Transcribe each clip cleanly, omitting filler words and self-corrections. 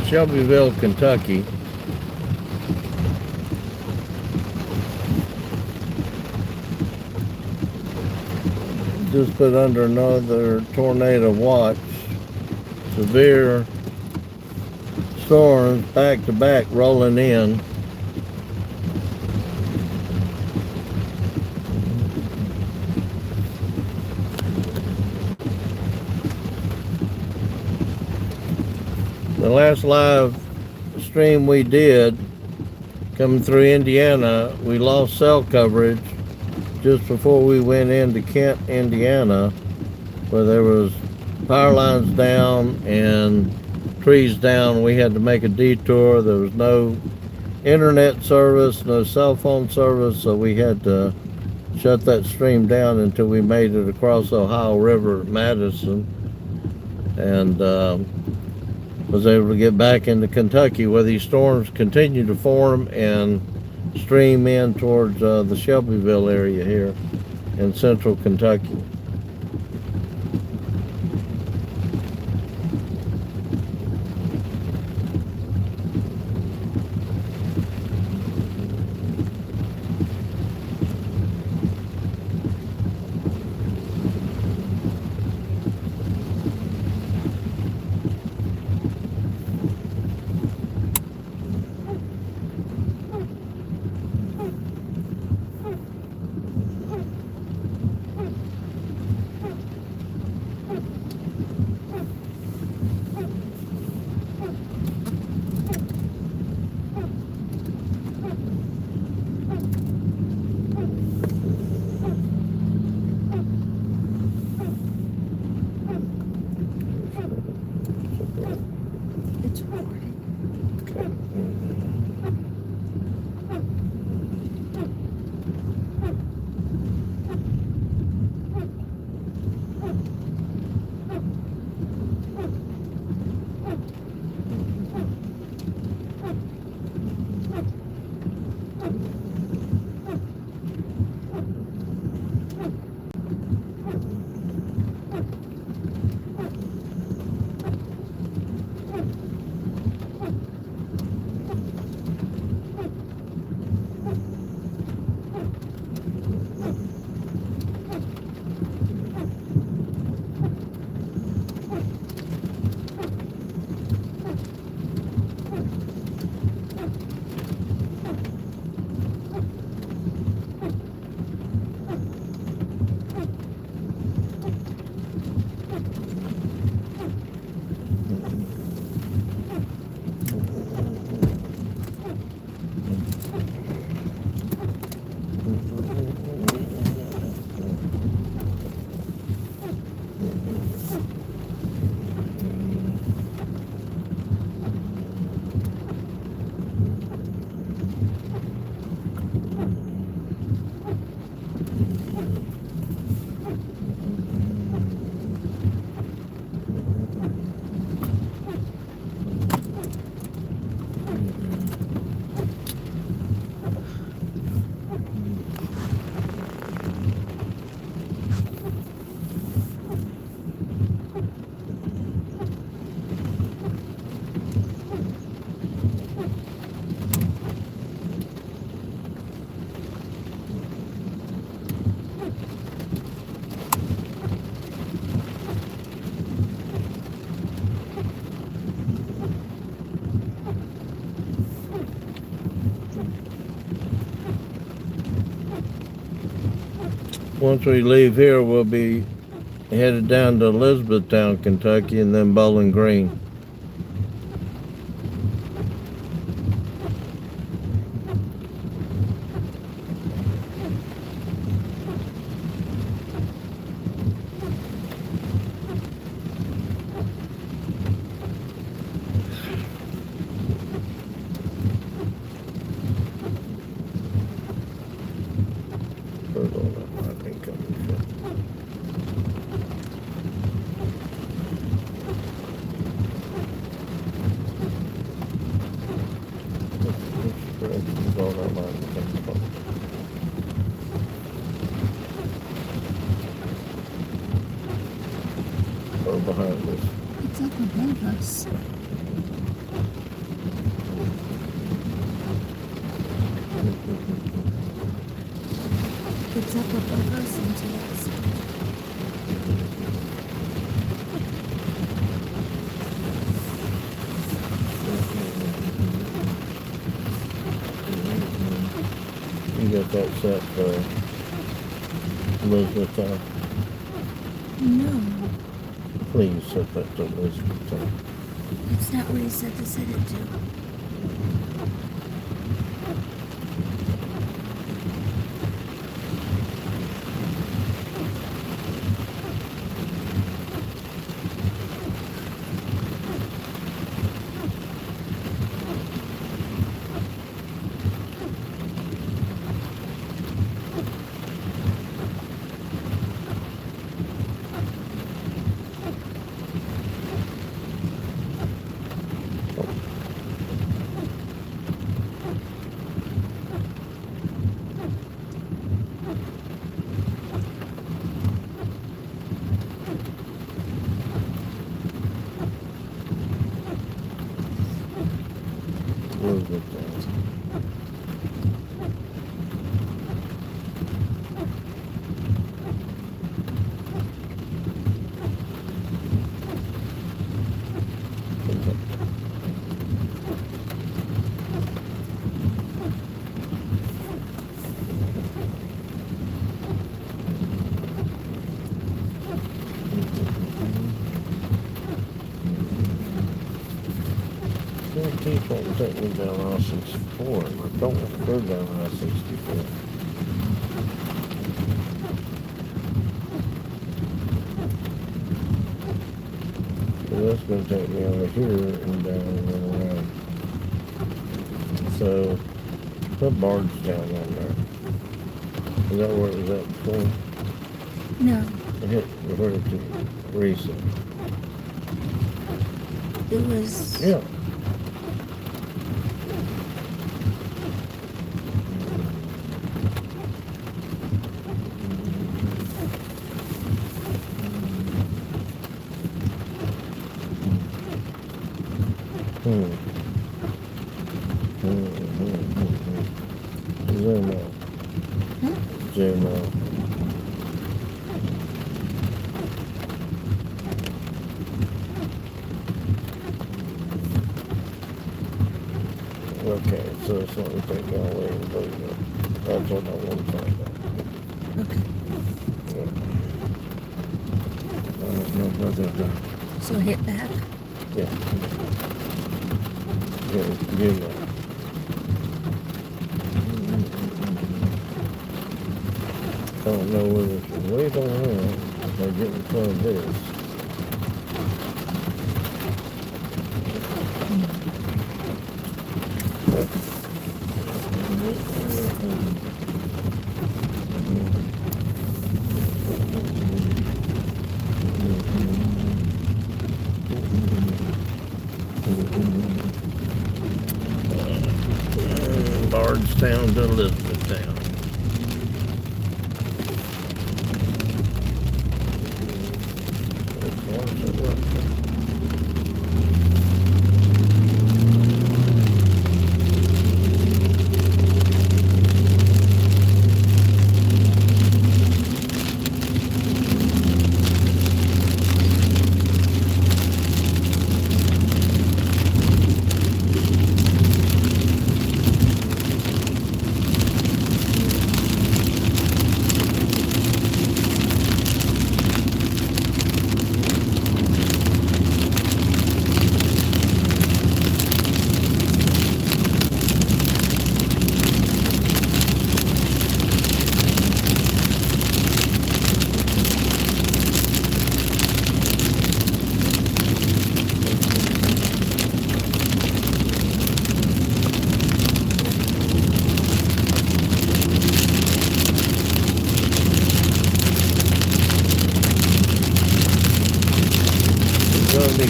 Shelbyville, Kentucky. Just put under another tornado watch. Severe storms back to back rolling in. The last live stream we did coming through Indiana, we lost cell coverage just before we went into Kent, Indiana, where there was power lines down and trees down. We had to make a detour. There was no internet service, no cell phone service, so we had to shut that stream down until we made it across the Ohio River at Madison, and was able to get back into Kentucky, where these storms continue to form and stream in towards the Shelbyville area here in central Kentucky. Once we leave here, we'll be headed down to Elizabethtown, Kentucky, and then Bowling Green. Behind us. It's up above us. that set for Elizabethtown? No. Please set that to Elizabethtown. That's not what he said to set it to. Elizabethtown. Keep on taking me down I-64. I don't want to go down I-64. So that's going to take me over here and down and then around. So, put Bardstown on there. Is that where it was at before? No. I hit refer to recent. It was... Yeah. Zoom out. Zoom out. Okay, so it's not going to take me all the way and leave it. That's what I want to find out. Okay. No. So hit back. Yeah. Give that. I don't know whether it's way down there or get in front of this. Bardstown to Elizabethtown.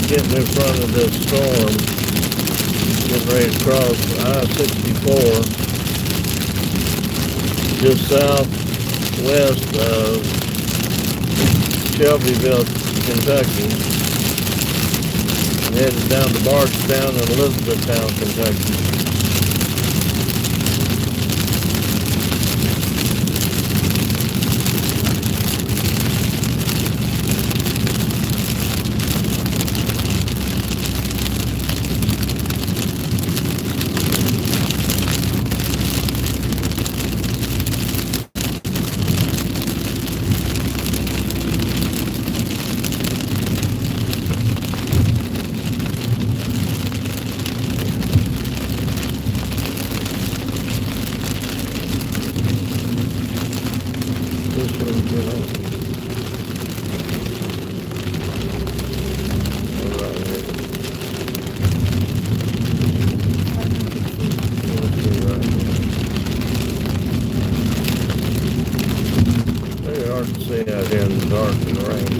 Getting in front of this storm, getting ready to cross I-64, just southwest of Shelbyville, Kentucky, and headed down to Bardstown and Elizabethtown, Kentucky. dark in the rain.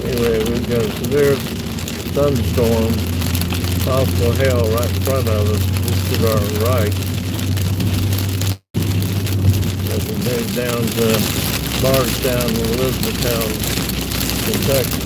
Anyway, we've got a severe thunderstorm, possible hail right in front of us, just to our right. As we move down to Bardstown and Elizabethtown, Kentucky.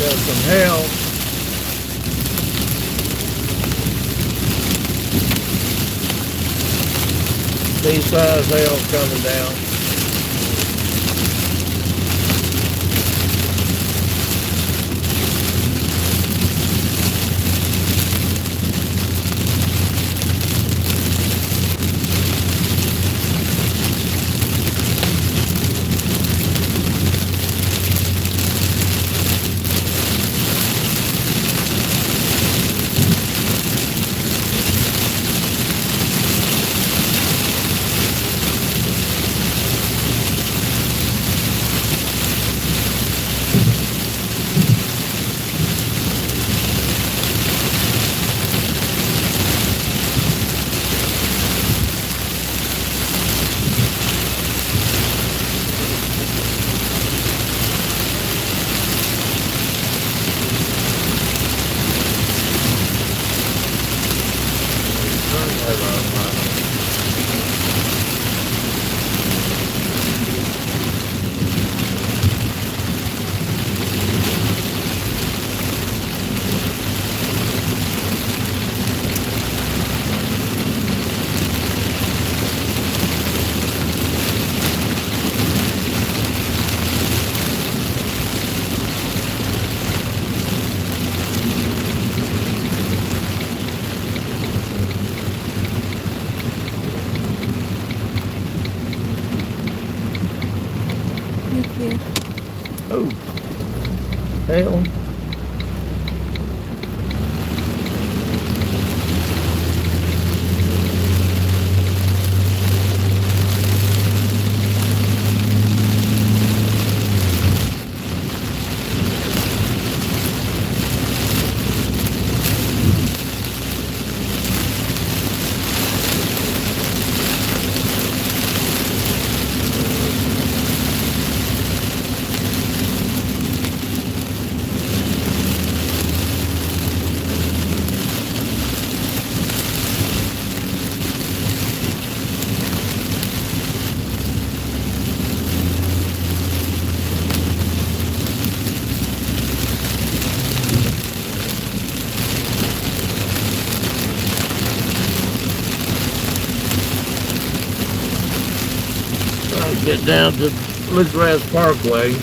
Got some hail. These size hail coming down. Oh, hail. Get down to Bluegrass Parkway.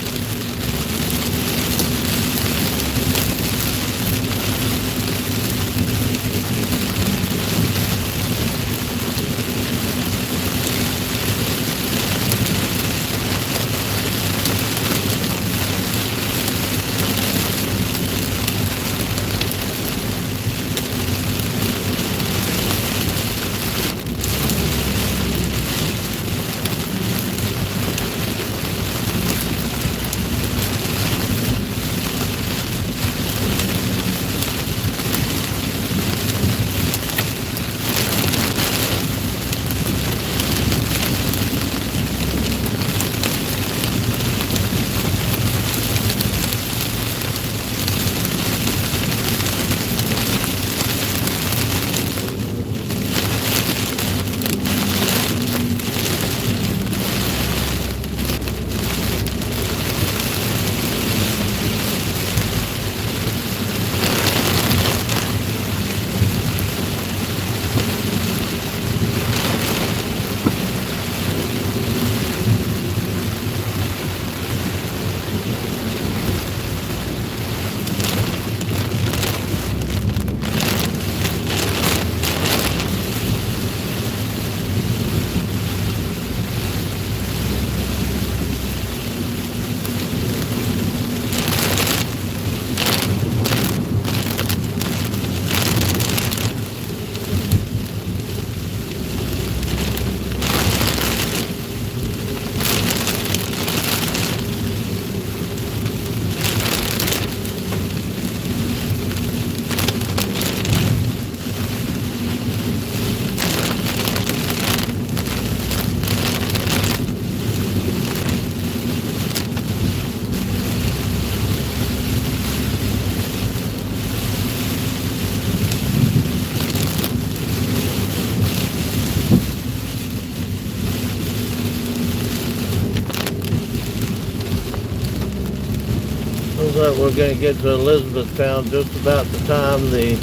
like we're going to get to Elizabethtown just about the time the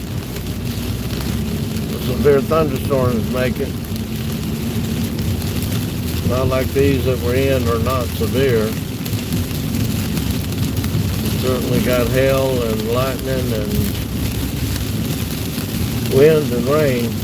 severe thunderstorms make it. Not like these that we're in are not severe. We certainly got hail and lightning and wind and rain.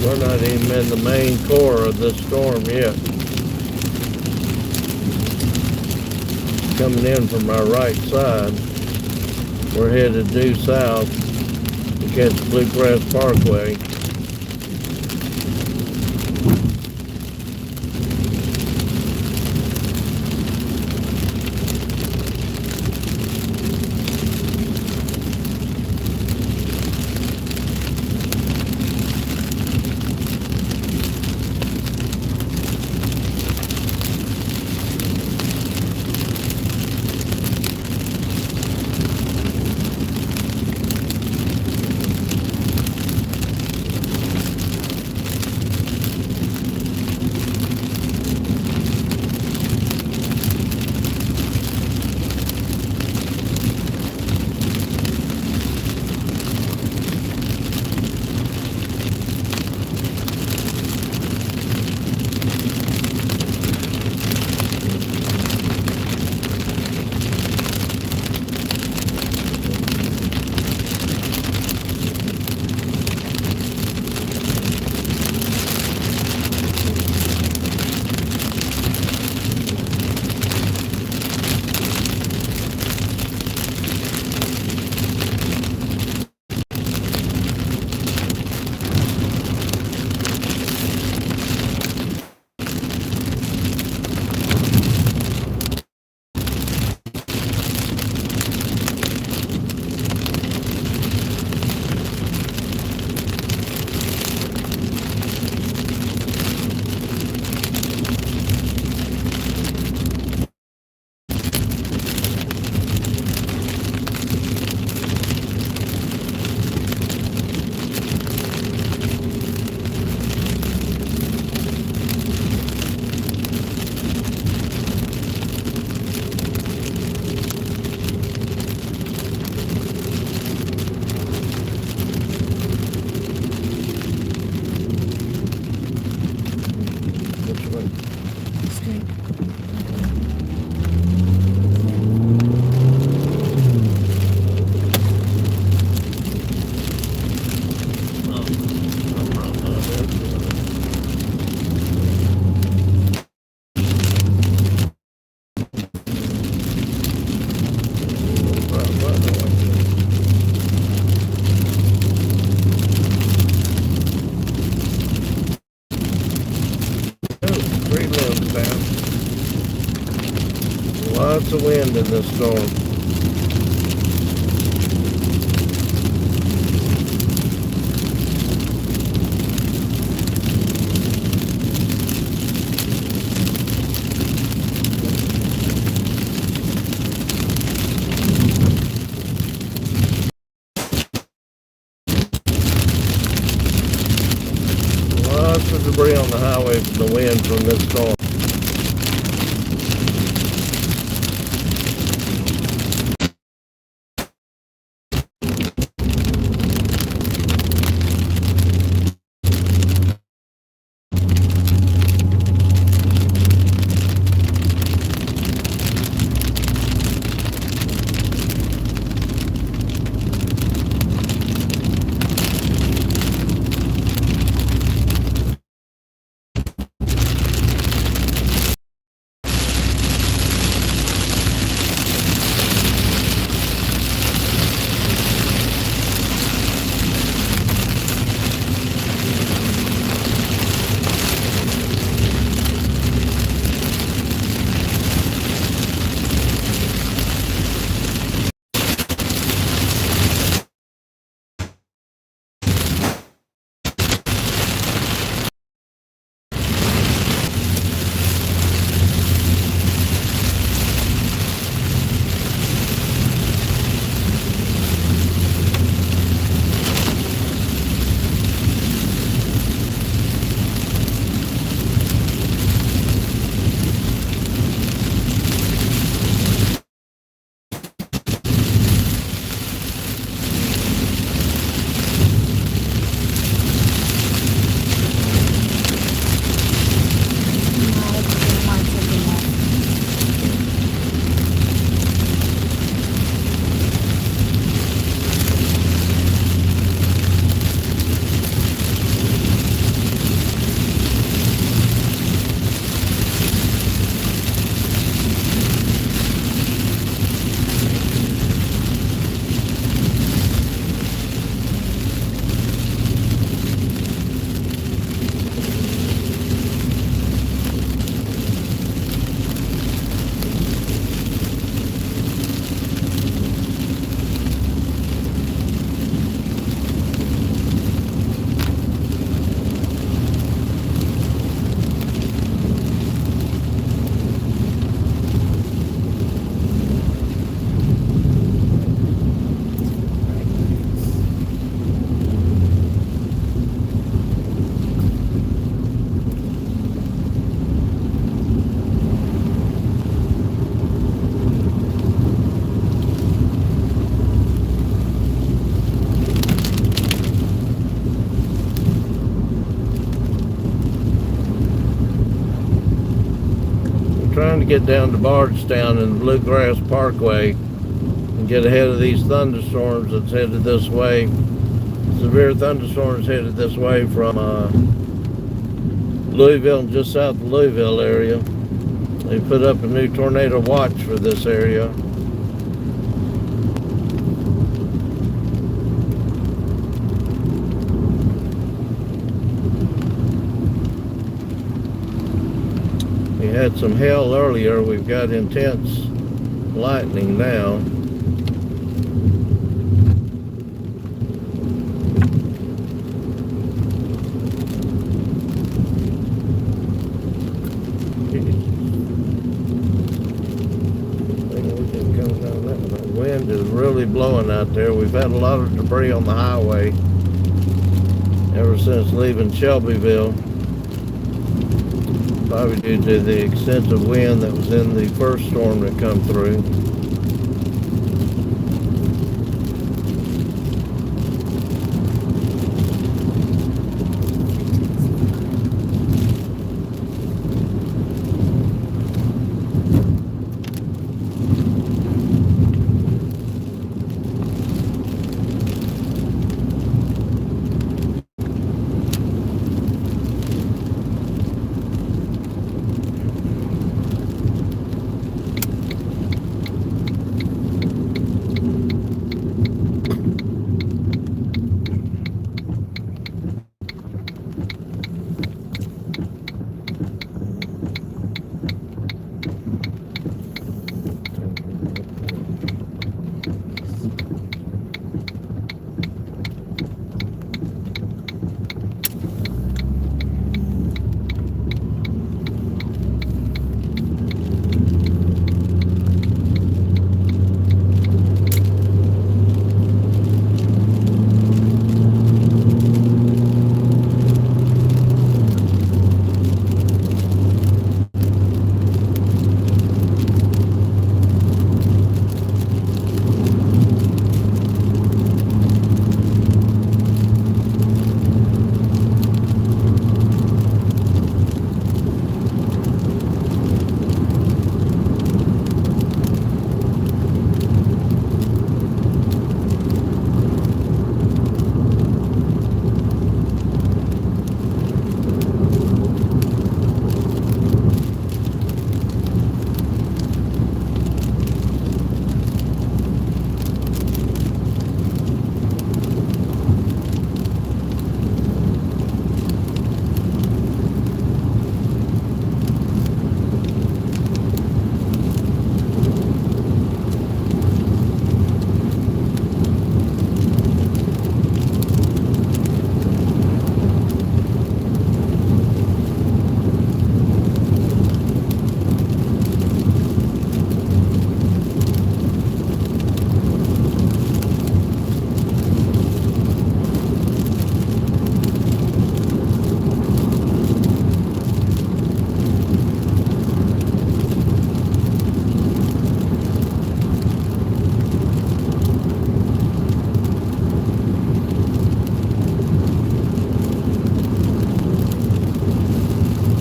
We're not even in the main core of this storm yet. Coming in from our right side, we're headed due south to catch Bluegrass Parkway. Lots of wind in this storm. Lots of debris on the highway from the wind from this storm. trying to get down to Bardstown and Bluegrass Parkway and get ahead of these thunderstorms that's headed this way. Severe thunderstorms headed this way from Louisville, just south of Louisville area. They put up a new tornado watch for this area. We had some hail earlier. We've got intense lightning now. The wind is really blowing out there. We've had a lot of debris on the highway ever since leaving Shelbyville. Probably due to the extensive wind that was in the first storm that come through.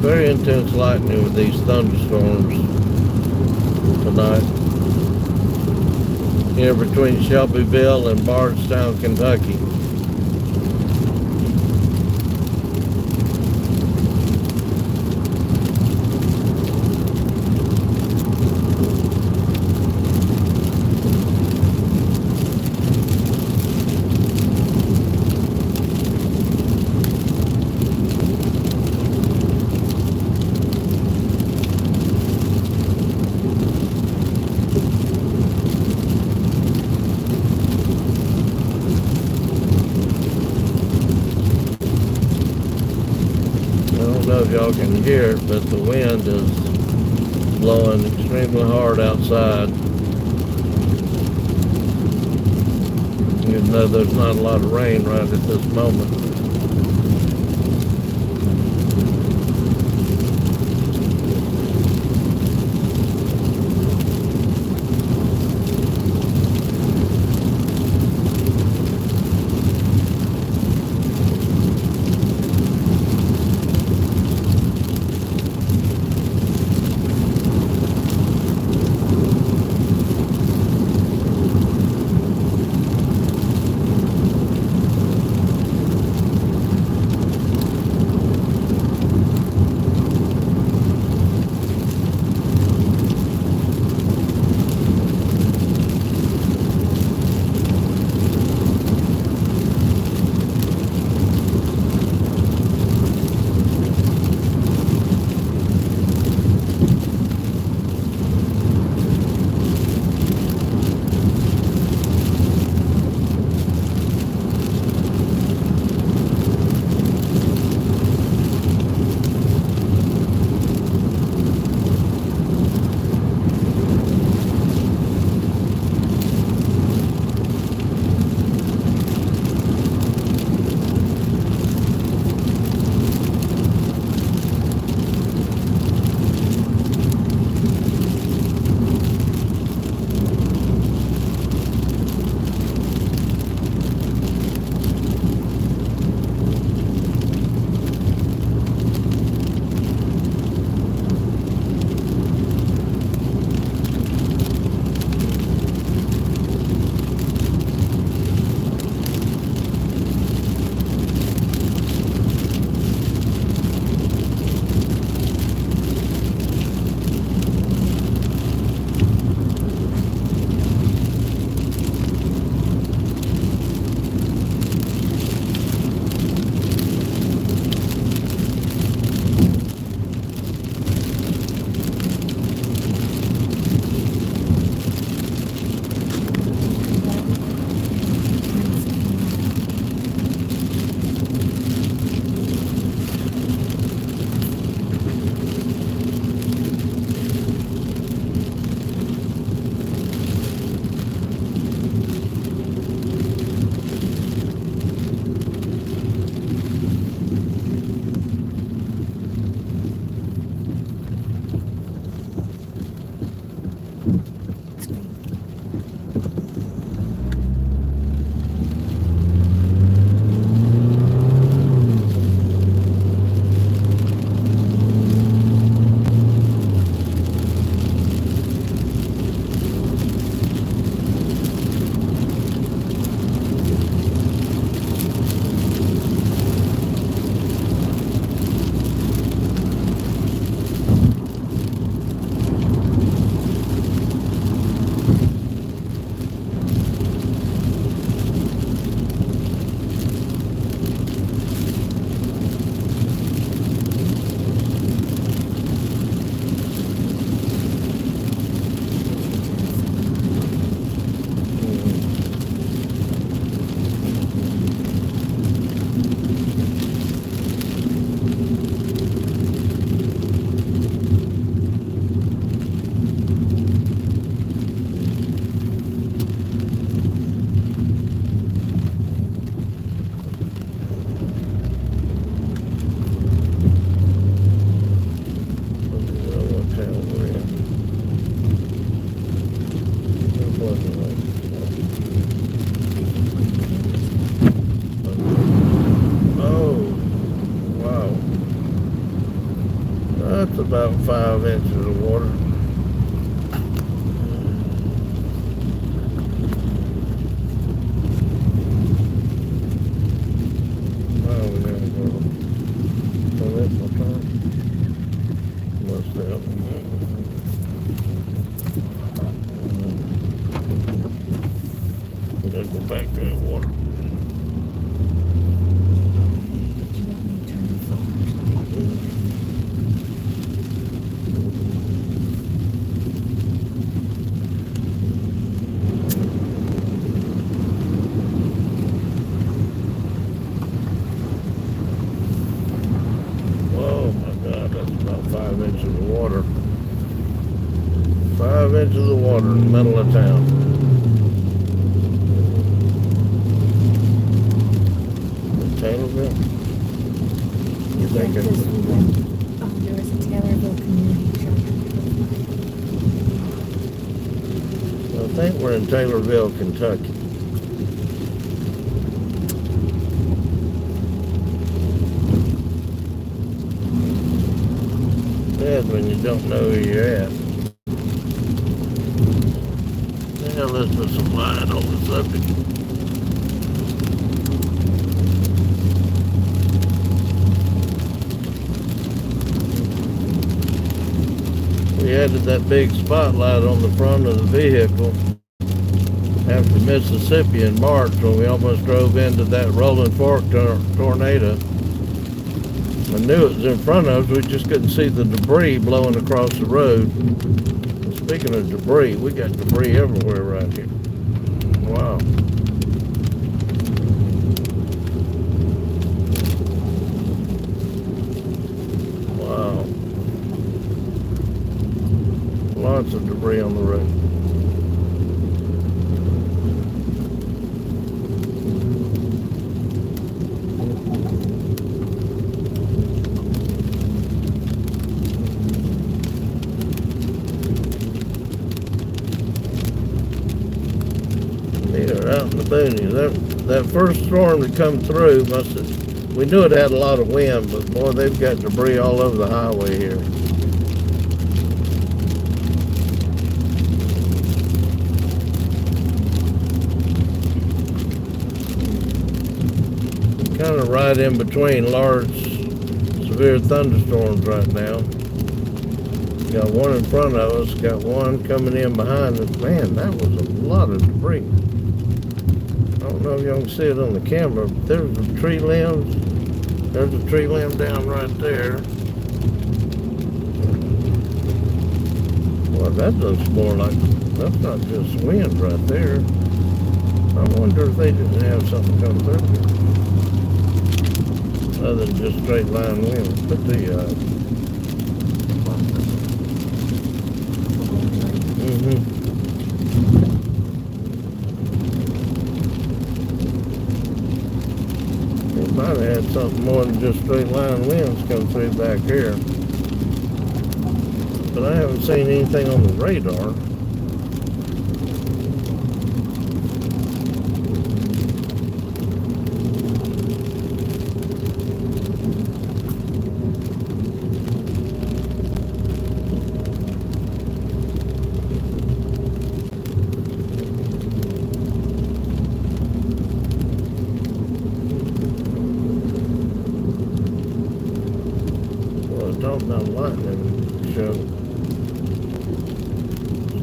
Very intense lightning with these thunderstorms tonight. Here between Shelbyville and Bardstown, Kentucky. I don't know if y'all can hear it, but the wind is blowing extremely hard outside. Even though there's not a lot of rain right at this moment. about 5 inches of water. Now we're gonna go. So that's my time. What's that? We gotta go back to that water. Do you want me to turn the phone or something? Oh my God, that's about 5 inches of water. 5 inches of water in the middle of town. Taylorville? You Yeah, think because it's... we went, there was a Taylorville community church. I think we're in Taylorville, Kentucky. Bad when you don't know where you're at. Yeah, let's put some light on the subject. We added that big spotlight on the front of the vehicle after Mississippi in March when we almost drove into that rolling fork tornado. I knew it was in front of us, we just couldn't see the debris blowing across the road. And speaking of debris, we got debris everywhere right here. Wow. Wow. Lots of debris on the road. Yeah, out in the boonies. That first storm that come through we knew it had a lot of wind, but boy, they've got debris all over the highway here. Kind of right in between large, severe thunderstorms right now. Got one in front of us, got one coming in behind us. Man, that was a lot of debris. I don't know if y'all can see it on the camera, but there's the tree limbs. There's a tree limb down right there. Well, that looks more like, that's not just wind right there. I wonder if they didn't have something come through here. Other than just straight line wind. Put the, It might have had something more than just straight line winds come through back here. But I haven't seen anything on the radar. Talking about lightning show.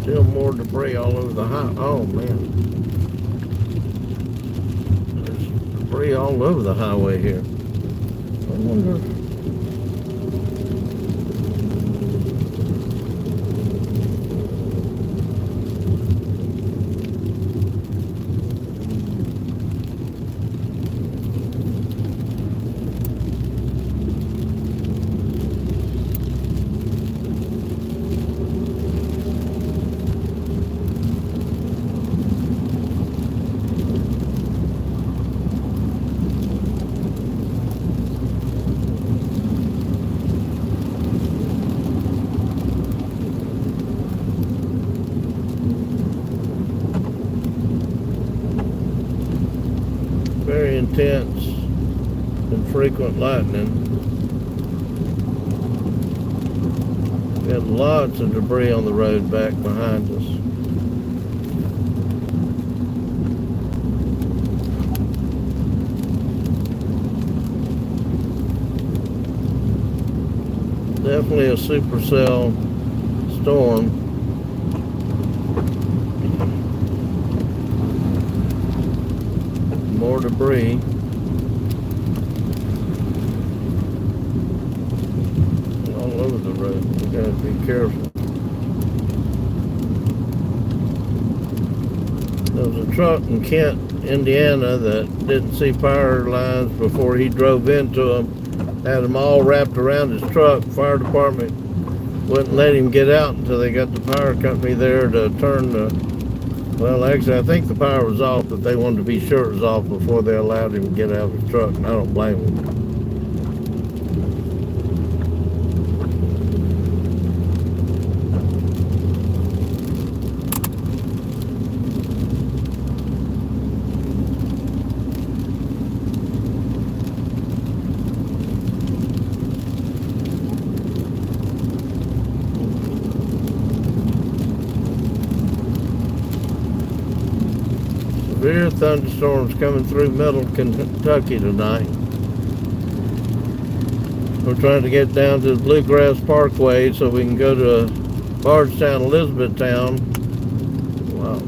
Still more debris all over the highway. Oh man. There's debris all over the highway here. I wonder. Very intense and frequent lightning. Got lots of debris on the road back behind us. Definitely a supercell storm. More debris. All over the road. We gotta be careful. There was a truck in Kent, Indiana that didn't see power lines before he drove into them. Had them all wrapped around his truck. Fire department wouldn't let him get out until they got the power company there to turn the, well, actually I think the power was off, but they wanted to be sure it was off before they allowed him to get out of his truck, and I don't blame them. Severe thunderstorms coming through middle Kentucky tonight. We're trying to get down to the Bluegrass Parkway so we can go to Bardstown, Elizabethtown. Wow.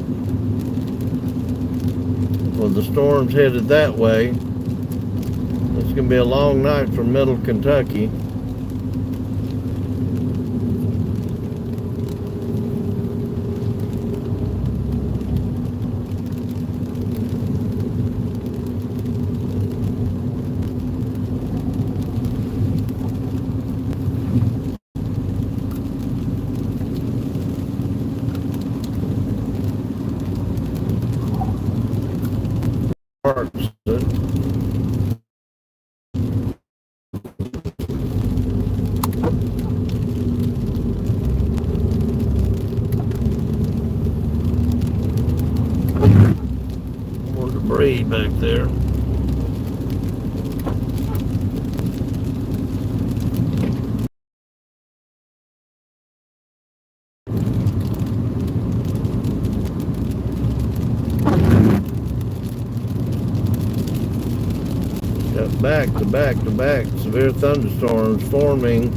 Well, the storm's headed that way. It's going to be a long night for middle Kentucky. More debris back there. Back to back severe thunderstorms forming,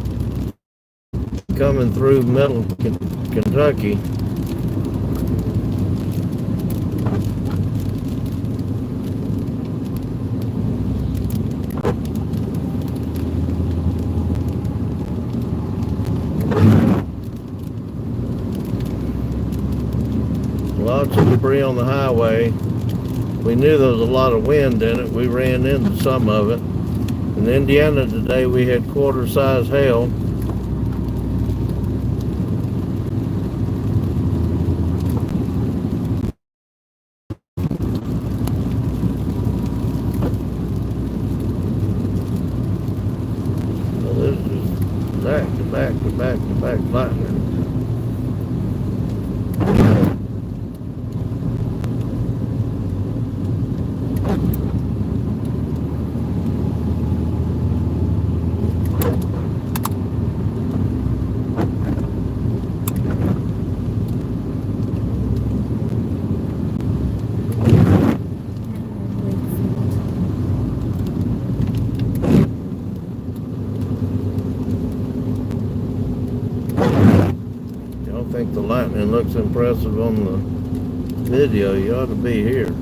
coming through middle Kentucky. Lots of debris on the highway. We knew there was a lot of wind in it. We ran into some of it. In Indiana today, we had quarter-size hail. Well, this is back to back to back to back lightning. Think the lightning looks impressive on the video. You ought to be here.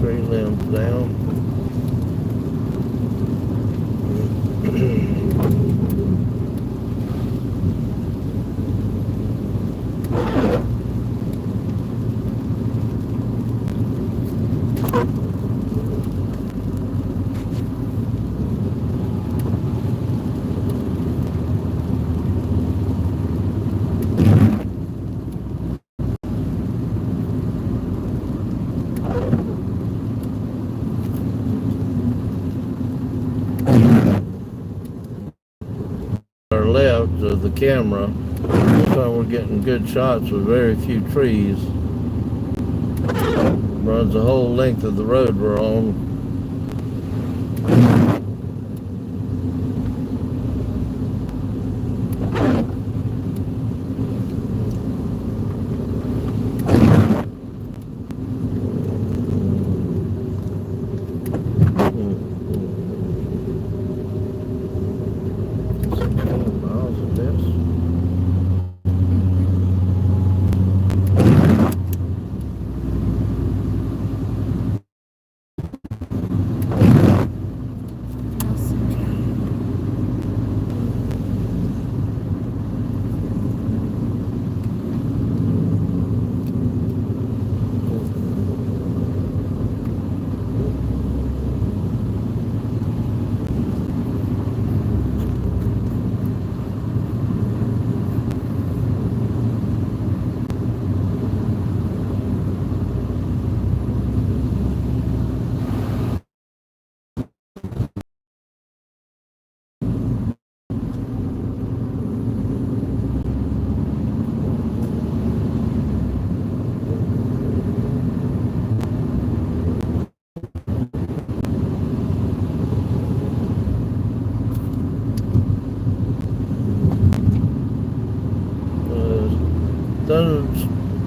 Tree limbs down. of the camera. This time we're getting good shots with very few trees. Runs the whole length of the road we're on.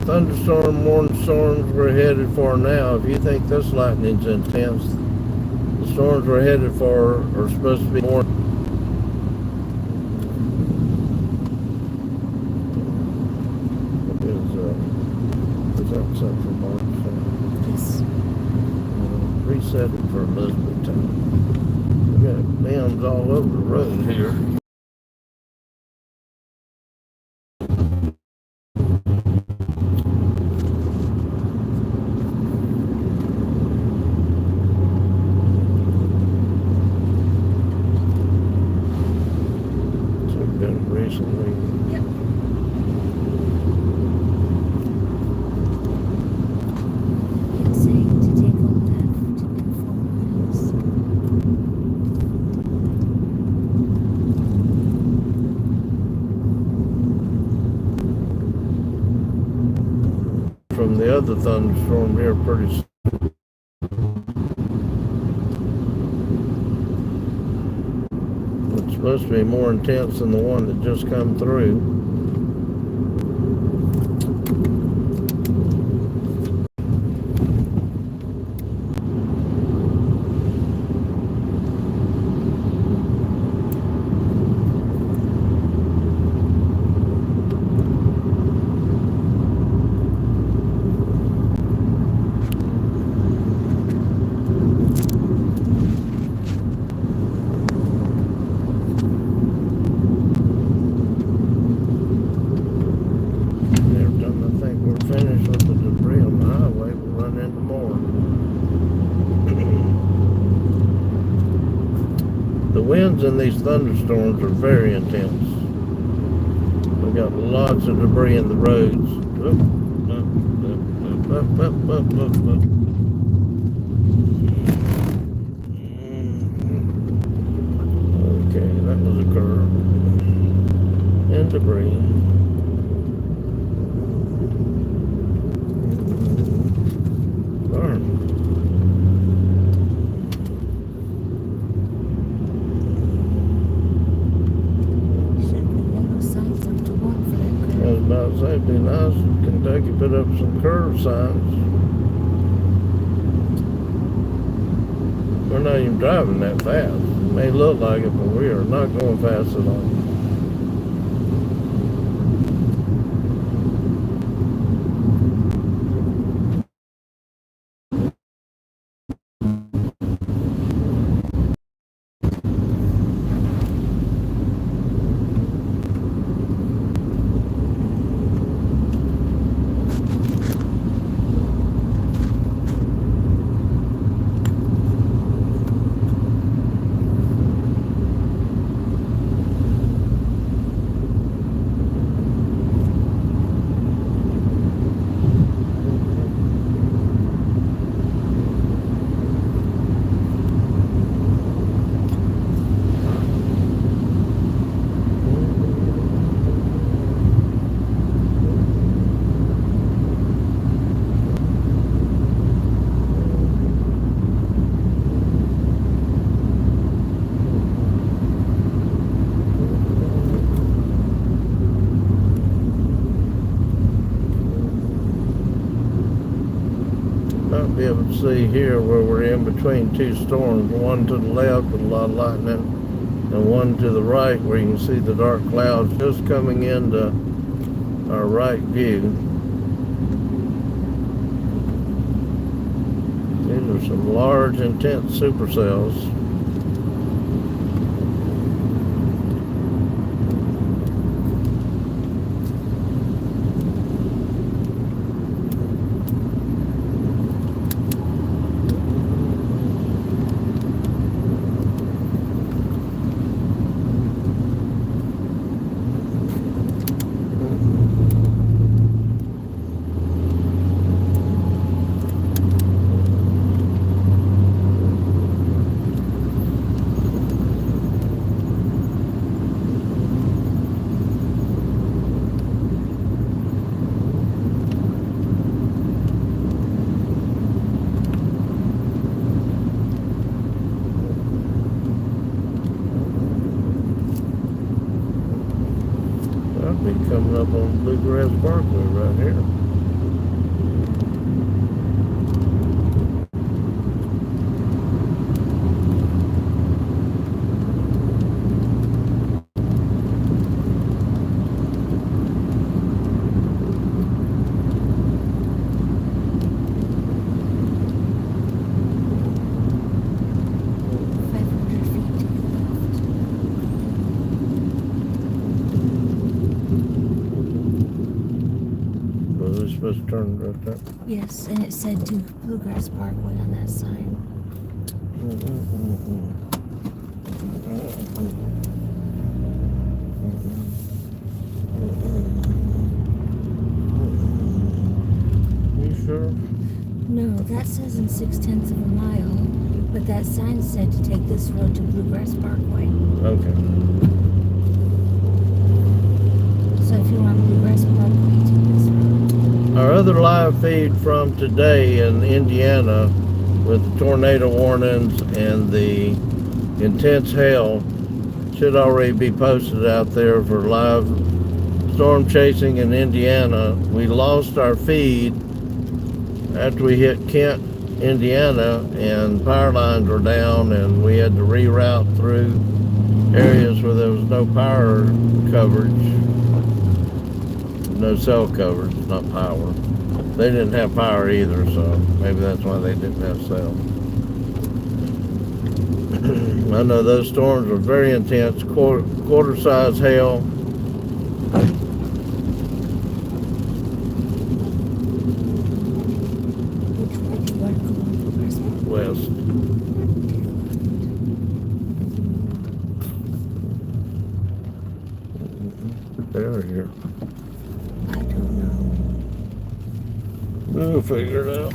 Thunderstorm, warning storms we're headed for now. If you think this lightning's intense, the storms we're headed for are supposed to be more. Is that set for March? Yes. Reset it for Elizabeth time. We got dams all over the road here. Recently. Yep. It's saying to take a left in 4 miles. From the other thunderstorm here pretty soon. It's supposed to be more intense than the one that just come through. The winds in these thunderstorms are very intense. We've got lots of debris in the roads. Okay, that was a curve. And debris. Darn. About to say, it'd be nice if Kentucky put up some curve signs. We're not even driving that fast. It may look like it, but we are not going fast at all. might be able to see here where we're in between two storms, one to the left with a lot of lightning, and one to the right where you can see the dark clouds just coming into our right view. These are some large, intense supercells. Be coming up on Bluegrass Parkway right here. Supposed to turn right there. Yes, and it said to Bluegrass Parkway on that sign. You sure? No, that says in 6/10 of a mile, but that sign said to take this road to Bluegrass Parkway. Okay. So if you want Bluegrass Parkway, take this road. Our other live feed from today in Indiana with the tornado warnings and the intense hail should already be posted out there for live storm chasing in Indiana. We lost our feed after we hit Kent, Indiana, and power lines were down, and we had to reroute through areas where there was no power coverage. No cell coverage, not power. They didn't have power either, so maybe that's why they didn't have cell. I know those storms were very intense, quarter-size hail. Which way do you want to go on Bluegrass Parkway? West. They're here. I don't know. We'll figure it out.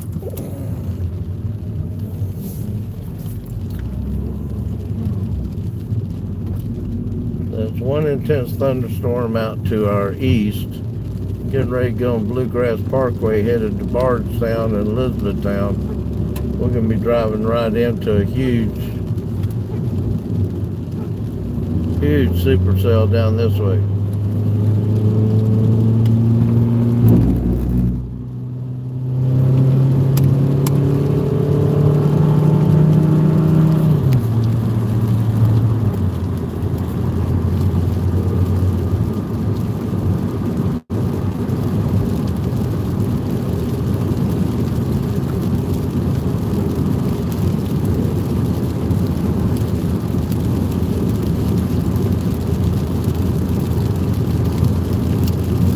There's one intense thunderstorm out to our east. Getting ready to go on Bluegrass Parkway headed to Bardstown and Elizabethtown. We're going to be driving right into a huge supercell down this way.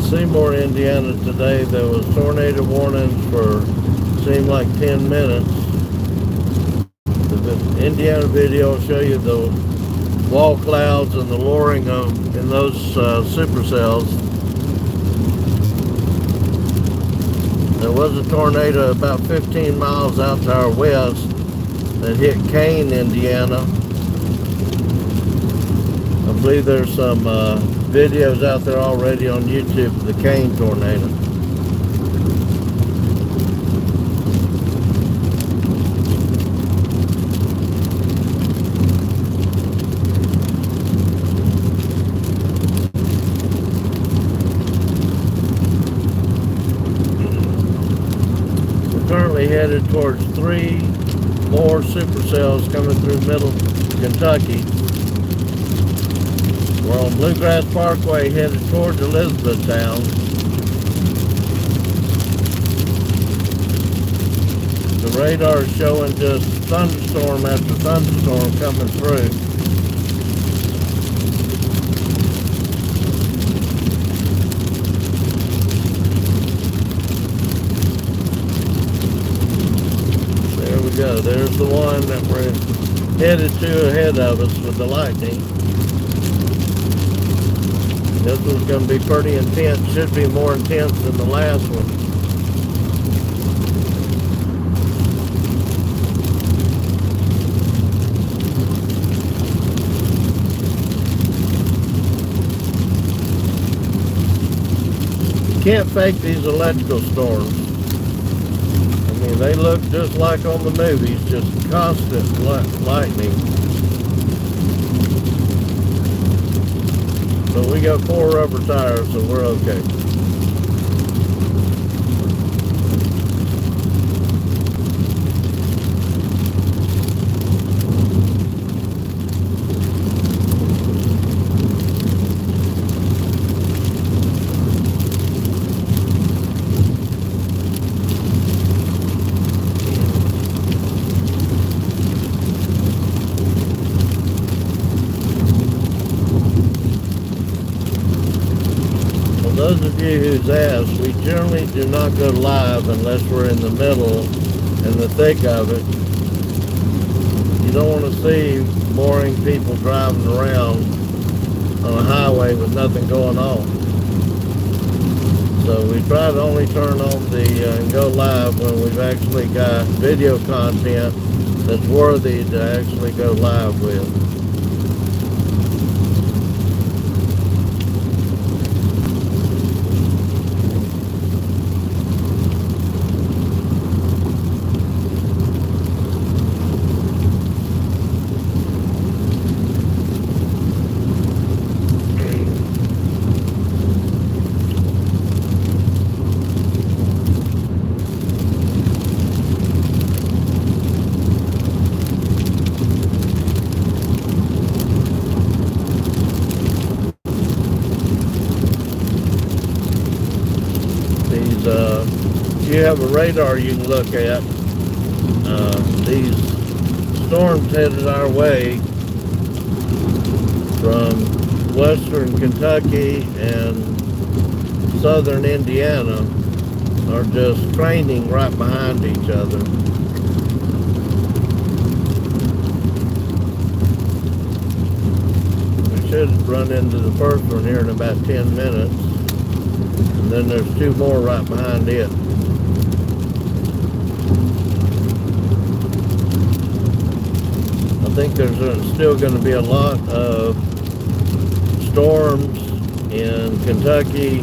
Seymour, Indiana today, there was tornado warnings for seemed like 10 minutes. The Indiana video will show you the wall clouds and the lowering in those supercells. There was a tornado about 15 miles out to our west that hit Kane, Indiana. I believe there's some videos out there already on YouTube of the Kane tornado. We're currently actually headed towards 3 more supercells coming through middle Kentucky. We're on Bluegrass Parkway headed towards Elizabethtown. The radar is showing just thunderstorm after thunderstorm coming through. There we go. There's the one that we're headed to ahead of us with the lightning. This one's going to be pretty intense. Should be more intense than the last one. You can't fake these electrical storms. I mean, they look just like on the movies, just constant lightning. But we got 4 rubber tires, so we're okay. Those of you who's asked, we generally do not go live unless we're in the middle and the thick of it. You don't want to see boring people driving around on a highway with nothing going on. So we try to only turn on the and go live when we've actually got video content that's worthy to actually go live with. You have a radar you can look at. These storms headed our way from western Kentucky and southern Indiana are just training right behind each other. We should run into the first one here in about 10 minutes. And then there's 2 more right behind it. I think there's still going to be a lot of storms in Kentucky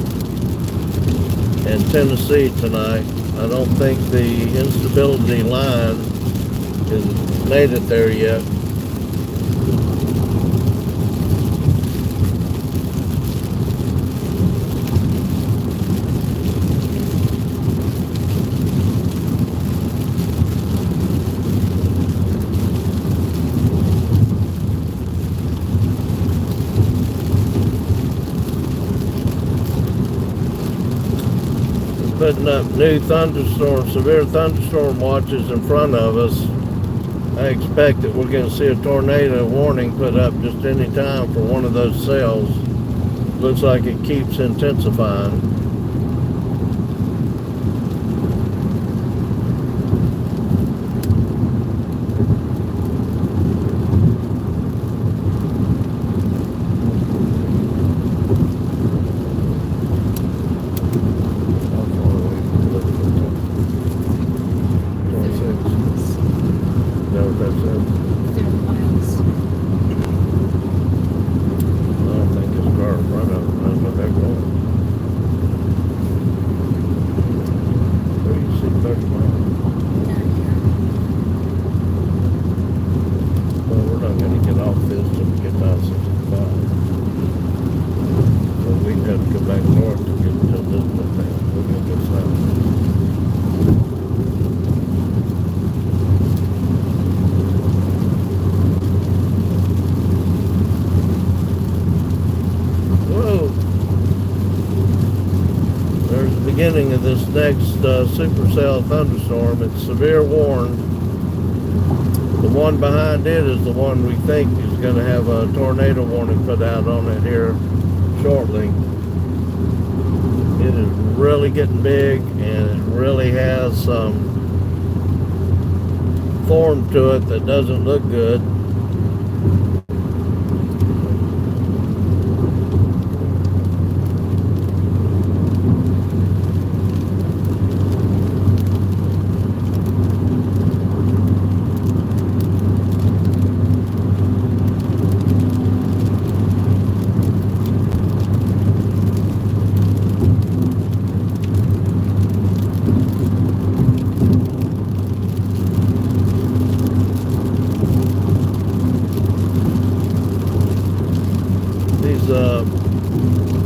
and Tennessee tonight. I don't think the instability line has made it there yet. Putting up new thunderstorm, severe thunderstorm watches in front of us. I expect that we're going to see a tornado warning put up just any time for one of those cells. Looks like it keeps intensifying. beginning of this next supercell thunderstorm. It's severe warned. The one behind it is the one we think is going to have a tornado warning put out on it here shortly. It is really getting big, and it really has some form to it that doesn't look good.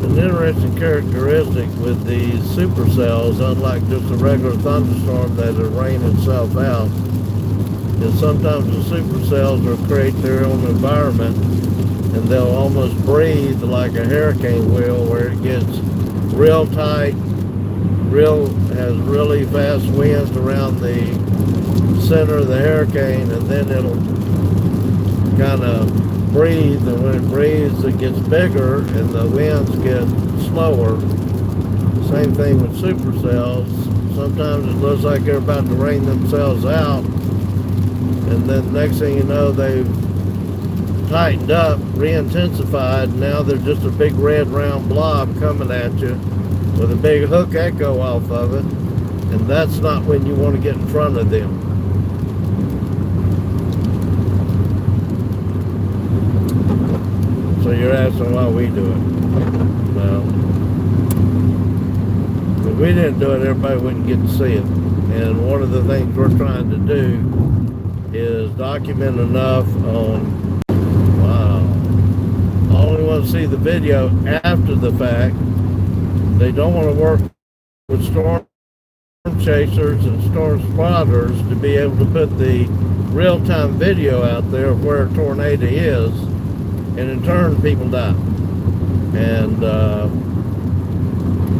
An interesting characteristic with these supercells, unlike just a regular thunderstorm that'll rain itself out, is sometimes the supercells will create their own environment, and they'll almost breathe like a hurricane will, where it gets real tight, has really fast winds around the center of the hurricane, and then it'll kind of breathe, and when it breathes it gets bigger and the winds get slower. Same thing with supercells. Sometimes it looks like they're about to rain themselves out, and then next thing you know they've tightened up, re-intensified, and now they're just a big red round blob coming at you with a big hook echo off of it, and that's not when you want to get in front of them. So you're asking why we do it. Well, if we didn't do it, everybody wouldn't get to see it. And one of the things we're trying to do is document enough on, wow, I only want to see the video after the fact. They don't want to work with storm chasers and storm spotters to be able to put the real-time video out there of where a tornado is, and in turn people die. And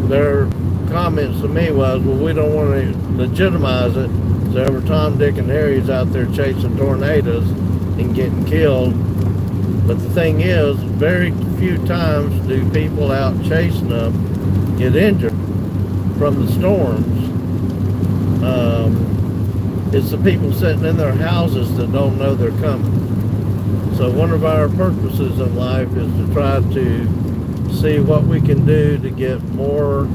their comments to me was, well, we don't want to legitimize it, so every Tom, Dick, and Harry's out there chasing tornadoes and getting killed. But the thing is, very few times do people out chasing them get injured from the storms. It's the people sitting in their houses that don't know they're coming. So one of our purposes in life is to try to see what we can do to get more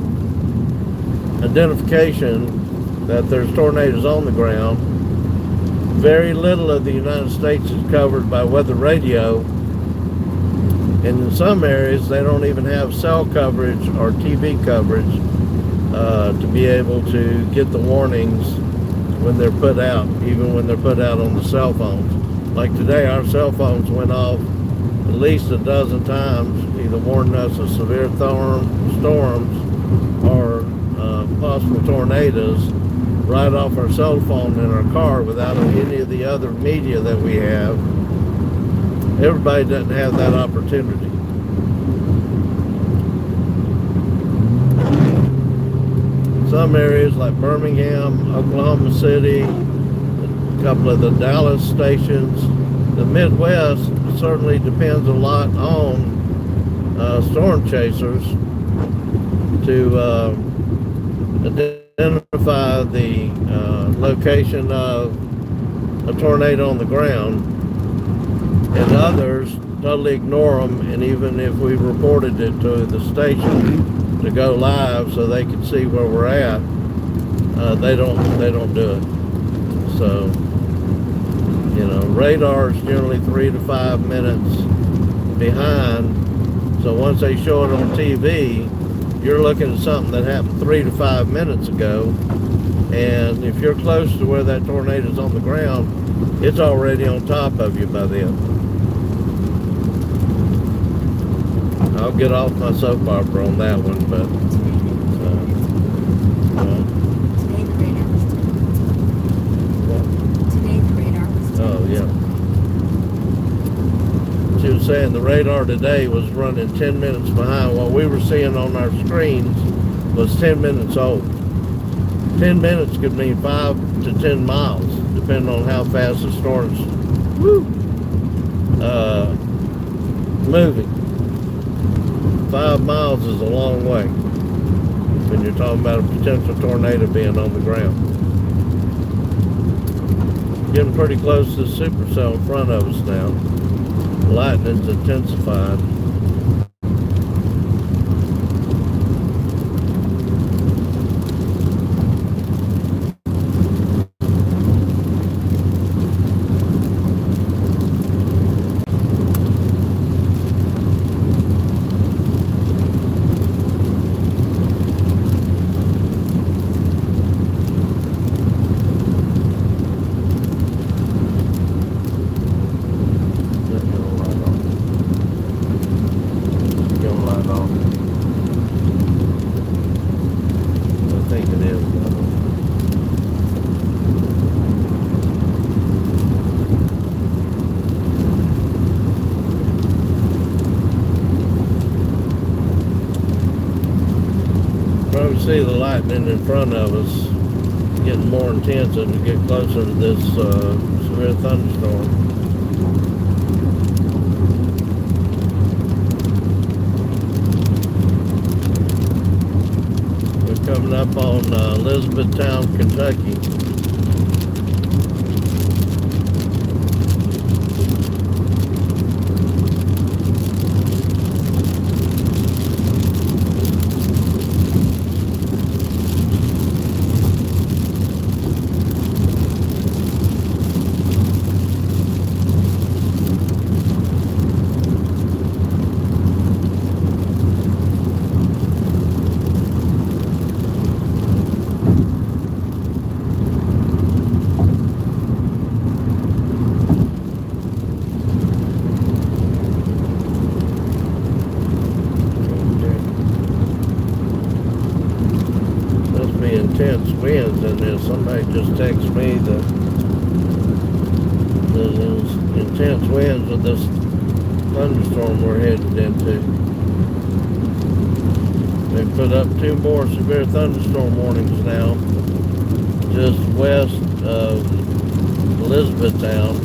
identification that there's tornadoes on the ground. Very little of the United States is covered by weather radio, and in some areas they don't even have cell coverage or TV coverage to be able to get the warnings when they're put out, even when they're put out on the cell phones. Like today, our cell phones went off at least a dozen times, either warning us of severe storms or possible tornadoes right off our cell phone in our car without any of the other media that we have. Everybody doesn't have that opportunity. Some areas like Birmingham, Oklahoma City, a couple of the Dallas stations, the Midwest certainly depends a lot on storm chasers to identify the location of a tornado on the ground, and others totally ignore them, and even if we reported it to the station to go live so they can see where we're at, they don't do it. So, you know, radar is generally 3 to 5 minutes behind. So once they show it on TV, you're looking at something that happened 3 to 5 minutes ago, and if you're close to where that tornado is on the ground, it's already on top of you by then. I'll get off my soap opera on that one, but Today the radar was 10. Oh yeah. She was saying the radar today was running 10 minutes behind what we were seeing on our screens was 10 minutes old. 10 minutes could mean 5 to 10 miles, depending on how fast the storm's moving. 5 miles is a long way when you're talking about a potential tornado being on the ground. Getting pretty close to the supercell in front of us now. Lightning's intensified. See the lightning in front of us getting more intense as we get closer to this severe thunderstorm. We're coming up on Elizabethtown, Kentucky. Intense winds in this. Somebody just texted me that there's intense winds with this thunderstorm we're headed into. They put up 2 more severe thunderstorm warnings now, just west of Elizabethtown.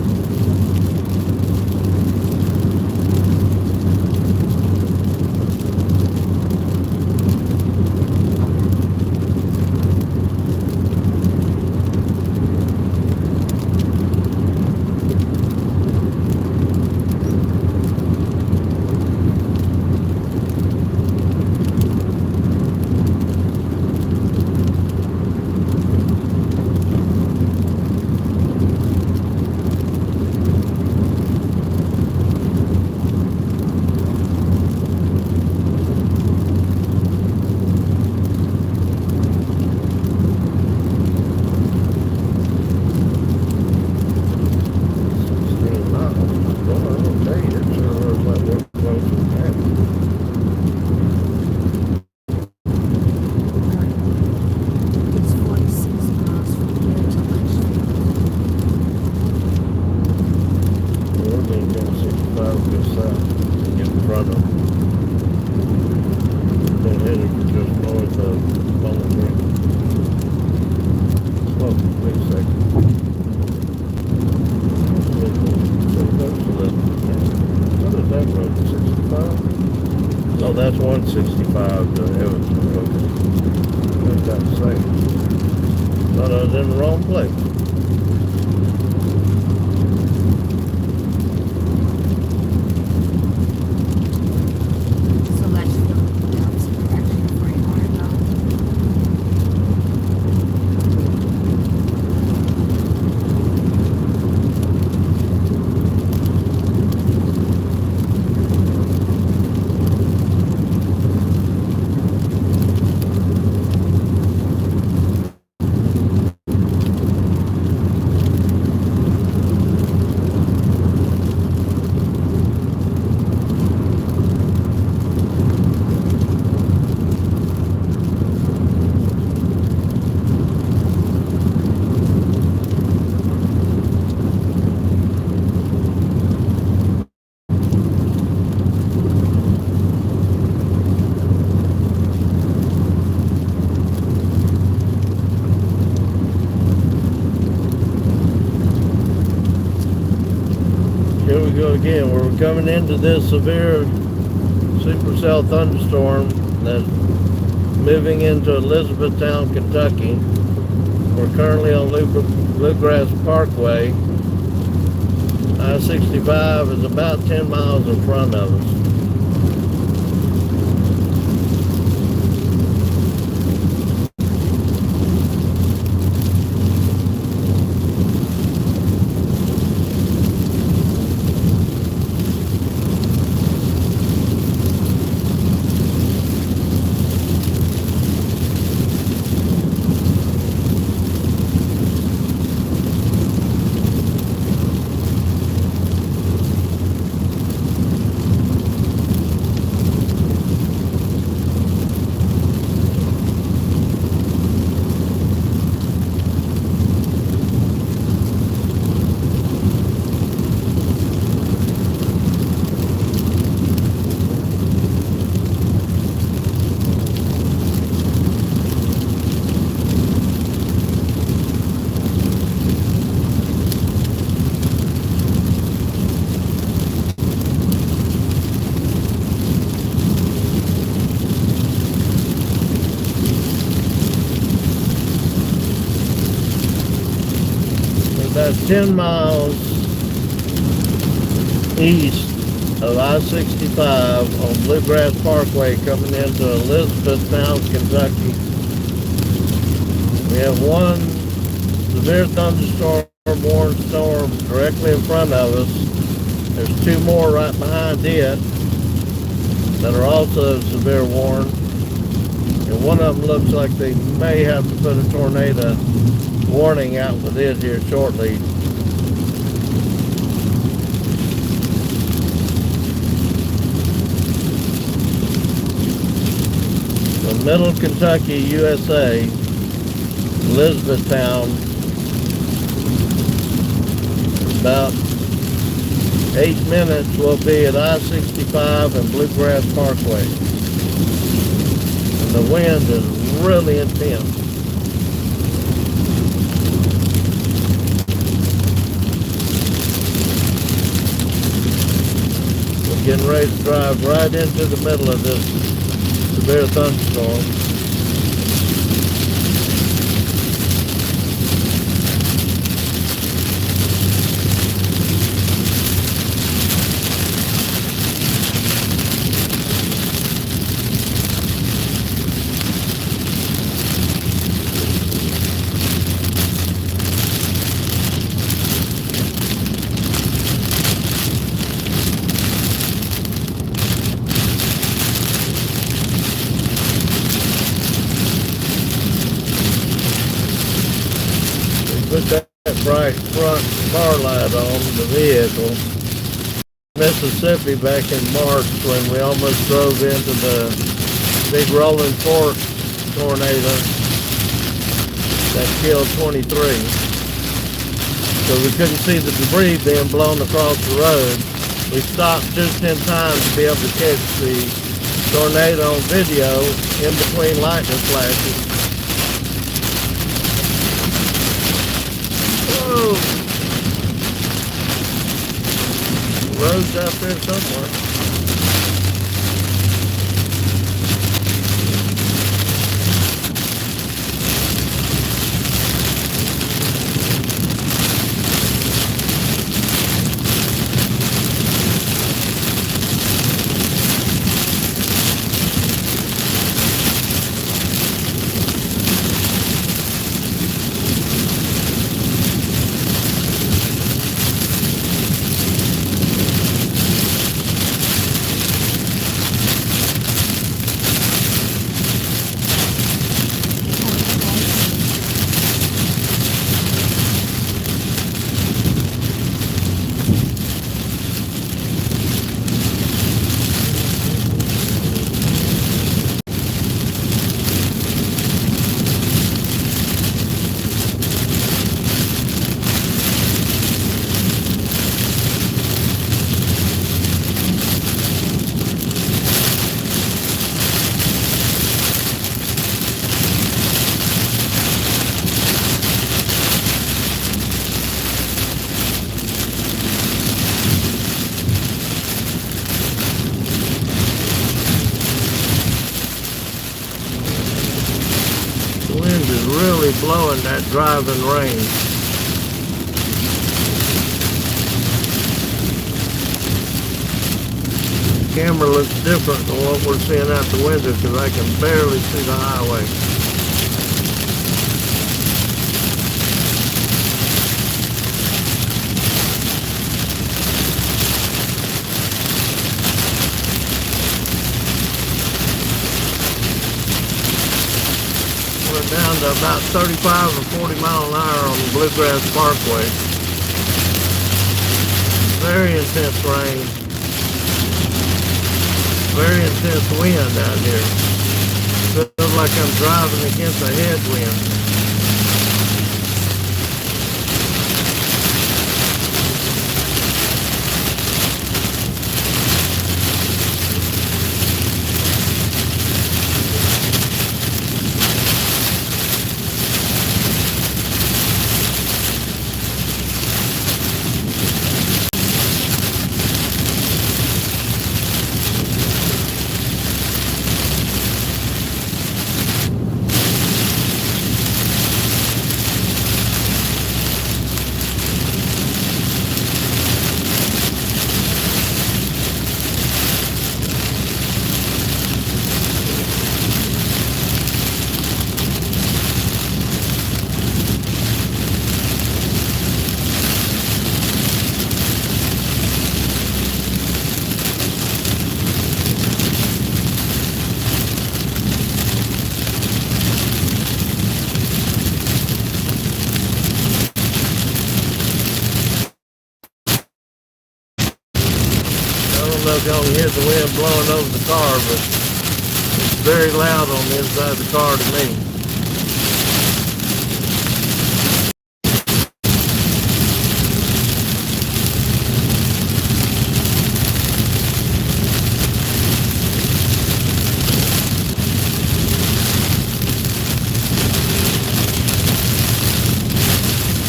That's 165 to Evansville. What did that say? Thought I was in the wrong place. So that's the direction for you want to go. we go again. We're coming into this severe supercell thunderstorm that's moving into Elizabethtown, Kentucky. We're currently on Bluegrass Parkway. I-65 is about 10 miles in front of us. About 10 miles east of I-65 on Bluegrass Parkway coming into Elizabethtown, Kentucky. We have one severe thunderstorm warned storm directly in front of us. There's two more right behind it that are also severe warned. And one of them looks like they may have to put a tornado warning out with it here shortly. From Middle Kentucky, USA, Elizabethtown, about 8 minutes we'll be at I-65 and Bluegrass Parkway. And the wind is really intense. Getting ready to drive right into the middle of this severe thunderstorm. Put that bright front car light on the vehicle. Mississippi back in March when we almost drove into the big rolling fork tornado that killed 23. So we couldn't see the debris being blown across the road. We stopped just in time to be able to catch the tornado on video in between lightning flashes. Whoa! Road's out there somewhere. really blowing that driving rain. The camera looks different than what we're seeing out the window because I can barely see the highway. We're down to about 35 or 40 mile an hour on the Bluegrass Parkway. Very intense rain. Very intense wind out here. Feels like I'm driving against a headwind. I don't know if y'all can hear the wind blowing over the car, but it's very loud on the inside of the car to me.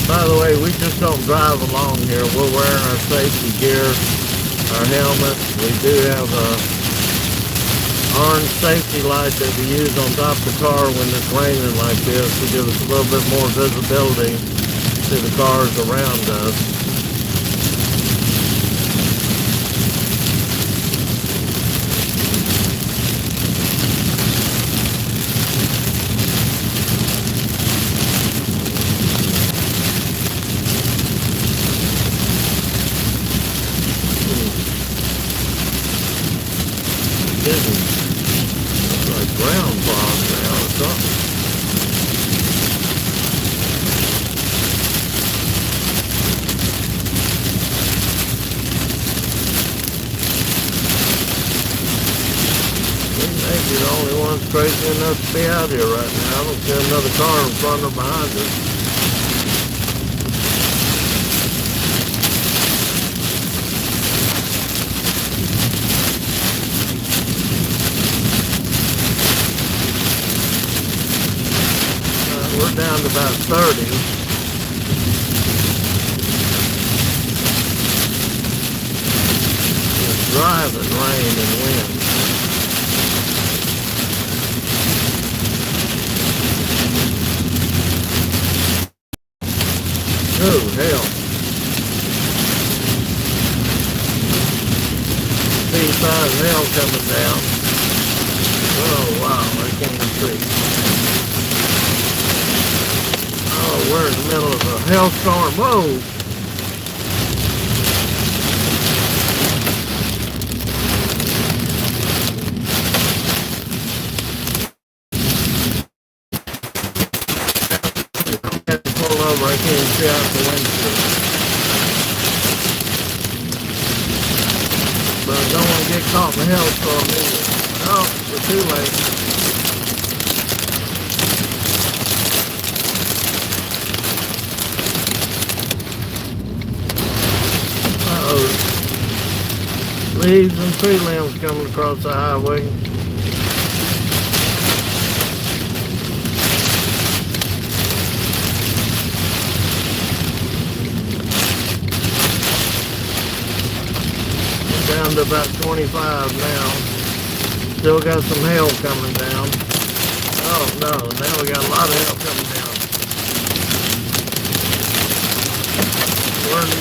By the way, we just don't drive along here. We're wearing our safety gear, our helmets. We do have a orange safety light that we use on top of the car when it's raining like this to give us a little bit more visibility to the cars around us. It's like ground fog now or something. We may be the only ones crazy enough to be out here right now. I don't see another car in front or behind us. We're down to about 30. It's driving rain and wind. Oh, hell. C5 hell coming down. Oh, wow, I can't even see. Oh, we're in the middle of a hailstorm. Whoa! I have to pull over. I can't see out the windshield. But I don't want to get caught in the hailstorm either. Oh, we're too late. Leaves and tree limbs coming across the highway. We're down to about 25 now. Still got some hail coming down. Oh no, now we got a lot of hail coming down.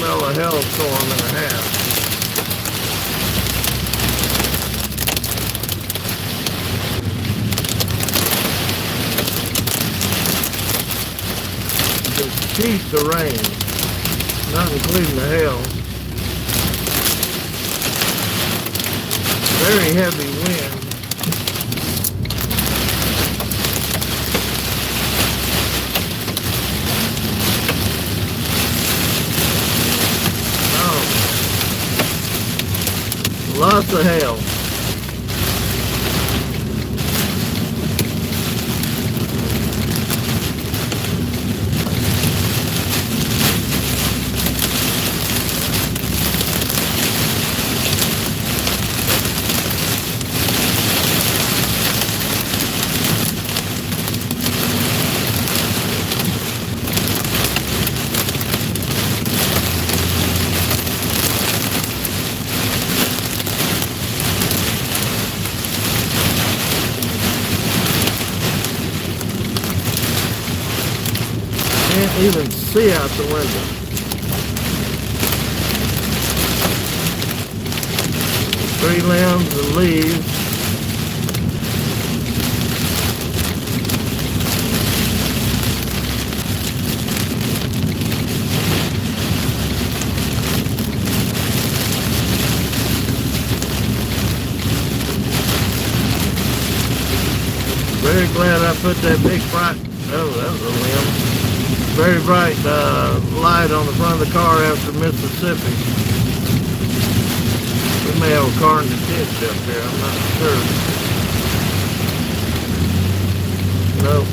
smell a hailstorm and a half. Just sheets of rain, not including the hail. Very heavy wind. Lots of hail. Can't even see out the window. Tree limbs and leaves. Very glad I put that big bright, oh, that was a limb. Very bright light on the front of the car after Mississippi. We may have a car in the ditch up here, I'm not sure. Nope.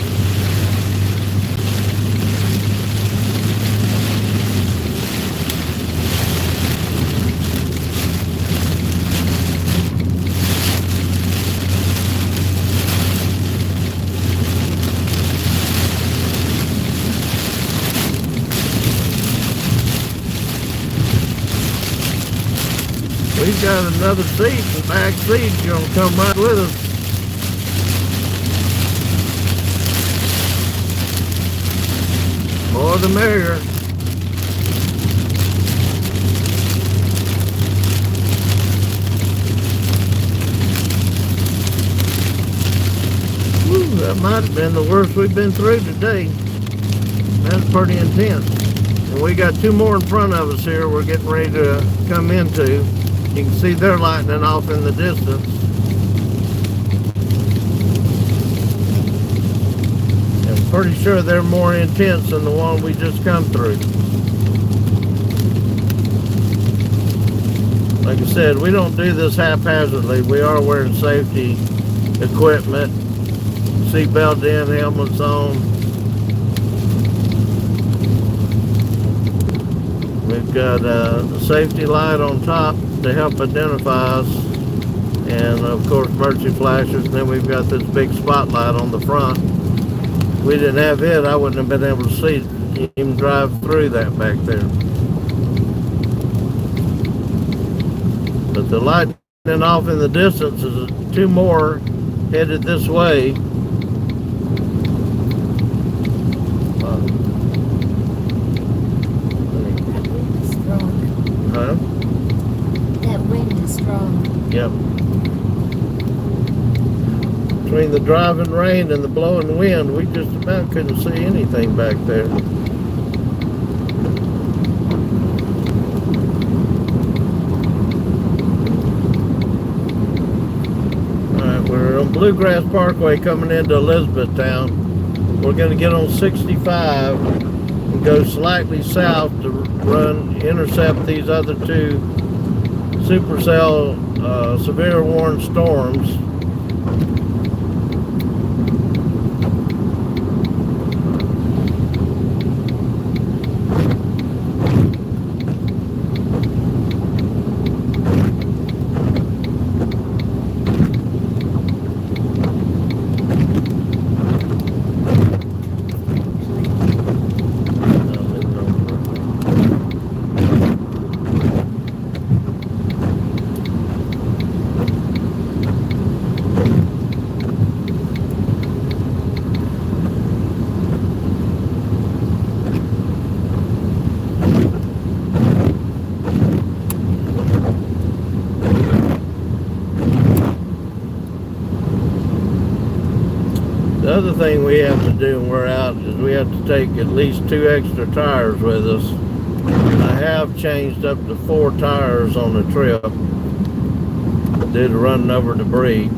We've got another seat, the back seat's gonna come right with us. More the merrier. Whew, that might have been the worst we've been through today. That's pretty intense. And we got two more in front of us here we're getting ready to come into. You can see they're lightening off in the distance. I'm pretty sure they're more intense than the one we just come through. Like I said, we don't do this haphazardly. We are wearing safety equipment, seatbelt in, helmets on. We've got a safety light on top to help identify us, and of course emergency flashers, and then we've got this big spotlight on the front. If we didn't have it, I wouldn't have been able to see, even drive through that back there. But the light off in the distance is two more headed this way. Huh? That wind is strong. Yep. Between the driving rain and the blowing wind, we just about couldn't see anything back there. Alright, we're on Bluegrass Parkway coming into Elizabethtown. We're going to get on 65 and go slightly south to intercept these other two supercell severe warning storms. The other thing we have to do when we're out is we have to take at least 2 extra tires with us. I have changed up to 4 tires on the trip due to running over debris.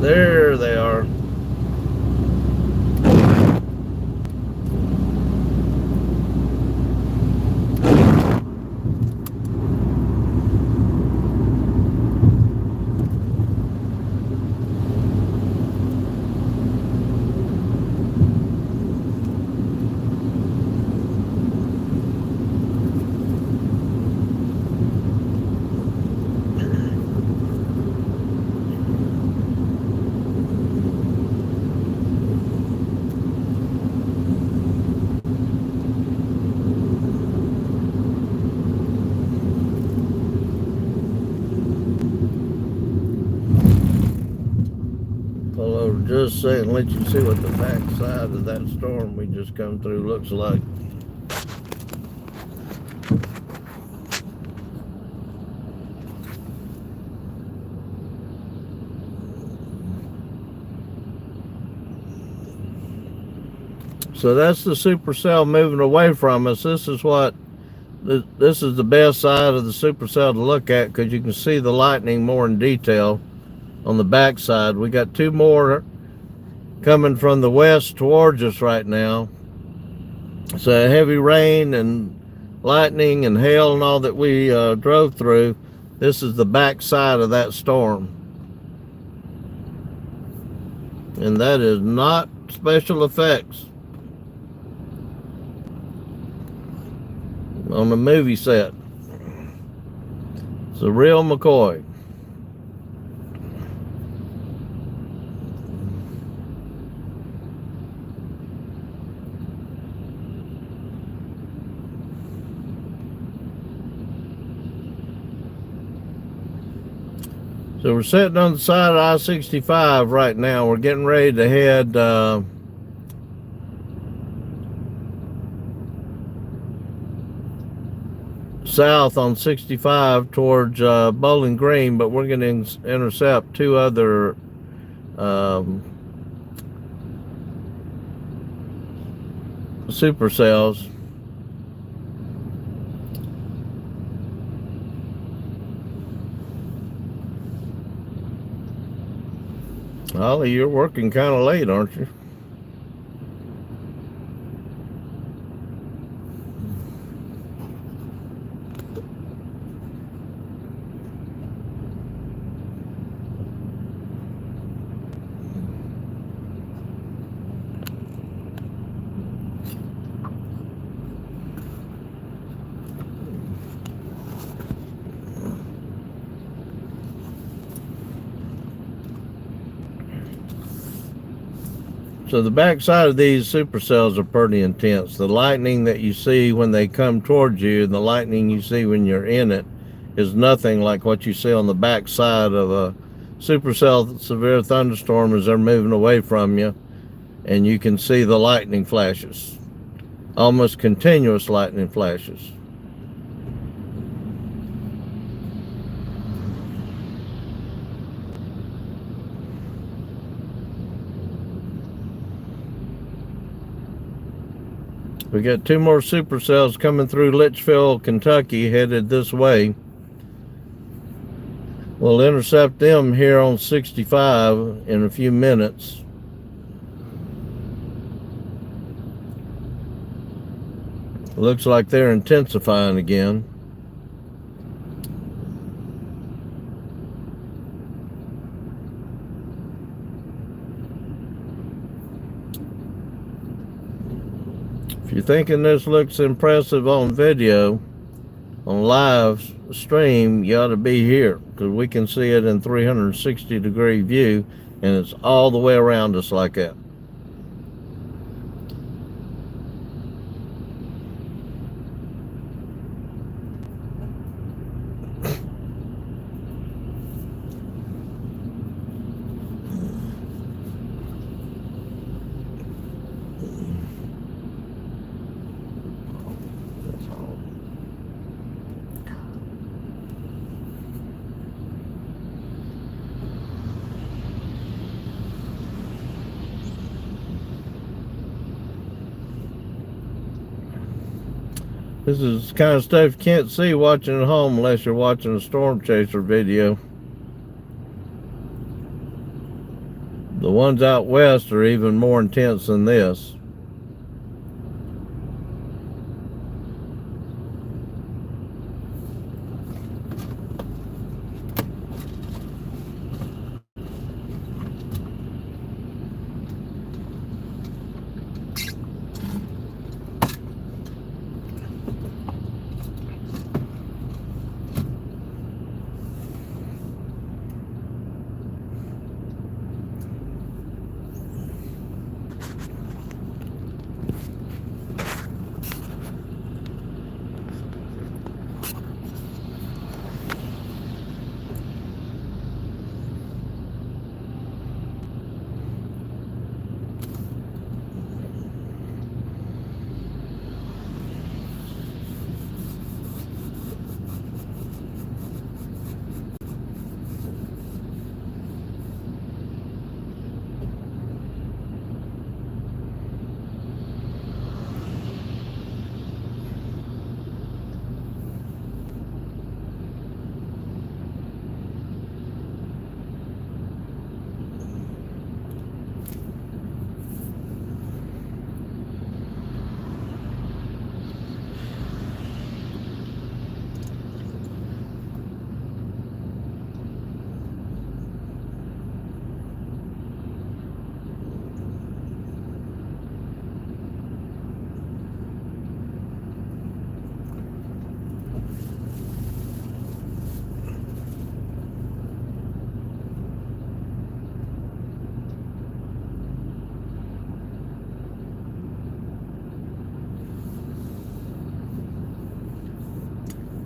There they are. Pull over just a second, let you see what the back side of that storm we just come through looks like. So that's the supercell moving away from us. This is the best side of the supercell to look at because you can see the lightning more in detail on the back side. We got 2 more coming from the west towards us right now. So heavy rain and lightning and hail and all that we drove through. This is the back side of that storm. And that is not special effects on the movie set. It's a real McCoy. So we're sitting on the side of I-65 right now. We're getting ready to head south on 65 towards Bowling Green, but we're going to intercept 2 other supercells. Holly, you're working kind of late, aren't you? So the backside of these supercells are pretty intense. The lightning that you see when they come towards you and the lightning you see when you're in it is nothing like what you see on the backside of a supercell severe thunderstorm as they're moving away from you, and you can see the lightning flashes, almost continuous lightning flashes. We got 2 more supercells coming through Litchfield, Kentucky, headed this way. We'll intercept them here on 65 in a few minutes. Looks like they're intensifying again. If you're thinking this looks impressive on video, on live stream, you ought to be here because we can see it in 360-degree view, and it's all the way around us like that. This is the kind of stuff you can't see watching at home unless you're watching a storm chaser video. The ones out west are even more intense than this.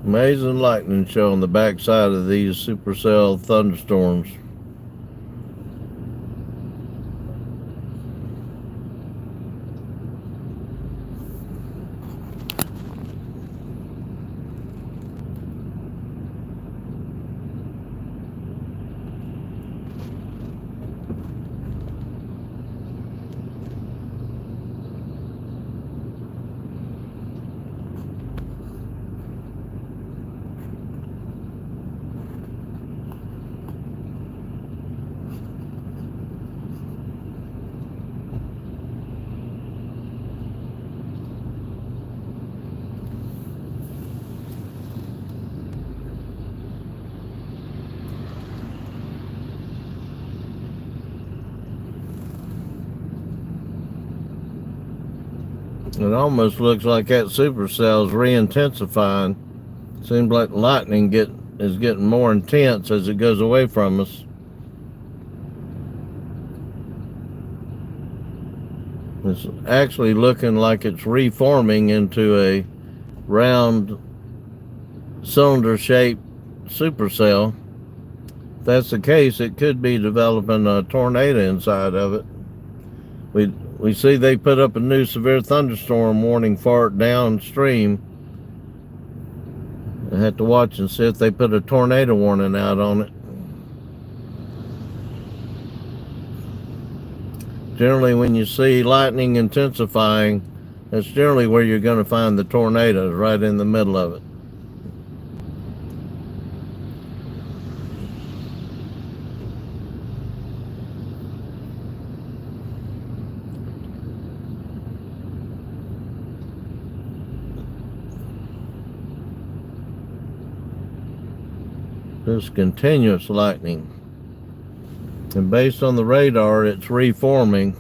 Amazing lightning show on the backside of these supercell thunderstorms. It almost looks like that supercell is re-intensifying. Seems like lightning is getting more intense as it goes away from us. It's actually looking like it's reforming into a round cylinder-shaped supercell. If that's the case, it could be developing a tornado inside of it. We see they put up a new severe thunderstorm warning far downstream. I have to watch and see if they put a tornado warning out on it. Generally, when you see lightning intensifying, that's generally where you're going to find the tornadoes, right in the middle of it. Just continuous lightning. And based on the radar, it's reforming,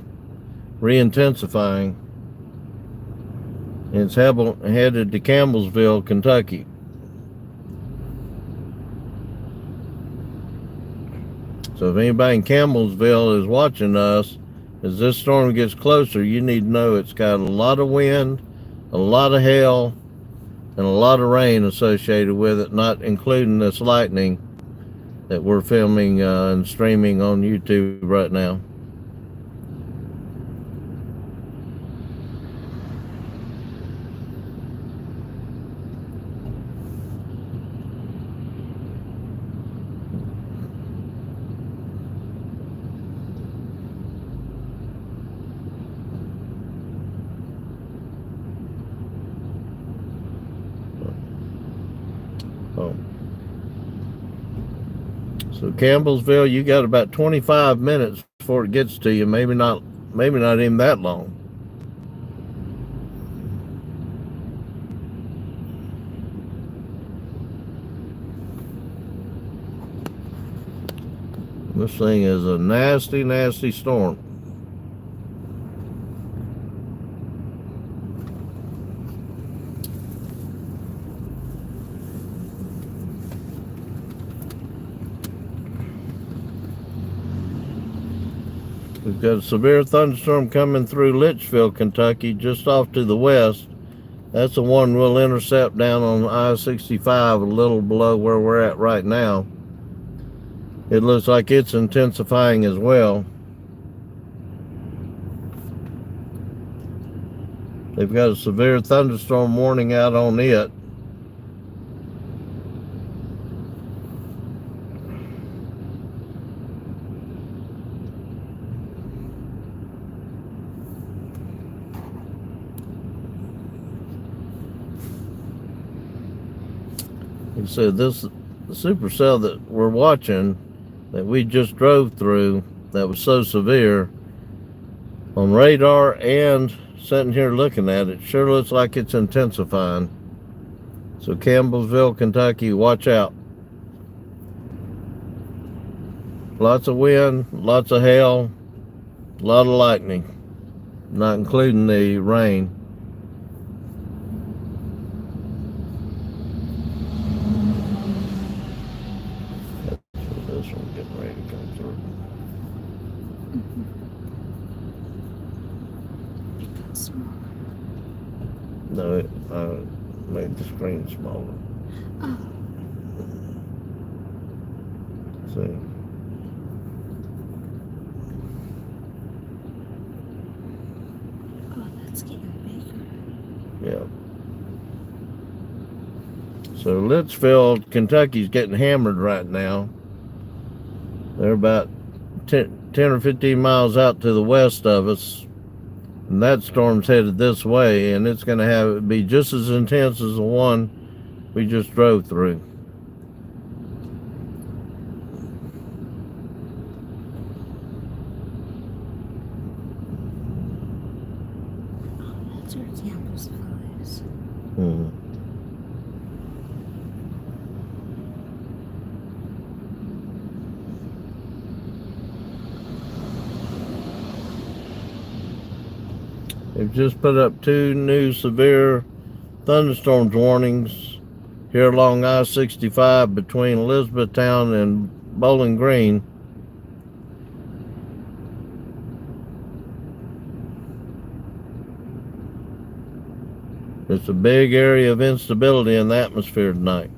re-intensifying. It's headed to Campbellsville, Kentucky. So if anybody in Campbellsville is watching us, as this storm gets closer, you need to know it's got a lot of wind, a lot of hail, and a lot of rain associated with it, not including this lightning that we're filming and streaming on YouTube right now. So Campbellsville, you got about 25 minutes before it gets to you. Maybe not even that long. This thing is a nasty, nasty storm. We've got a severe thunderstorm coming through Litchfield, Kentucky, just off to the west. That's the one we'll intercept down on I-65, a little below where we're at right now. It looks like it's intensifying as well. They've got a severe thunderstorm warning out on it. Like I said, this supercell that we're watching, that we just drove through, that was so severe, on radar and sitting here looking at it, sure looks like it's intensifying. So Campbellsville, Kentucky, watch out. Lots of wind, lots of hail, a lot of lightning, not including the rain. This one getting ready to come through. No, I made the screen smaller. Oh. See? Oh, that's getting bigger. Yeah. So Litchfield, Kentucky's getting hammered right now. They're about 10 or 15 miles out to the west of us. And that storm's headed this way, and it's going to be just as intense as the one we just drove through. Oh, that's where Campbellsville is. They've just put up 2 new severe thunderstorms warnings here along I-65 between Elizabethtown and Bowling Green. It's a big area of instability in the atmosphere tonight.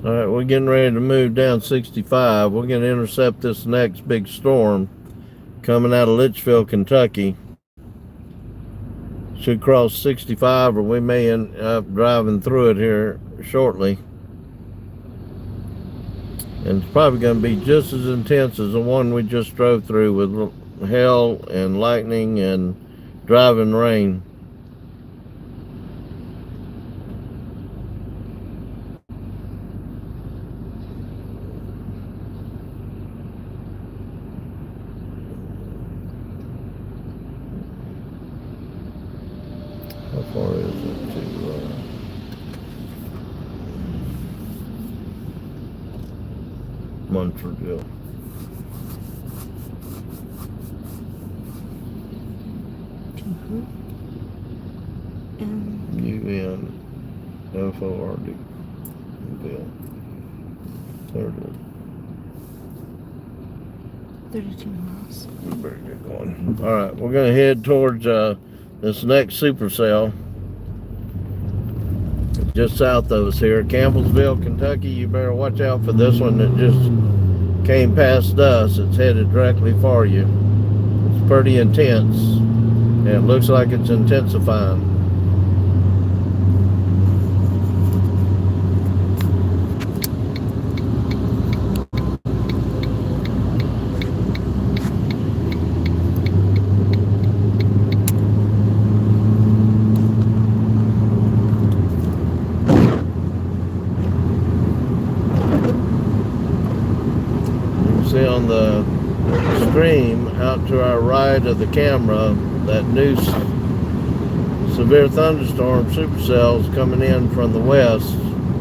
All right, we're getting ready to move down 65. We're going to intercept this next big storm coming out of Litchfield, Kentucky. Should cross 65, or we may end up driving through it here shortly. And it's probably going to be just as intense as the one we just drove through, with hail and lightning and driving rain. How far is it to Montreal? UNFORD. 30. 32 miles. Better get going. All right, we're going to head towards this next supercell. Just south of us here, Campbellsville, Kentucky. You better watch out for this one that just came past us. It's headed directly for you. It's pretty intense, and it looks like it's intensifying. See on the stream out to our right of the camera, that new severe thunderstorm supercells coming in from the west.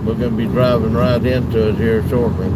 We're going to be driving right into it here shortly.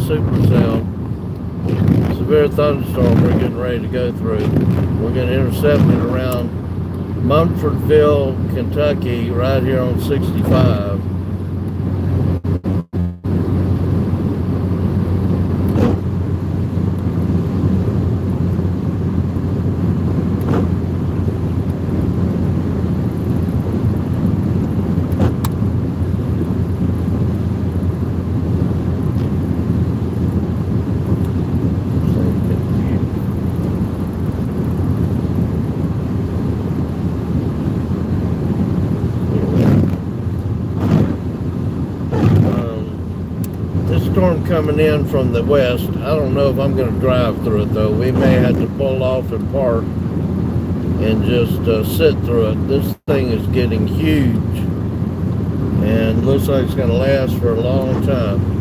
Supercell, severe thunderstorm we're getting ready to go through. We're going to intercept it around Mumfordville, Kentucky, right here on 65. Coming in from the west. I don't know if I'm going to drive through it though. We may have to pull off and park and just sit through it. This thing is getting huge and looks like it's going to last for a long time.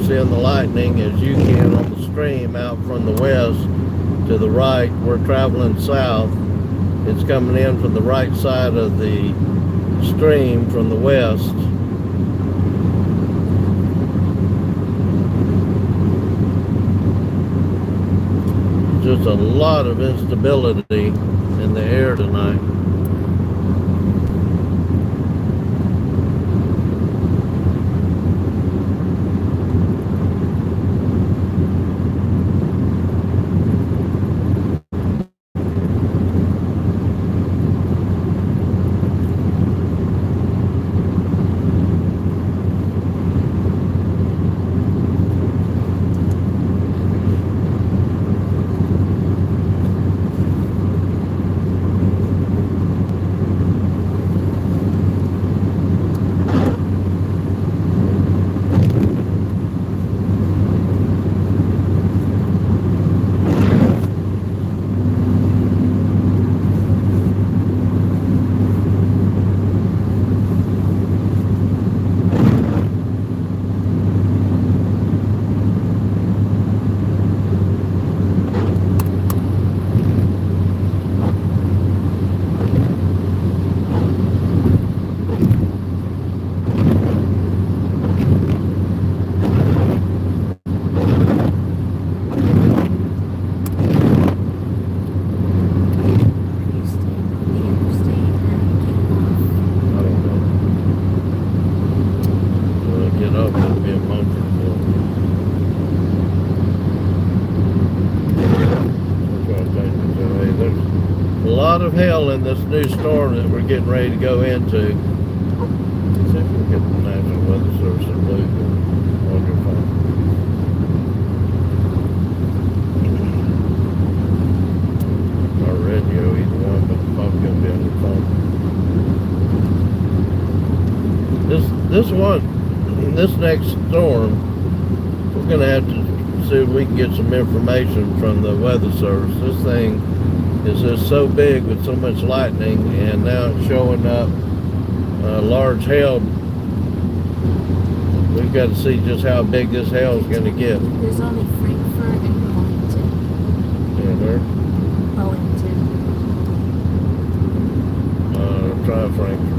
Seeing the lightning as you can on the stream out from the west to the right. We're traveling south. It's coming in from the right side of the stream from the west. Just a lot of instability in the air tonight. of hail in this new storm that we're getting ready to go into. See if we can get the National Weather Service in blue on your phone. Or radio, either one, but it's probably going to be on your phone. This next storm, we're going to have to see if we can get some information from the Weather Service. This thing is just so big with so much lightning, and now it's showing up large hail. We've got to see just how big this hail is going to get. There's only Frankfurt and Wellington. Yeah, there. Wellington. Try Frankfurt.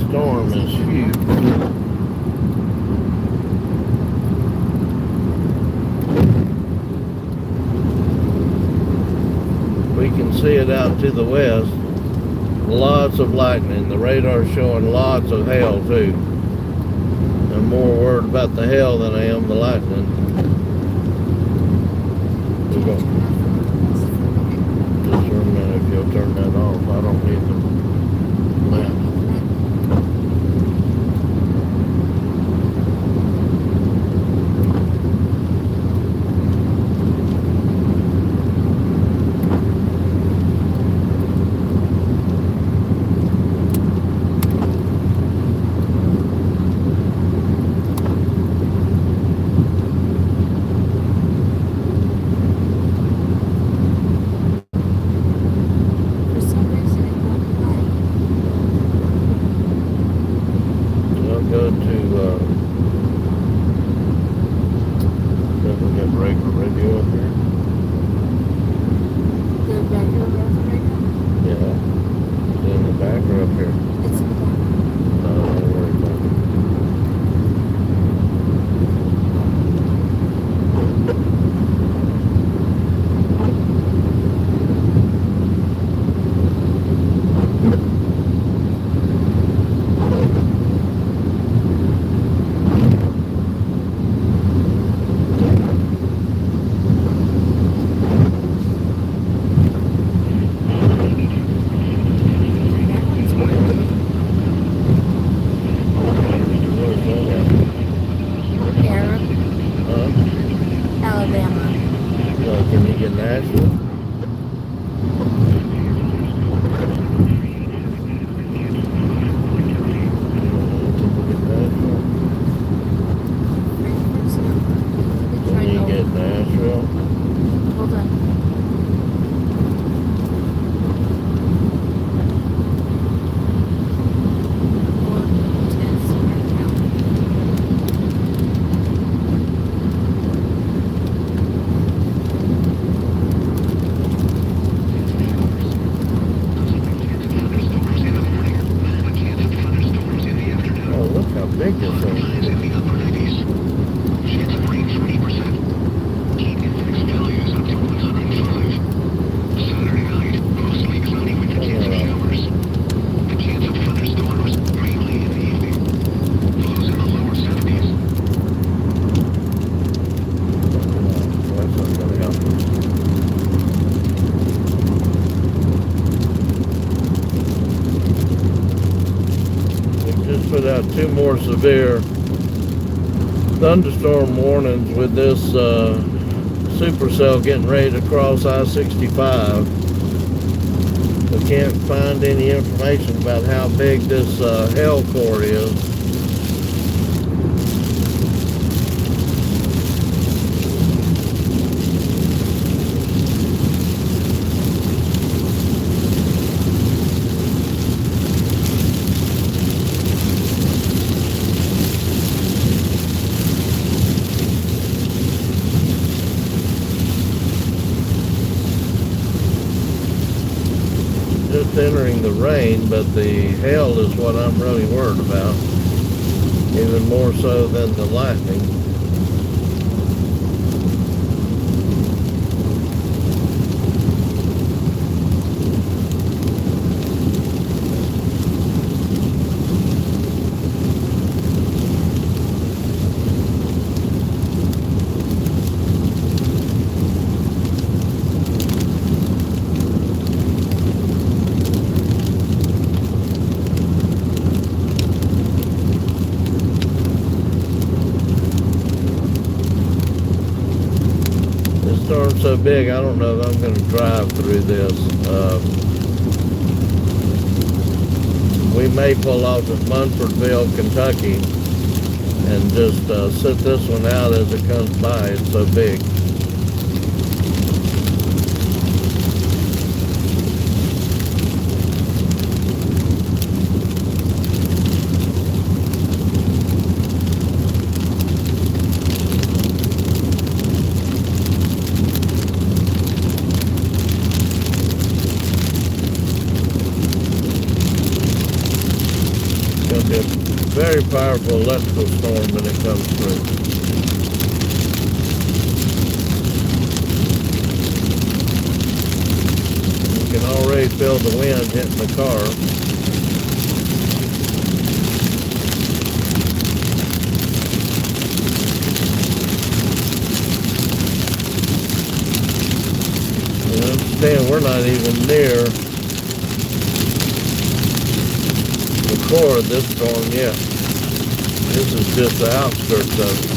Storm is huge. We can see it out to the west. Lots of lightning. The radar's showing lots of hail too. I'm more worried about the hail than I am the lightning. Just for a minute, if you'll turn that off. I don't need the map. Can you get Nashville? Can you get Nashville? Hold on. got 2 more severe thunderstorm warnings with this supercell getting ready to cross I-65. We can't find any information about how big this hail core is. Just entering the rain, but the hail is what I'm really worried about, even more so than the lightning. Storm's so big, I don't know if I'm going to drive through this. We may pull off at Munfordville, Kentucky, and just sit this one out as it comes by. It's so big. Be a very powerful electrical storm when it comes through. You can already feel the wind hitting the car. And understand we're not even near core of this storm yet. This is just the outskirts of it.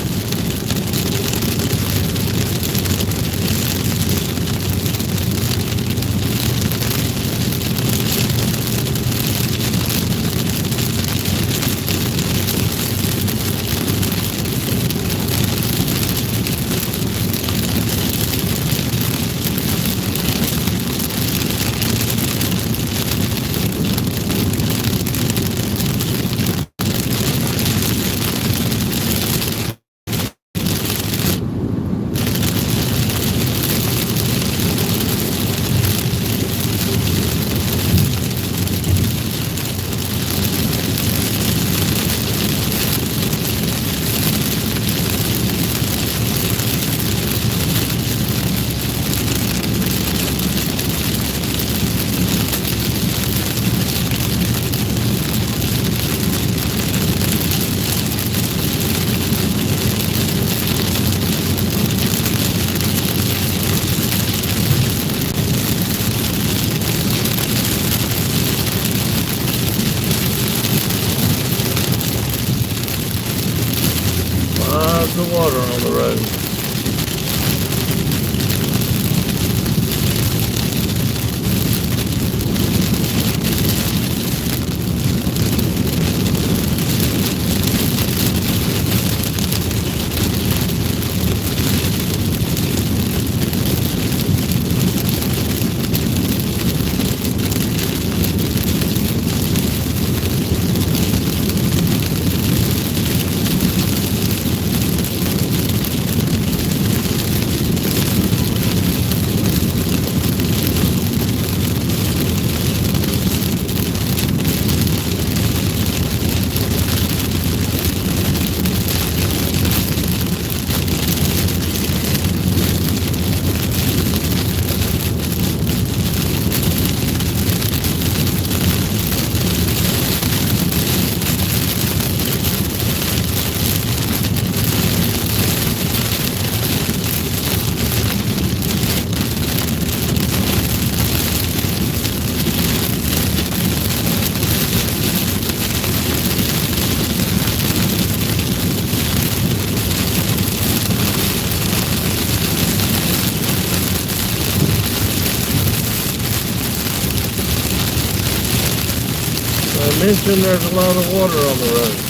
Lots of water on the road. mention there's a lot of water on the road.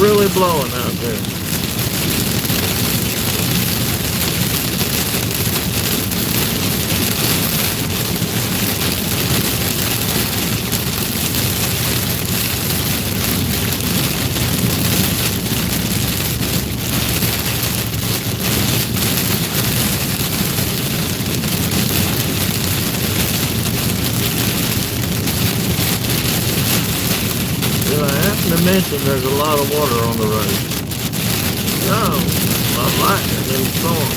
Really blowing out there. To mention there's a lot of water on the road. No, a lot of lightning and storm.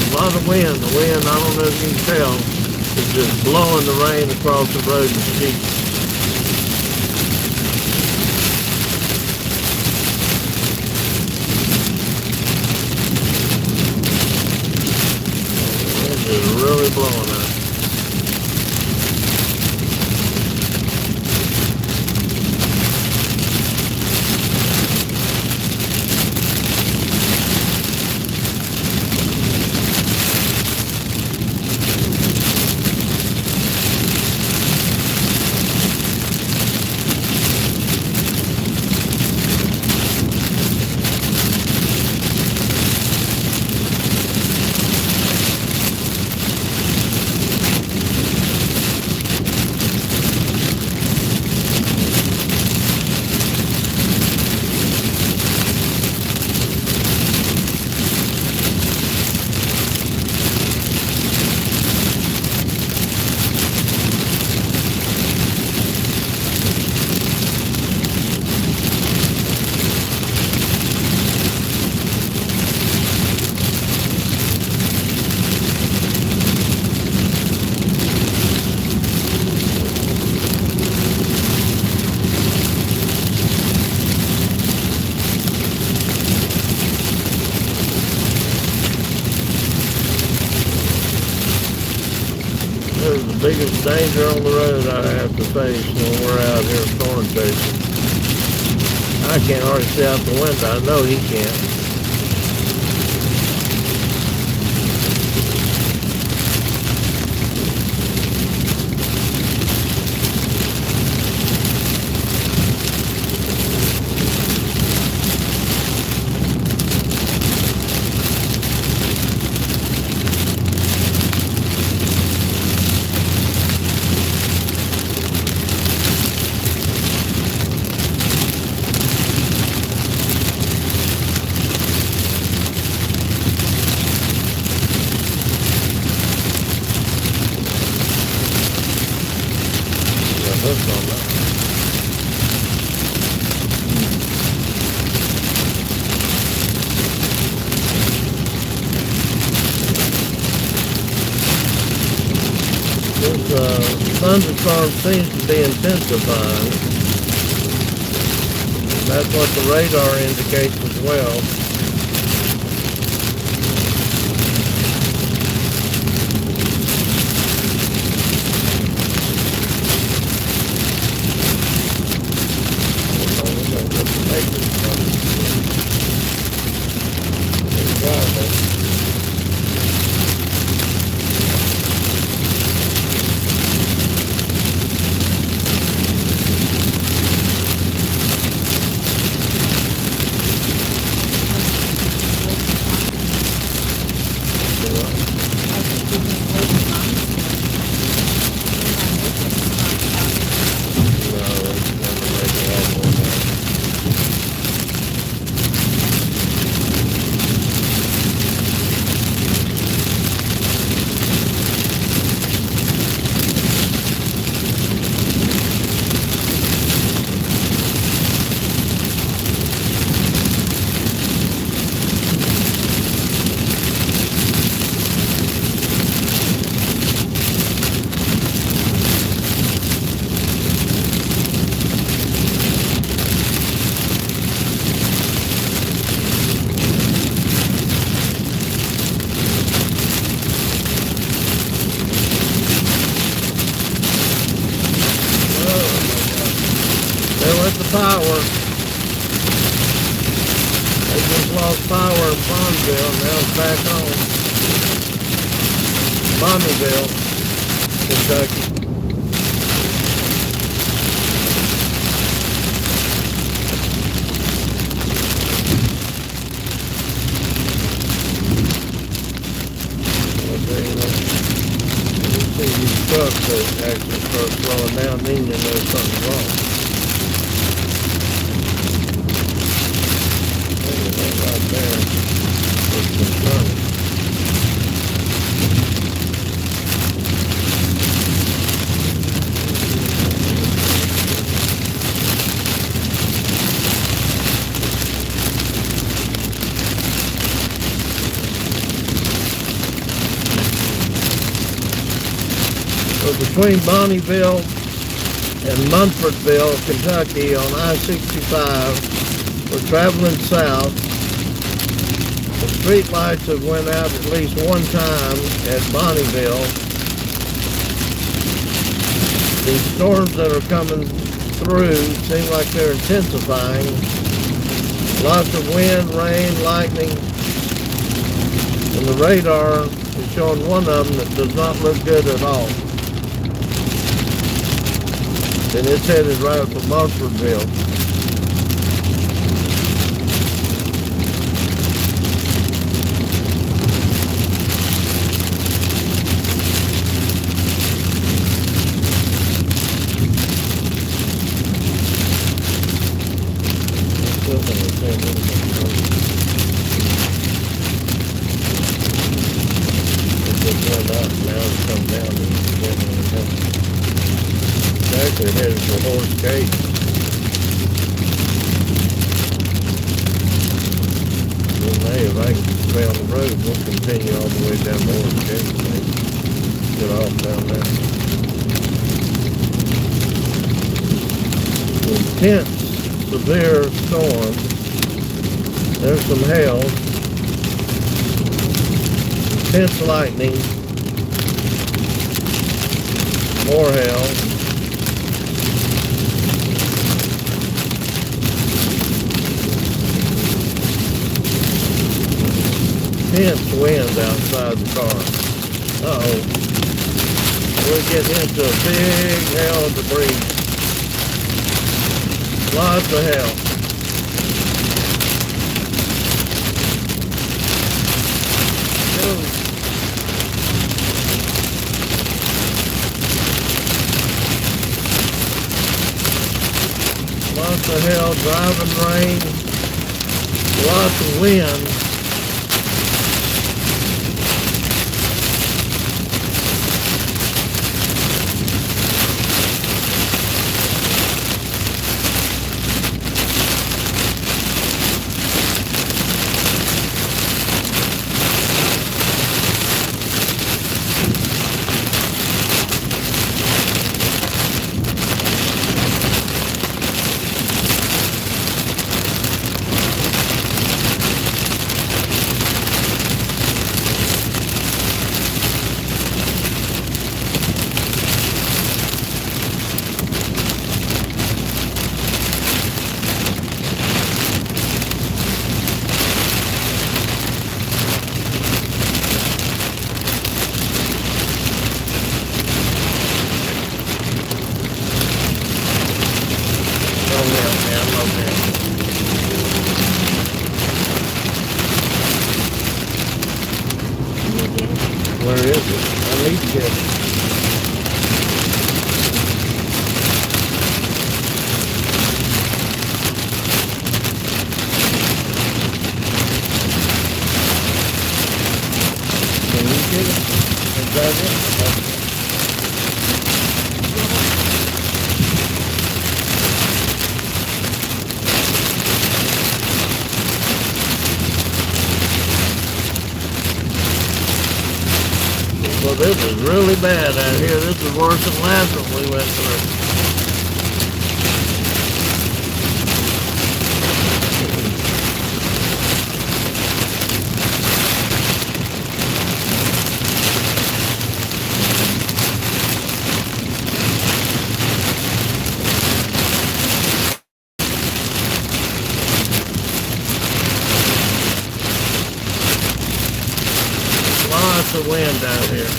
A lot of wind. The wind, I don't know if you can tell, is just blowing the rain across the road in sheets. It's just really blowing out. Biggest danger on the road I have to face when we're out here storm chasing. I can't hardly see out the window. I know he can't. thunderstorm seems to be intensifying. That's what the radar indicates as well. Power. They just lost power in Bonneville, now it's back on. Bonneville, Kentucky. You see these trucks that actually start slowing down, meaning there's something wrong. Right there, it's concerning. So between Bonneville and Munfordville, Kentucky on I-65, we're traveling south. The street lights have went out at least one time at Bonneville. These storms that are coming through seem like they're intensifying. Lots of wind, rain, lightning. And the radar is showing one of them that does not look good at all. And it's headed right for Munfordville. Actually headed for Horse Gate. Well, hey, if I can stay on the road, we'll continue all the way down to Horse Gate. Get off down there. Intense, severe storm. There's some hail. Intense lightning. More hail. Intense wind outside the car. Uh-oh. We're getting into a big hail of debris. Lots of hail. Go. Lots of hail, driving rain, lots of wind. Where is it? I need to get it. Can you get it? Is that it? Well, this is really bad out here. This is worse than last one we went through. Lots of wind out here.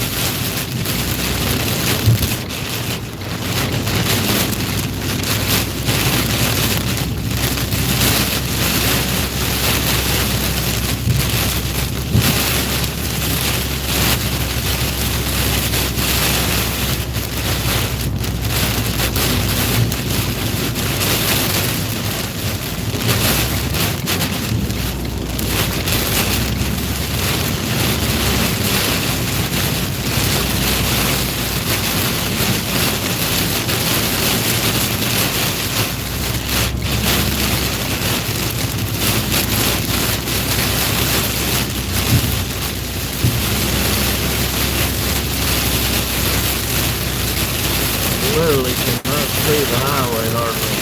Literally cannot see the highway hardly.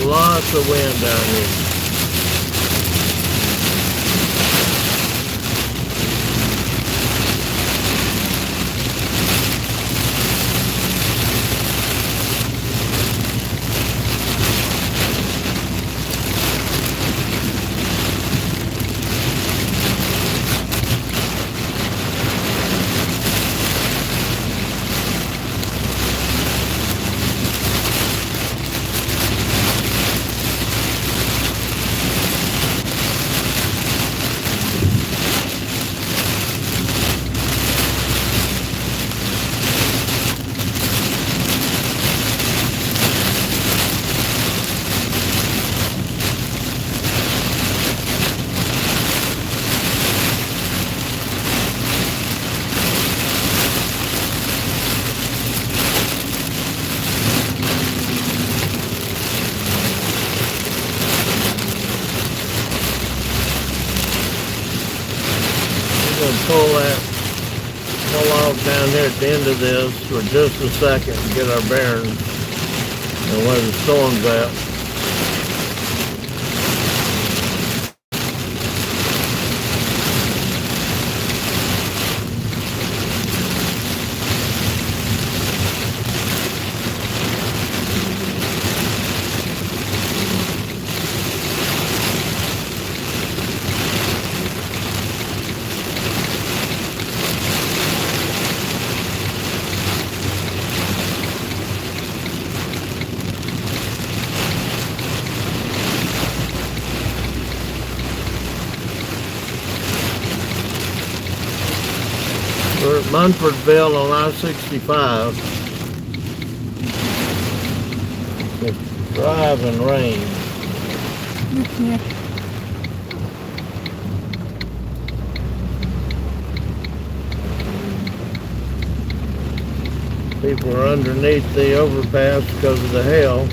Lots of wind out here. Pull off down here at the end of this for just a second and get our bearings and where the storm's at. We're at Munfordville on I-65. It's driving rain. People are underneath the overpass because of the hail.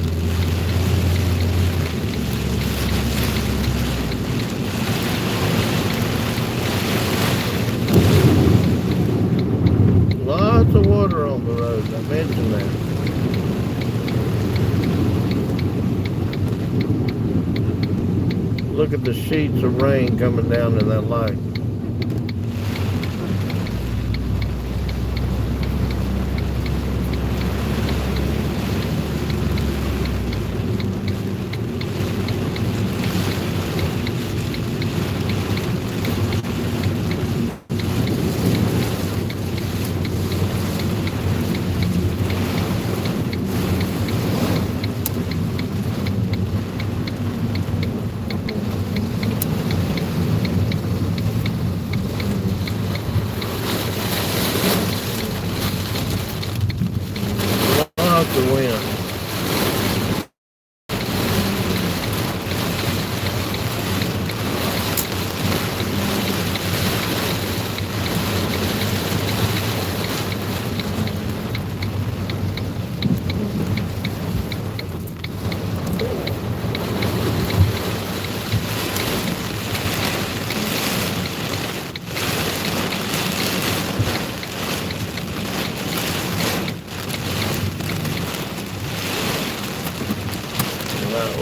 Lots of water on the road, I mentioned that. Look at the sheets of rain coming down in that light.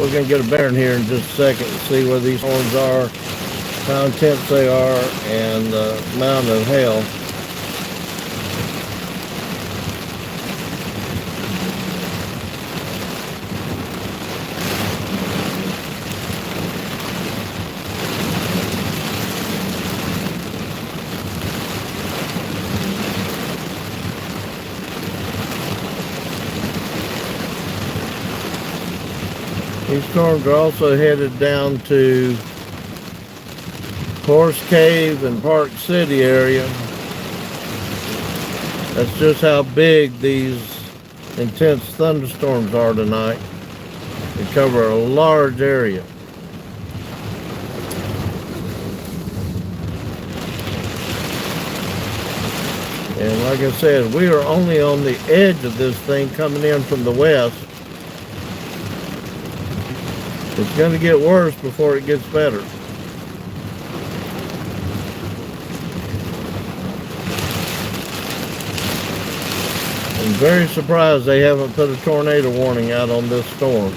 we're going to get a bearing here in just a second and see where these horns are, how intense they are, and the amount of hail. These storms are also headed down to Horse Cave and Park City area. That's just how big these intense thunderstorms are tonight. They cover a large area. And like I said, we are only on the edge of this thing coming in from the west. It's going to get worse before it gets better. I'm very surprised they haven't put a tornado warning out on this storm.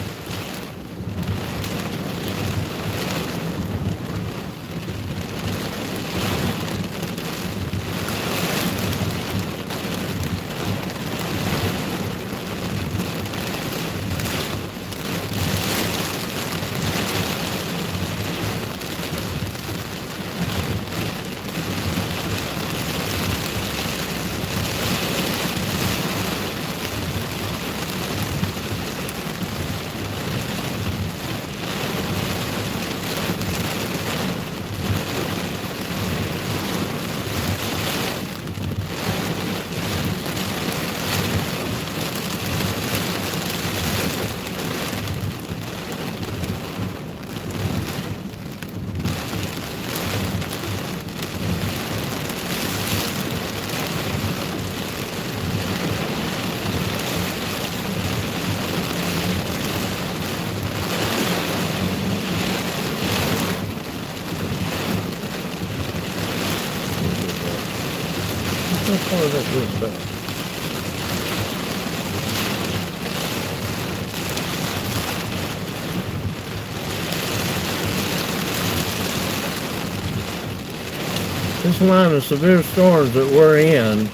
This line of severe storms that we're in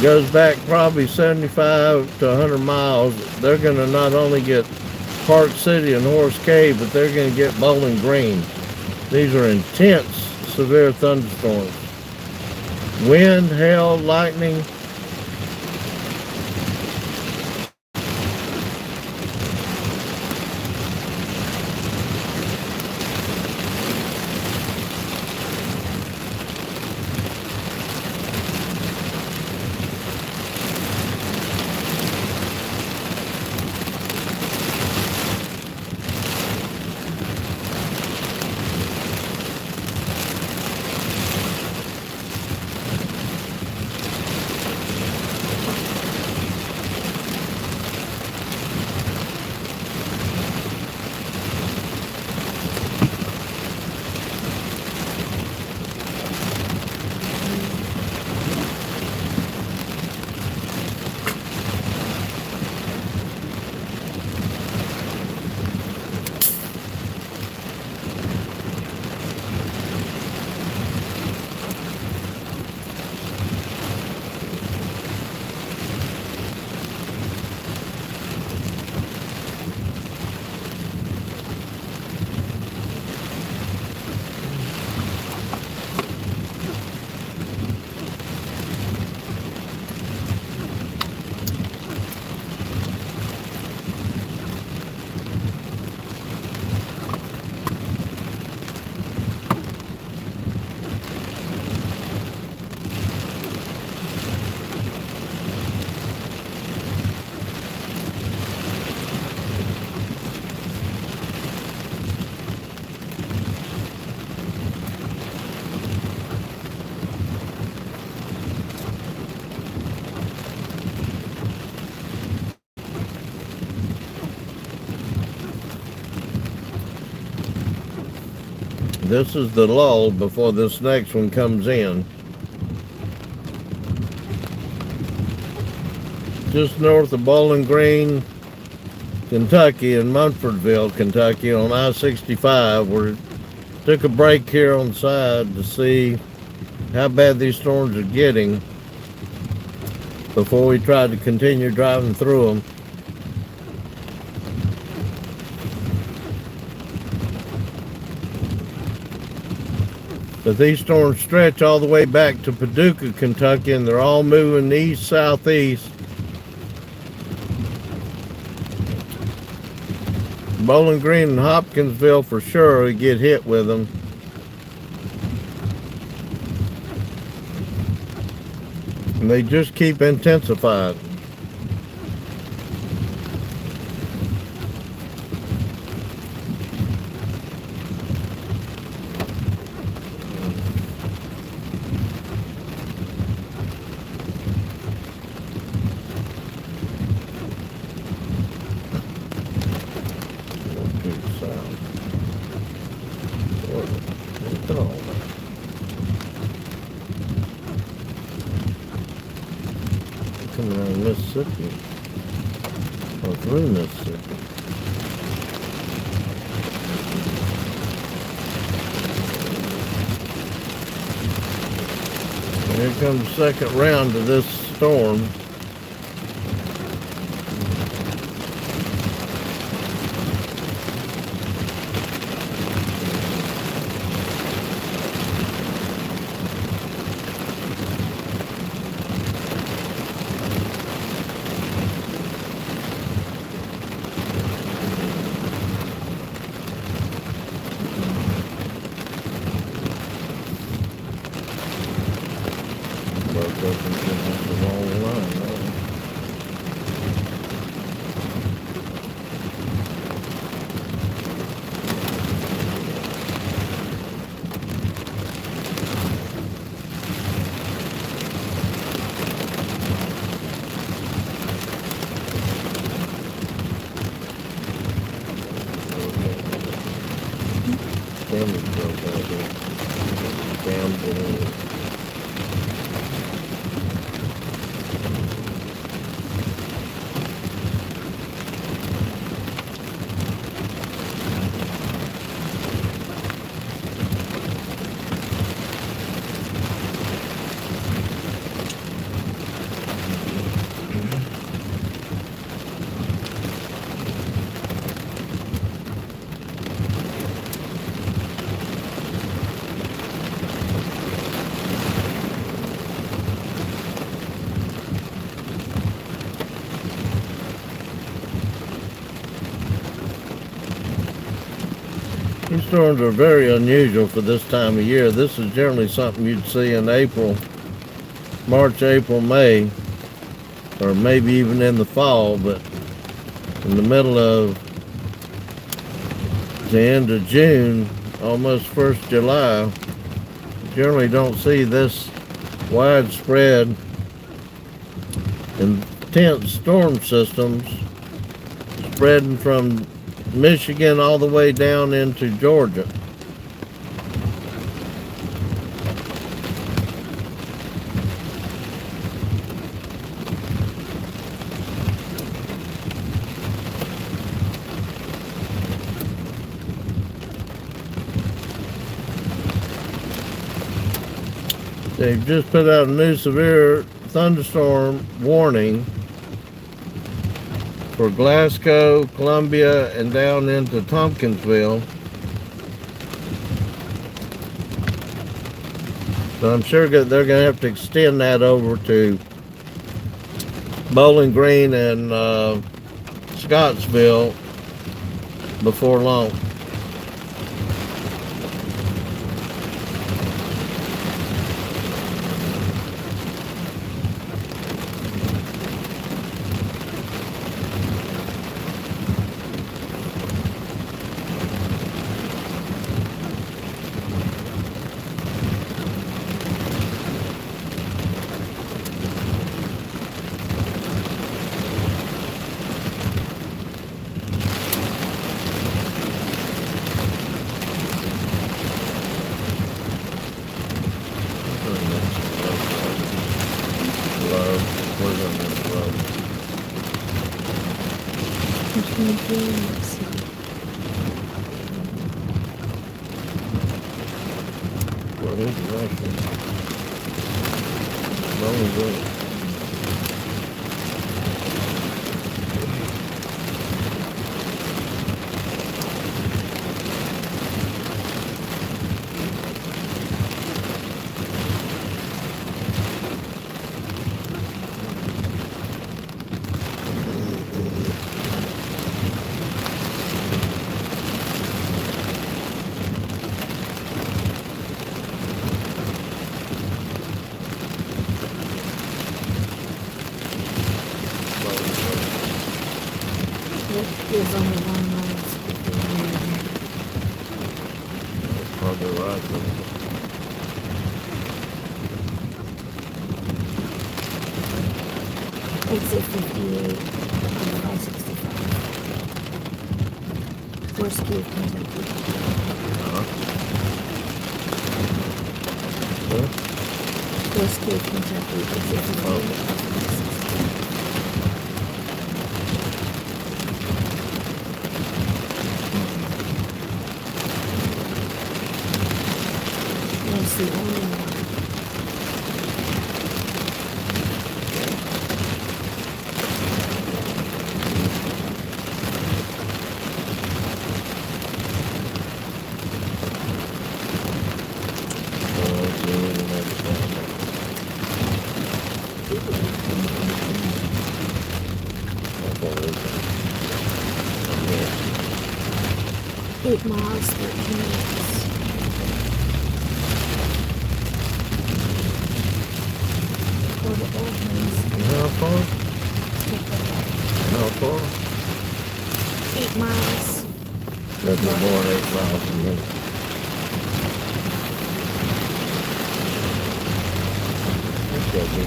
goes back probably 75 to 100 miles. They're going to not only get Park City and Horse Cave, but they're going to get Bowling Green. These are intense, severe thunderstorms. Wind, hail, lightning. This is the lull before this next one comes in. Just north of Bowling Green, Kentucky, in Munfordville, Kentucky, on I-65. We took a break here on the side to see how bad these storms are getting before we tried to continue driving through them. But these storms stretch all the way back to Paducah, Kentucky, and they're all moving east-southeast. Bowling Green and Hopkinsville for sure we get hit with them. And they just keep intensifying. Coming out of Mississippi, or through Mississippi. And here comes the second round of this storm. These storms are very unusual for this time of year. This is generally something you'd see in April, March, April, May, or maybe even in the fall, but in the middle of the end of June, almost 1st July, you generally don't see this widespread intense storm systems spreading from Michigan all the way down into Georgia. They've just put out a new severe thunderstorm warning for Glasgow, Columbia, and down into Tompkinsville. So I'm sure they're going to have to extend that over to Bowling Green and Scottsville before long. Let's see. Well, this is actually long ago. There's only one line. Probably right. Exit 58, 565. Forest Cave, Kentucky. Huh? Forest Cave, Kentucky. Exit 58, 565. That's the only one. Yeah. 8 miles, 13 minutes. Go to Old Hills. How far? Take the left. How far? 8 miles. That's more than 8 miles from here. It's got to be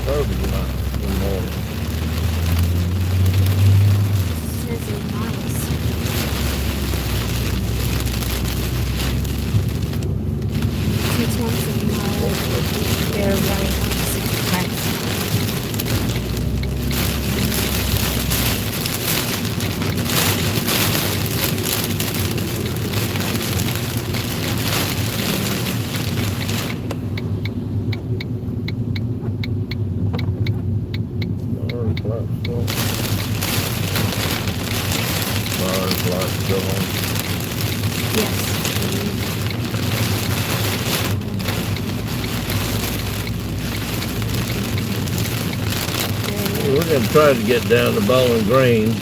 30 miles or more. Says 8 miles. 2/10 of a mile. They're running on 65. Yes. We're going to try to get down to Bowling Green.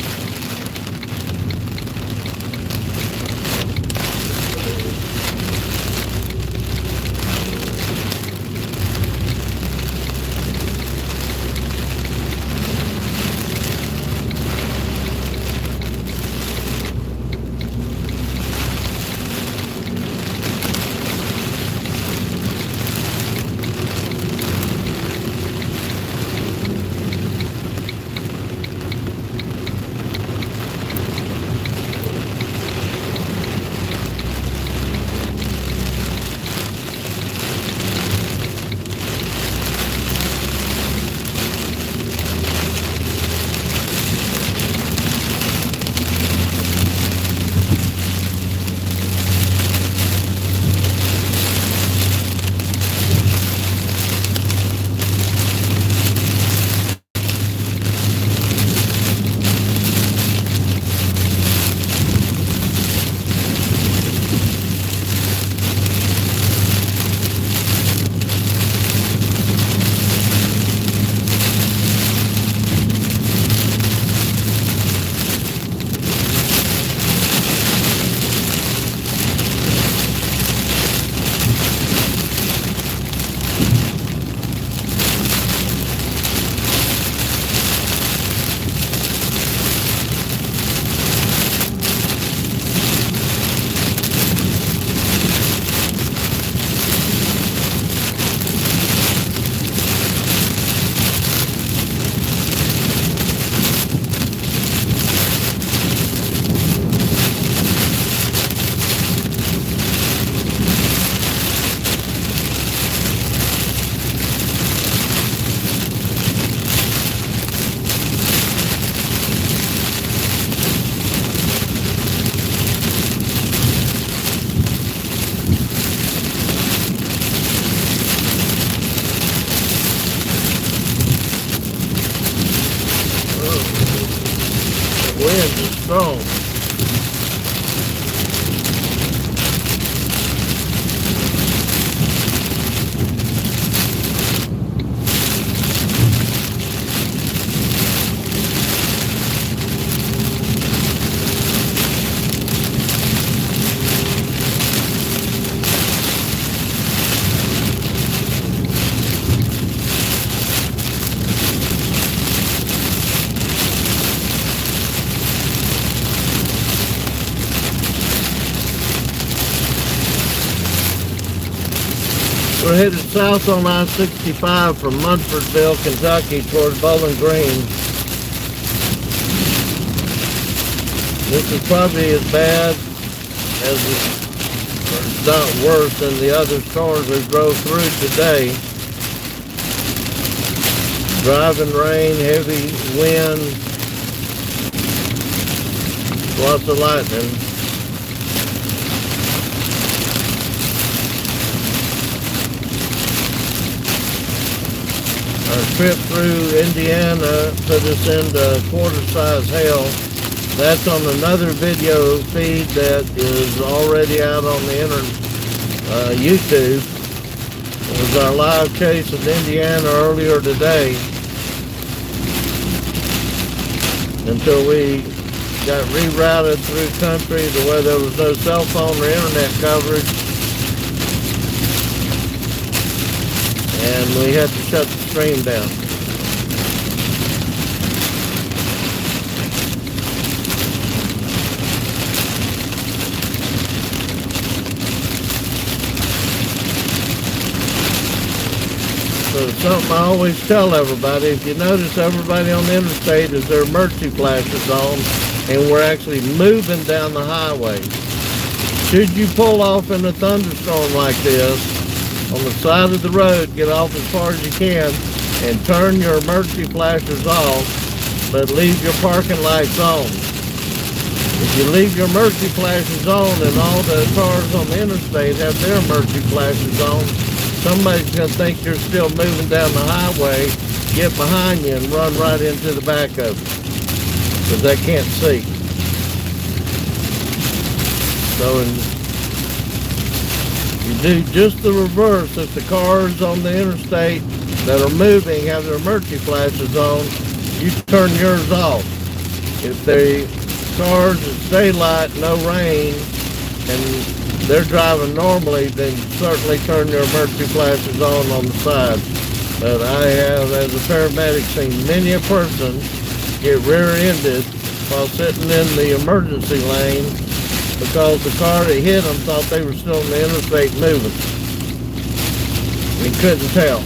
We're headed south on I-65 from Munfordville, Kentucky toward Bowling Green. This is probably as bad as it's not worse than the other storms we drove through today. Driving rain, heavy wind, lots of lightning. Our trip through Indiana put us into quarter-size hell. That's on another video feed that is already out on the YouTube. It was our live chase in Indiana earlier today until we got rerouted through country to where there was no cell phone or internet coverage, and we had to shut the stream down. So something I always tell everybody, if you notice everybody on the interstate is their emergency flashes on, and we're actually moving down the highway. Should you pull off in a thunderstorm like this, on the side of the road, get off as far as you can, and turn your emergency flashers off, but leave your parking lights on. If you leave your emergency flashes on and all the cars on the interstate have their emergency flashes on, somebody's going to think you're still moving down the highway, get behind you and run right into the back of it, because they can't see. So you do just the reverse. If the cars on the interstate that are moving have their emergency flashes on, you turn yours off. If the cars it's daylight, no rain, and they're driving normally, then certainly turn your emergency flashes on the side. But I have, as a paramedic, seen many a person get rear-ended while sitting in the emergency lane because the car that hit them thought they were still in the interstate moving. And couldn't tell.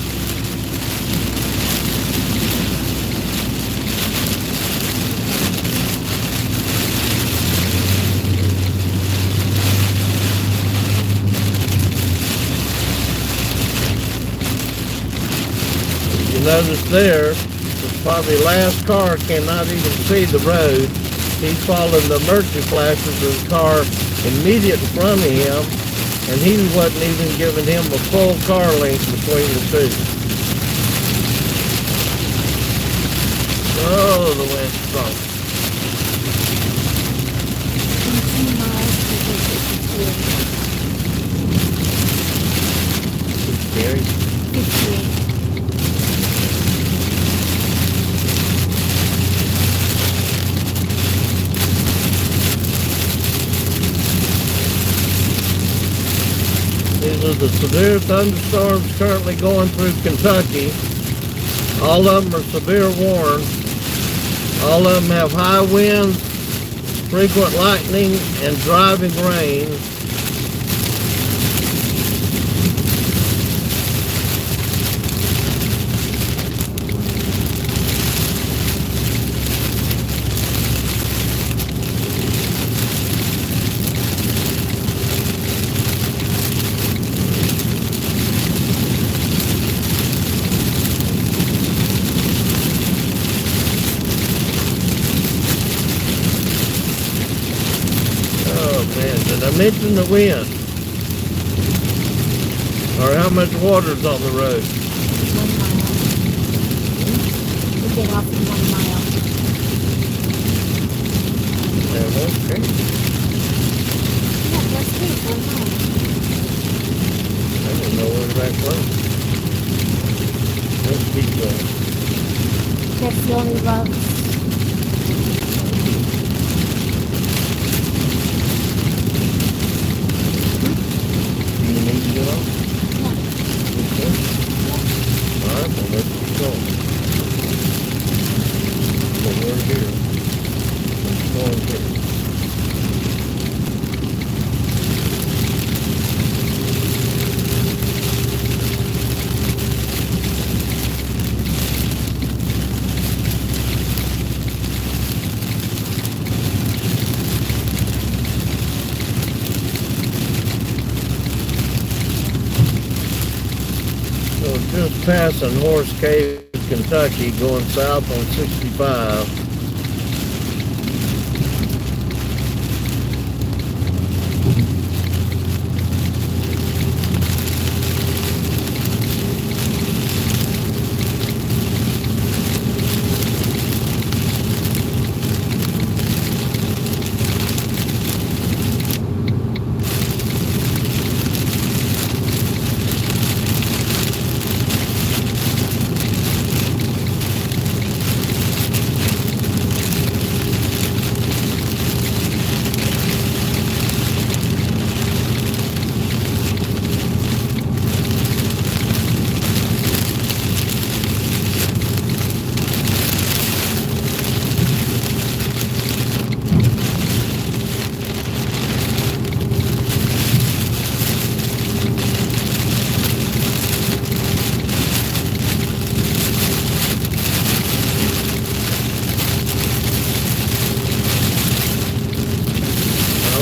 Notice there, the probably last car cannot even see the road. He's following the emergency flashes of the car immediate in front of him, and he wasn't even giving him a full car length between the two. Oh, the wind's strong. It's scary. These are the severe thunderstorms currently going through Kentucky. All of them are severe warned. All of them have high winds, frequent lightning, and driving rain. Did I mention the wind? Or how much water's on the road? 1 mile. We get off in 1 mile. Yeah, okay. Yeah, that's good. 1 mile. I didn't know where that was. Let's keep going. That's the only road. Just passing Horse Cave, Kentucky, going south on 65.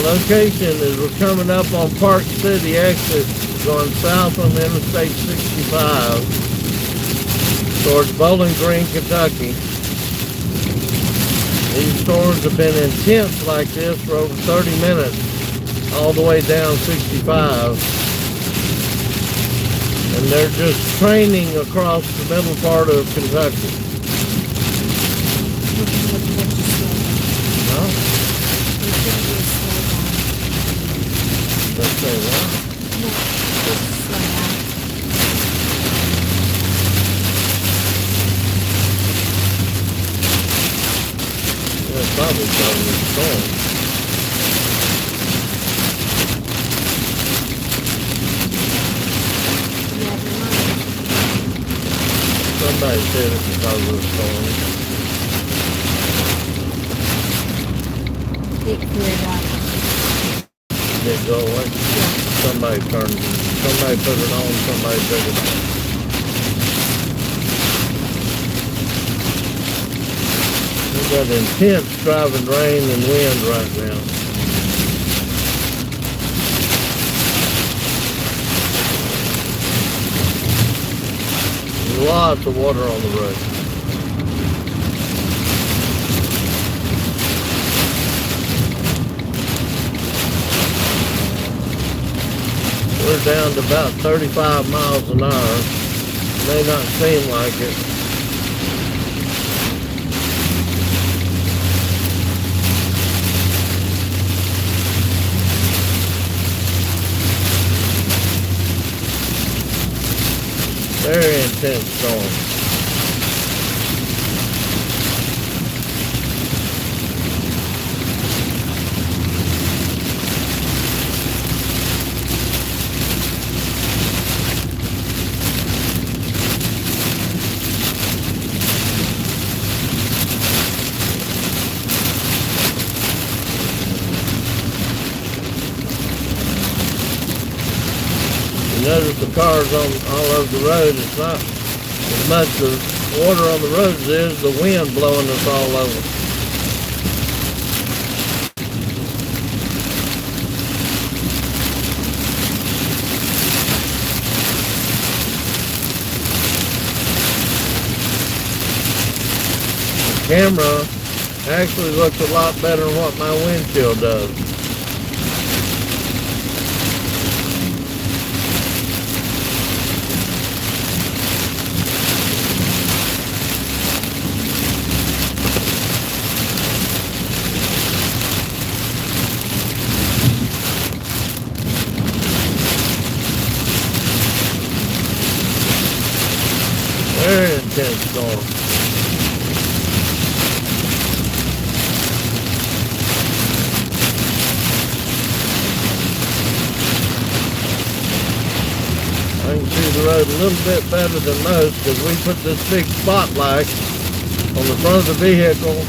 Location is we're coming up on Park City exit, going south on Interstate 65 towards Bowling Green, Kentucky. These storms have been intense like this for over 30 minutes, all the way down 65. And they're just training across the middle part of Kentucky. No? Let's say what? No, just slow down. Well, probably starting to storm. Yeah, the line. Somebody said it's because of the storm. It cleared up. Did it go away? Yeah. Somebody put it on, somebody took it off. We've got intense driving rain and wind right now. Lots of water on the road. We're down to about 35 miles an hour. May not seem like it. Very intense storm. Notice the cars all over the road. It's not as much the water on the roads as the wind blowing us all over. The camera actually looks a lot better than what my windshield does. Very intense storm. I can see the road a little bit better than most because we put this big spotlight on the front of the vehicle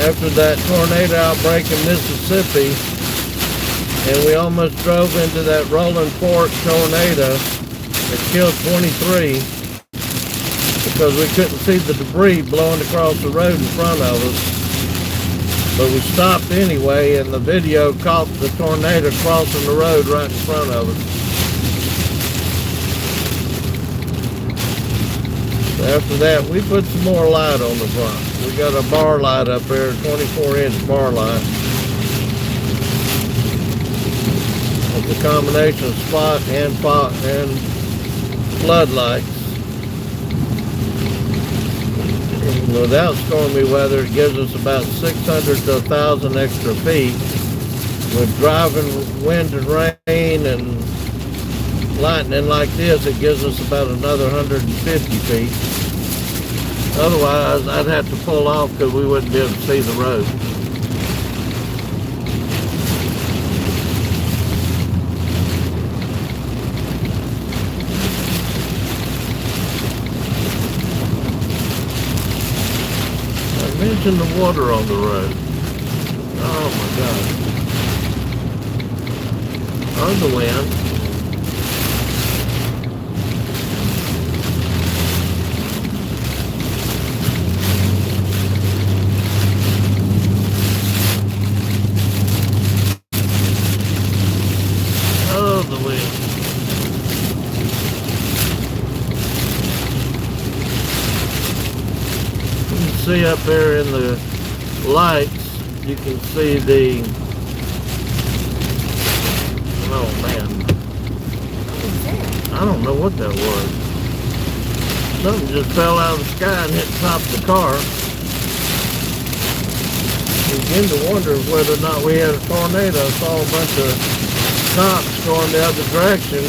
after that tornado outbreak in Mississippi, and we almost drove into that Rolling Fork tornado that killed 23 because we couldn't see the debris blowing across the road in front of us. But we stopped anyway, and the video caught the tornado crossing the road right in front of us. After that, we put some more light on the front. We got a bar light up there, 24-inch bar light. It's a combination of spot and floodlights. Without stormy weather, it gives us about 600 to 1,000 extra feet. With driving wind and rain and lightning like this, it gives us about another 150 feet. Otherwise, I'd have to pull off because we wouldn't be able to see the road. I mentioned the water on the road. Oh my God. Or the wind. See up there in the lights, you can see the, oh man, I don't know what that was. Something just fell out of the sky and hit the top of the car. You begin to wonder whether or not we had a tornado. I saw a bunch of tops going the other direction.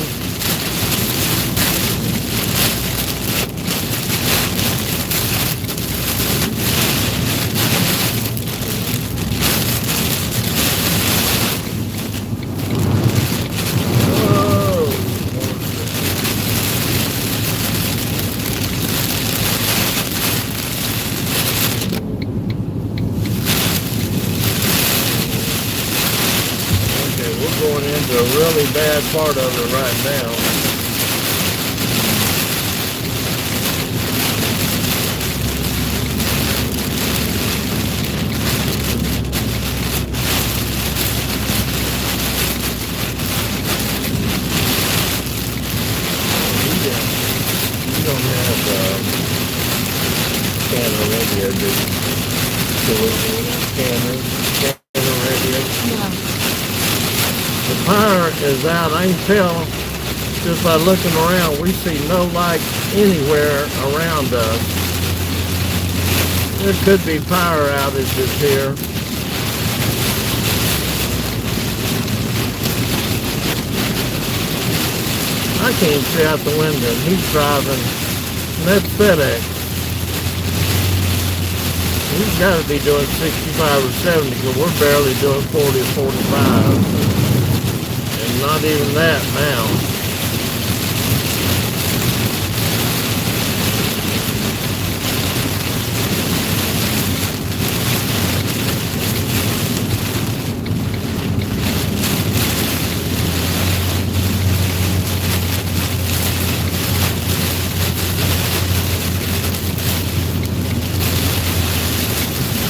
Going into a really bad part of it right now. You don't have scanner radio, do you? Scanner radio? No. The power is out. I can tell just by looking around. We see no lights anywhere around us. There could be power outages here. I can't see out the window. He's driving. And that's FedEx. He's got to be doing 65 or 70 because we're barely doing 40 or 45. Not even that now.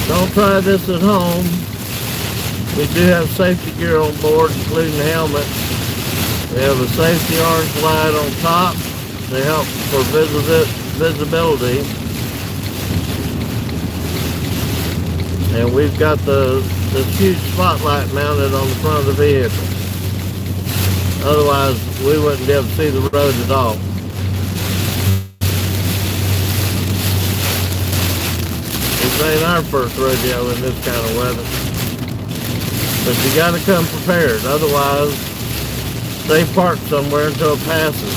Don't try this at home. We do have safety gear on board, including the helmet. We have a safety orange light on top to help for visibility. And we've got this huge spotlight mounted on the front of the vehicle. Otherwise, we wouldn't be able to see the road at all. This ain't our first rodeo in this kind of weather. But you gotta come prepared, otherwise stay parked somewhere until it passes.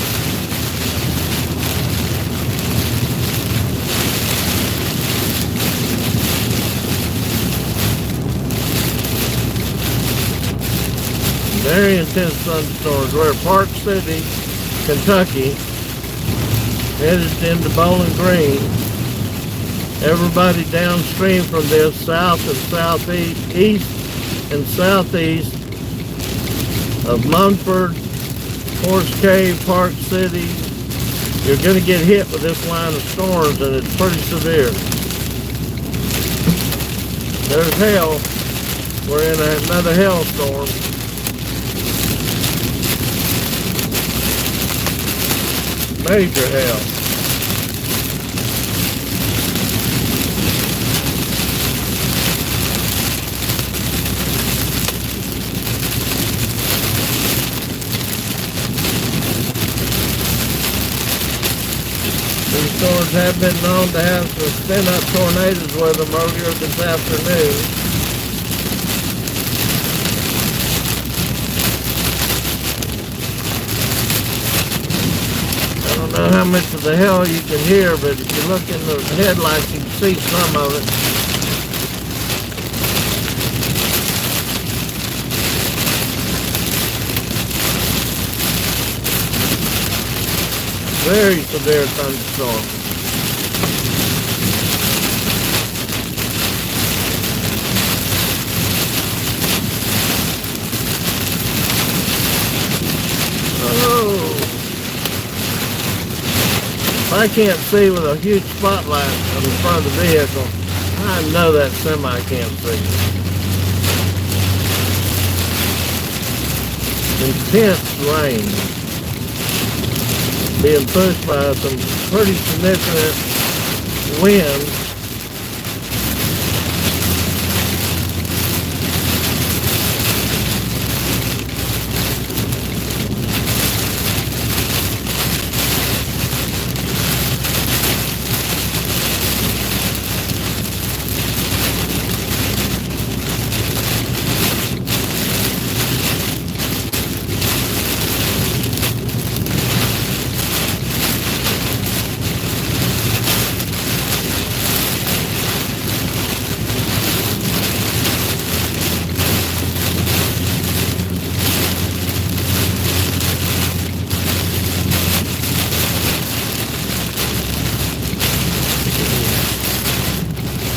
Very intense thunderstorms. We're at Park City, Kentucky, headed into Bowling Green. Everybody downstream from this, south and southeast, east and southeast of Munford, Horse Cave, Park City, you're going to get hit with this line of storms, and it's pretty severe. There's hail. We're in another hailstorm. Major hail. thunderstorms have been known to have some spin-up tornadoes with them earlier this afternoon. I don't know how much of the hell you can hear, but if you look in the headlights, you can see some of it. Very severe thunderstorm. Oh! If I can't see with a huge spotlight on the front of the vehicle, I know that semi can't see. Intense rain. Being pushed by some pretty significant wind.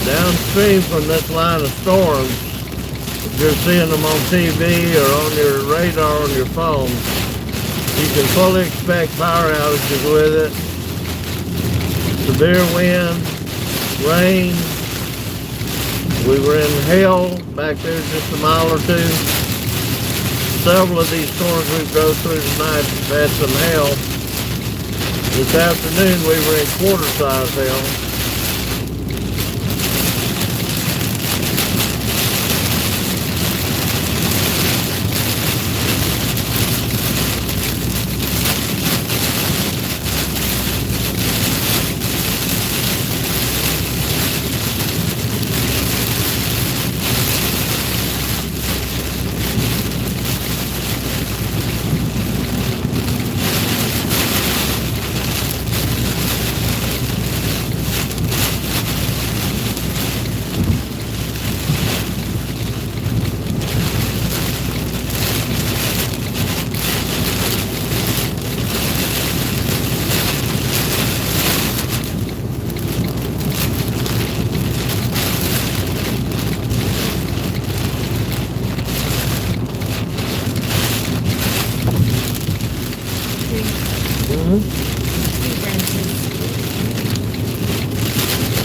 Downstream from this line of storms, if you're seeing them on TV or on your radar on your phone, you can fully expect power outages with it. Severe wind, rain. We were in hail back there just a mile or two. Several of these storms we drove through tonight have had some hail. This afternoon we were in quarter-size hail.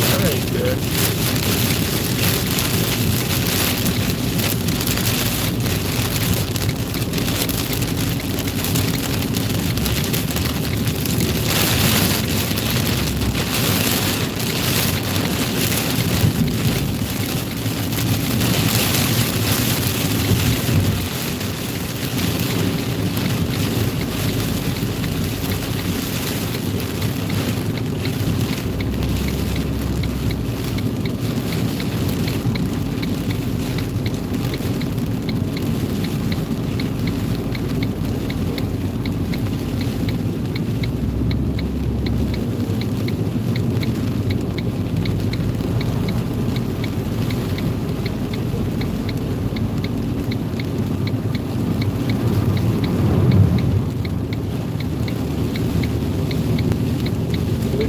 That ain't good.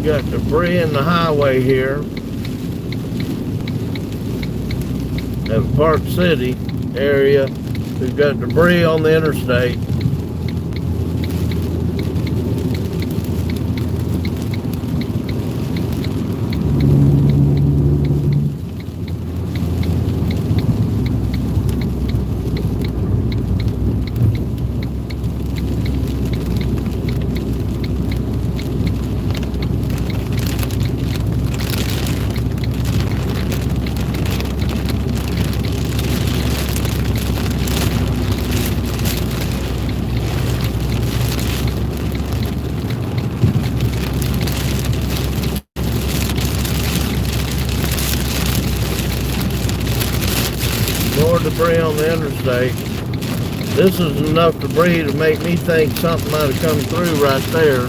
Got debris in the highway here at Park City area. We've got debris on the interstate. debris on the interstate. This is enough debris to make me think something might have come through right there.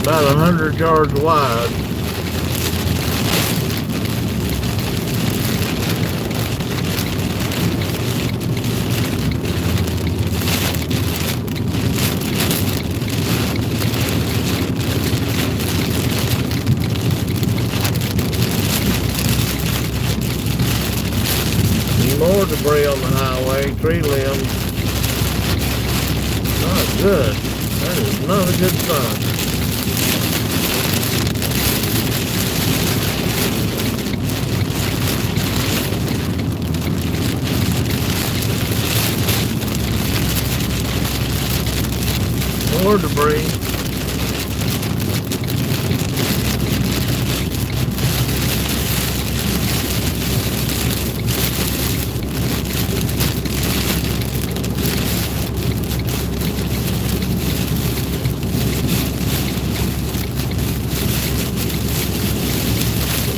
About 100 yards wide. More debris on the highway, tree limbs. Not good. That is not a good sign. More debris.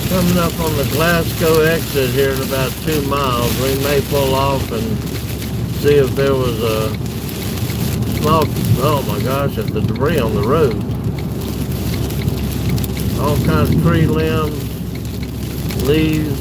Coming up on the Glasgow exit here in about 2 miles. We may pull off and see if there was a small, oh my gosh, at the debris on the road. All kinds of tree limbs, leaves.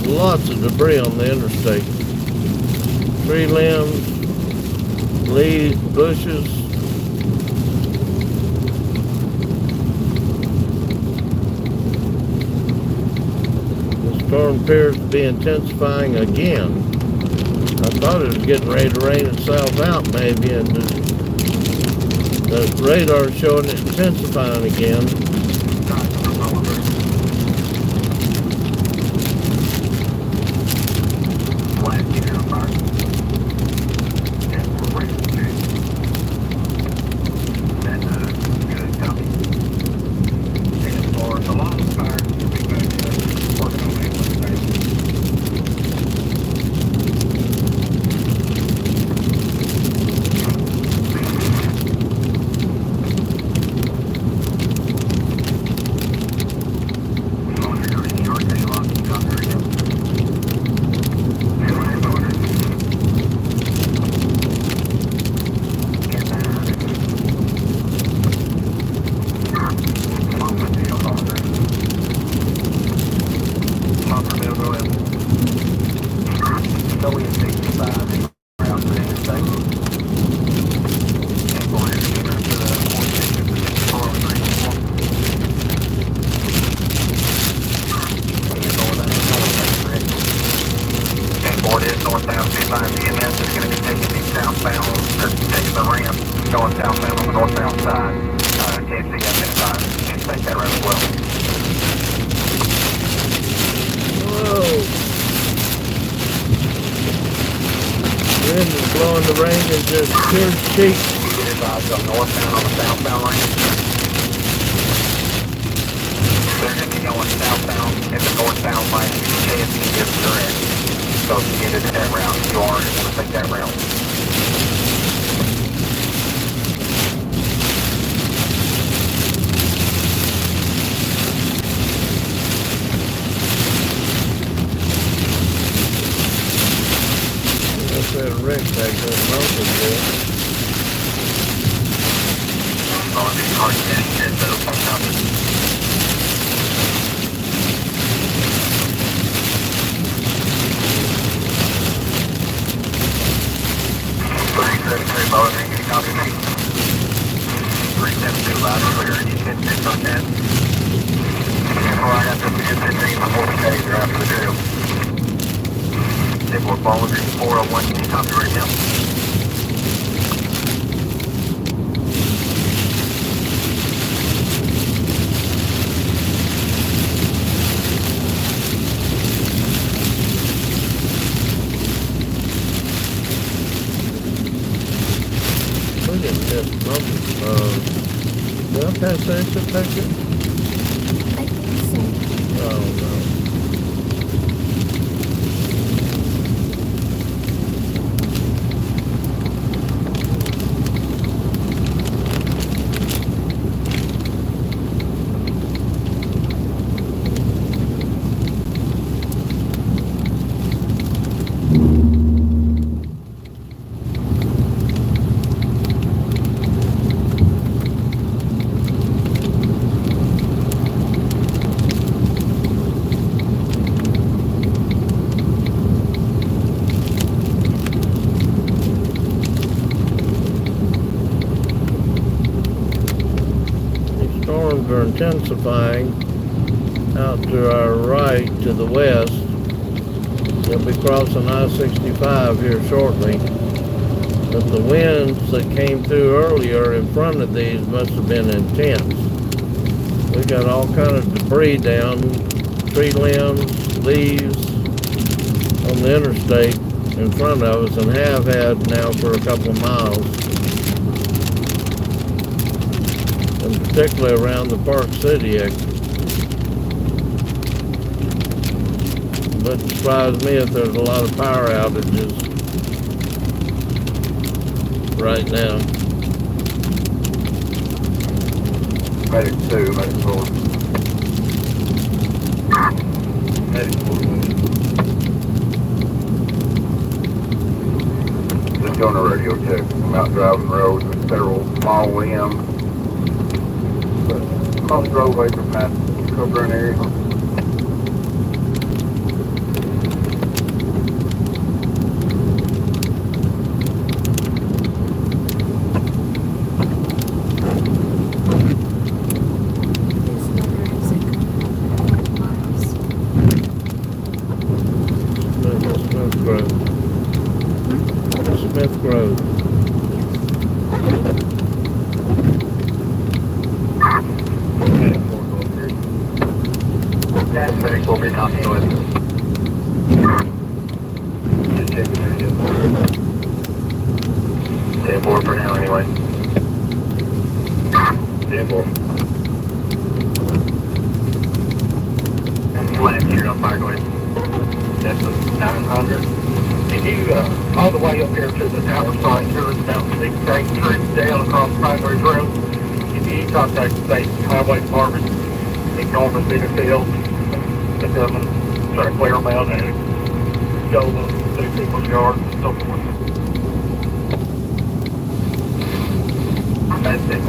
Lots of debris on the interstate. Tree limbs, leaves, bushes. The storm appears to be intensifying again. I thought it was getting ready to rain itself out maybe, and the radar is showing it intensifying again. Blowing the rain is just pure cheek. Northbound on the southbound lane. They're going to be going southbound in the northbound lane. KFC is correct. So if you get into that route, you already want to take that route. That wreck back there mountain there. Oh, the car's getting hit, so it'll come out. 373 Lower, can you copy me? 372 loud and clear, you can hit on that. Alright, after we get 15 before we take, you're after the drill. We're following 401, can you copy right now? Look at this Did I pass the exit back there? I think so. Oh, no. Storms are intensifying out to our right to the west. They'll be crossing I-65 here shortly. But the winds that came through earlier in front of these must have been intense. We got all kind of debris down, tree limbs, leaves on the interstate in front of us, and have had now for a couple of miles. And particularly around the Park City exit. But it surprised me if there's a lot of power outages right now. Medic 2, medic 4. Medic 4. Just doing a radio check. I'm out driving roads with several small limbs. Across the roadway from that Coburn area. There's another exit. Miles. Smith Grove. Smith Grove. That medic will be talking with. Just checking there, yeah. Stay aboard for now anyway. Stay aboard. Last year on fire going. That's a 900. If you all the way up here to the tower site, there's about 6 straight trips down across Primary Road. If you contact the state highway department, ignore the bigger field. They come and try to clear them out and go to people's yards and so forth. That's it.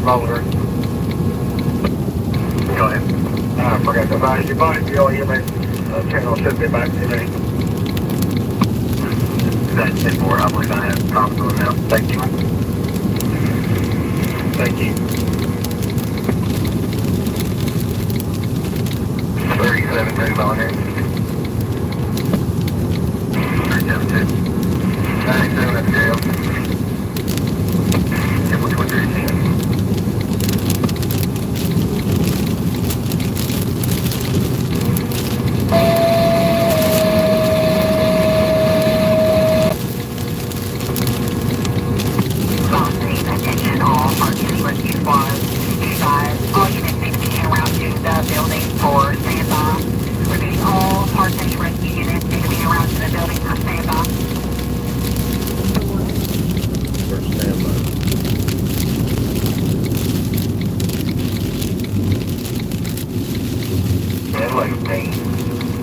Roller. Go ahead. I forgot to advise you, buddy. Your EMS channel should be back today. That's it for I believe I have talked to him now. Thank you. Thank you. 37 volunteer. 372. 97 at jail. Yeah, which one 13?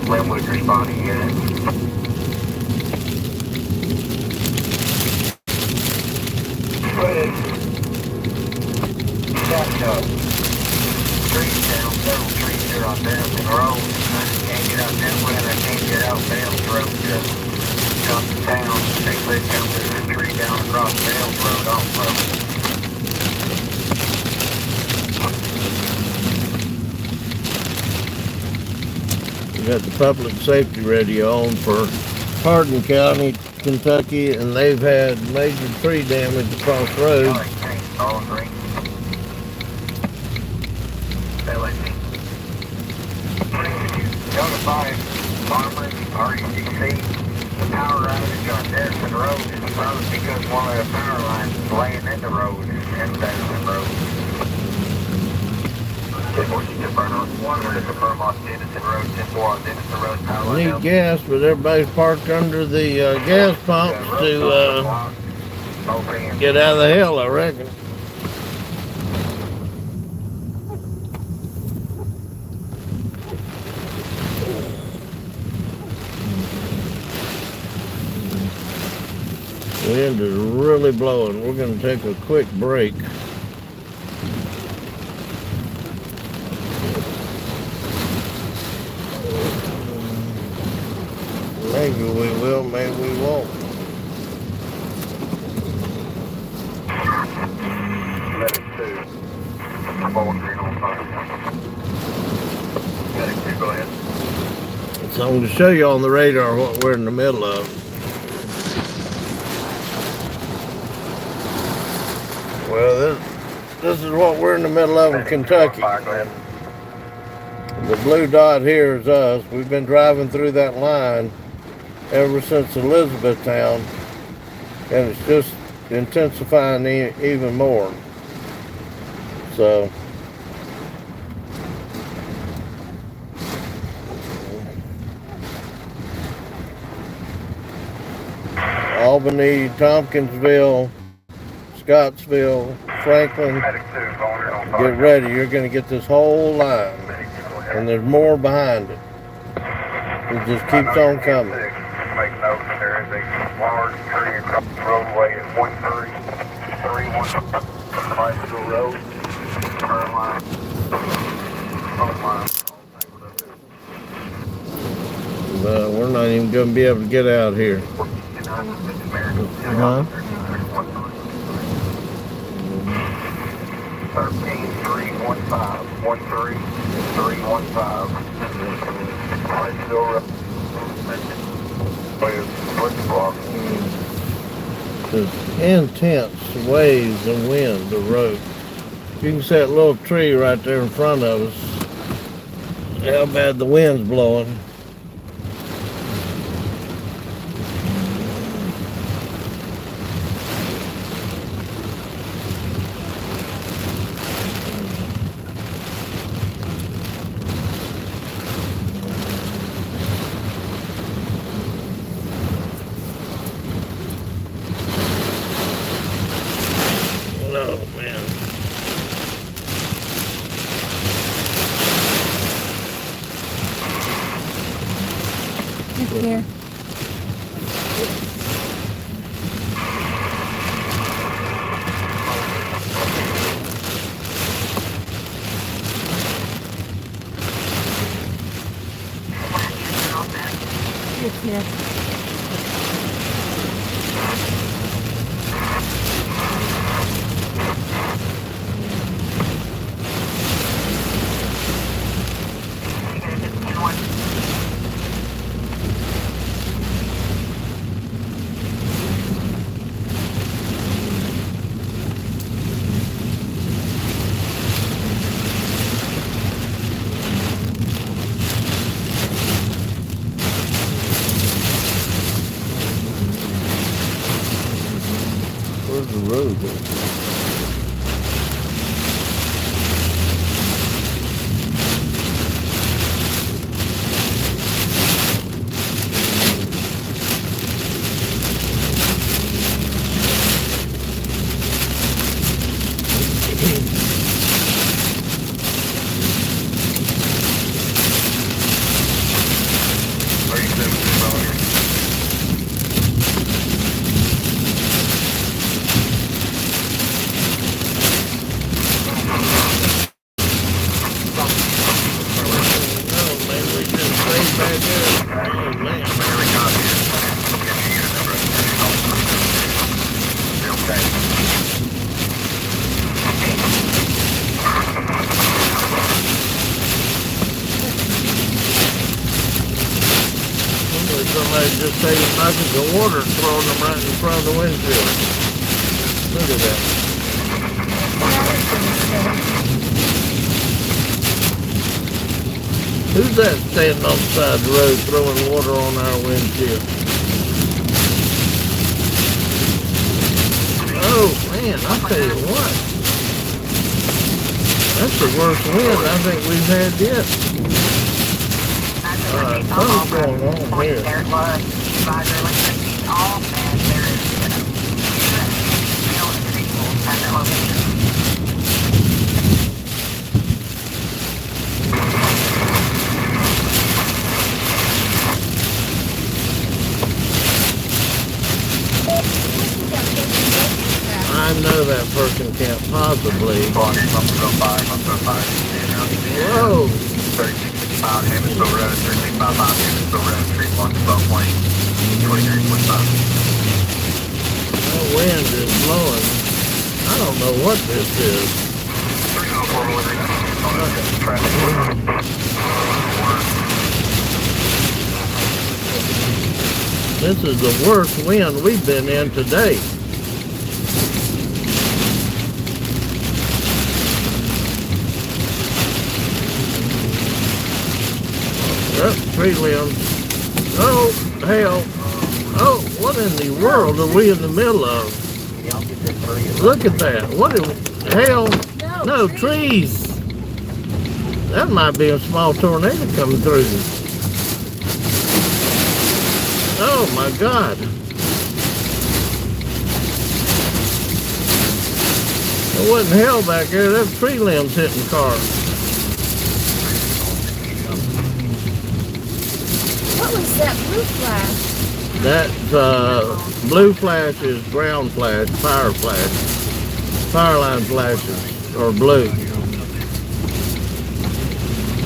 Linwood responding unit. Trees down, several trees here on Dennison Road. I can't get out Linwood and I can't get out Dales Road to come to town. They could come to the tree down across Dales Road also. You got the public safety radio on for Hardin County, Kentucky, and they've had major tree damage across roads. Notify farmers, RECC, the power outage on Derecho Road is probably because one of the power lines is laying in the road and Derecho Road. I need gas, but everybody's parked under the gas pumps to get out of the hell, I reckon. Wind is really blowing. We're going to take a quick break. Maybe we will, maybe we won't. So I'm going to show you on the radar what we're in the middle of. Well, this is what we're in the middle of in Kentucky. The blue dot here is us. We've been driving through that line ever since Elizabethtown, and it's just intensifying even more. So Albany, Tompkinsville, Scottsville, Franklin, get ready. You're going to get this whole line, and there's more behind it. It just keeps on coming. Make note that there is a large tree across the roadway at 1331 Bicycle Road. Turn line. We're not even going to be able to get out here. Huh? 1331 Bicycle Road. There's intense waves of wind, the road. You can see that little tree right there in front of us. How bad the wind's blowing. Oh, man. It's here. It's here. Where's the road at? somebody's just taking buckets of water and throwing them right in front of the windshield. Look at that. Who's that standing on the side of the road throwing water on our windshield? Oh man, I'll tell you what. That's the worst wind I think we've had yet. Alright, something's going on here. I know that person can't possibly. Whoa! 3665 Hammondsville Road, 3655 Hammondsville Road, 3112 Lane, 2325. That wind is blowing. I don't know what this is. This is the worst wind we've been in today. Oh, tree limbs. Oh, hell. Oh, what in the world are we in the middle of? Look at that. What in hell? No, trees. That might be a small tornado coming through. Oh, my God. There wasn't hell back there. There's tree limbs hitting cars. What was that blue flash? That blue flash is ground flash, fire flash. Fire line flashes are blue.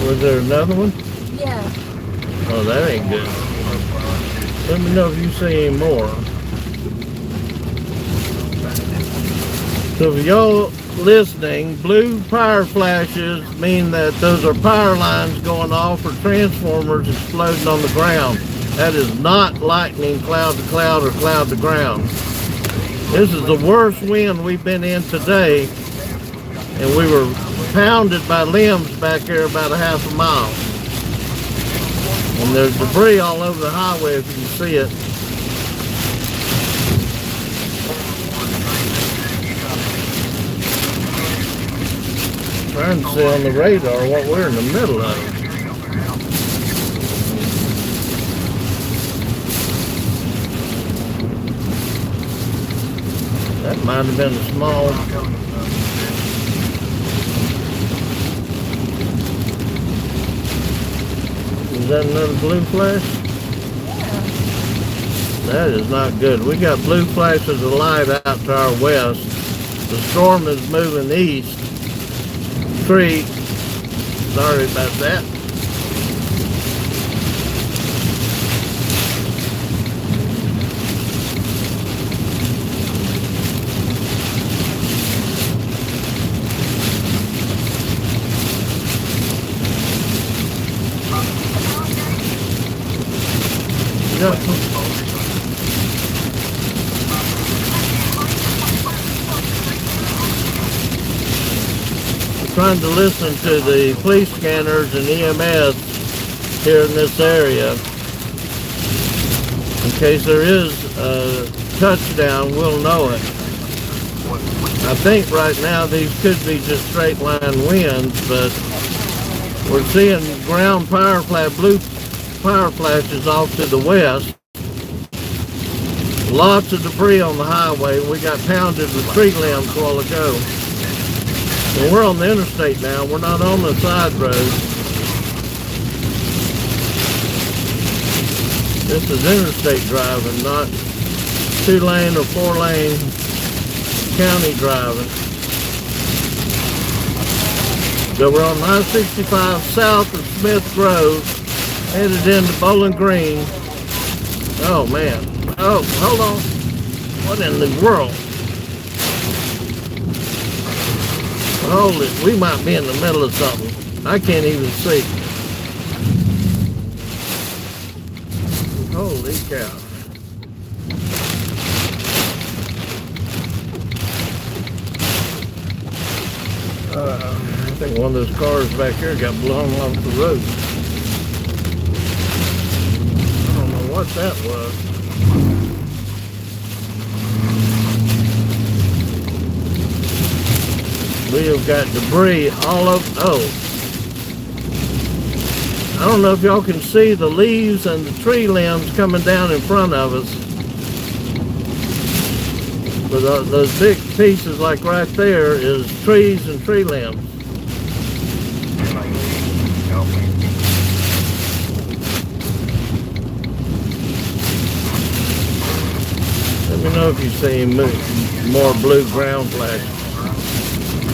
Was there another one? Yeah. Oh, that ain't good. Let me know if you see any more. So if y'all listening, blue fire flashes mean that those are power lines going off or transformers exploding on the ground. That is not lightning cloud to cloud or cloud to ground. This is the worst wind we've been in today, and we were pounded by limbs back there about a half a mile. And there's debris all over the highway if you can see it. Trying to see on the radar what we're in the middle of. That might have been a small. Is that another blue flash? Yeah. That is not good. We got blue flashes of light out to our west. The storm is moving east. Tree. Sorry about that. Trying to listen to the police scanners and EMS here in this area. In case there is a touchdown, we'll know it. I think right now these could be just straight line winds, but we're seeing ground power flash, blue power flashes off to the west. Lots of debris on the highway. We got pounded with tree limbs a while ago. Well, we're on the interstate now. We're not on the side road. This is interstate driving, not 2-lane or 4-lane county driving. So we're on I-65 south of Smith Grove, headed into Bowling Green. Oh, man. Oh, hold on. What in the world? Hold it. We might be in the middle of something. I can't even see. Holy cow. I think one of those cars back here got blown off the road. I don't know what that was. We have got debris all over. Oh, I don't know if y'all can see the leaves and the tree limbs coming down in front of us. But those big pieces like right there is trees and tree limbs. Let me know if you see more blue ground flashes.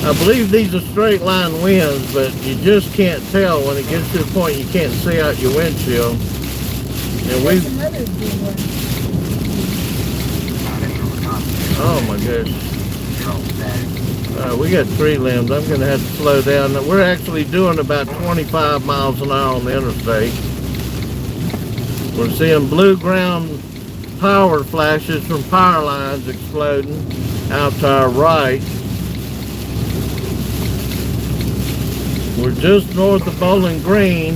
I believe these are straight line winds, but you just can't tell when it gets to the point you can't see out your windshield. And There's another big one. oh my gosh. We got tree limbs. I'm going to have to slow down. We're actually doing about 25 miles an hour on the interstate. We're seeing blue ground power flashes from power lines exploding out to our right. We're just north of Bowling Green,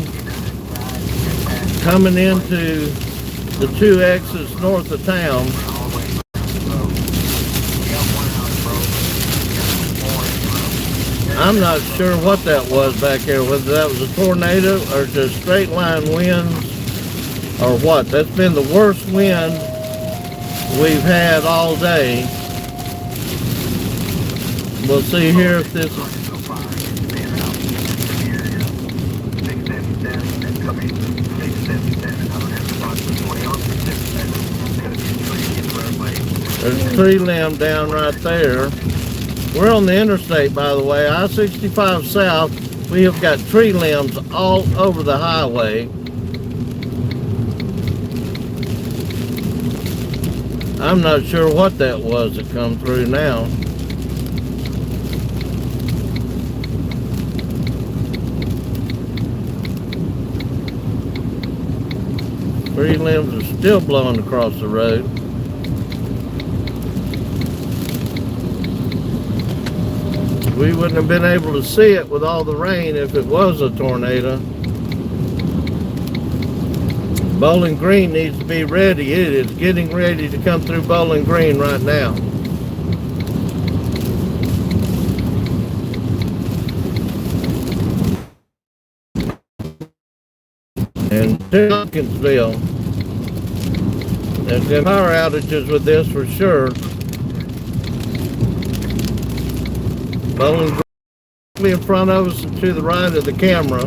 coming into the two exits north of town. I'm not sure what that was back here, whether that was a tornado or just straight line winds or what. That's been the worst wind we've had all day. We'll see here if this is... There's a tree limb down right there. We're on the interstate, by the way, I-65 South. We have got tree limbs all over the highway. I'm not sure what that was that come through now. Tree limbs are still blowing across the road. We wouldn't have been able to see it with all the rain if it was a tornado. Bowling Green needs to be ready. It is getting ready to come through Bowling Green right now. And Tompkinsville. There's been power outages with this for sure. Bowling Green in front of us and to the right of the camera.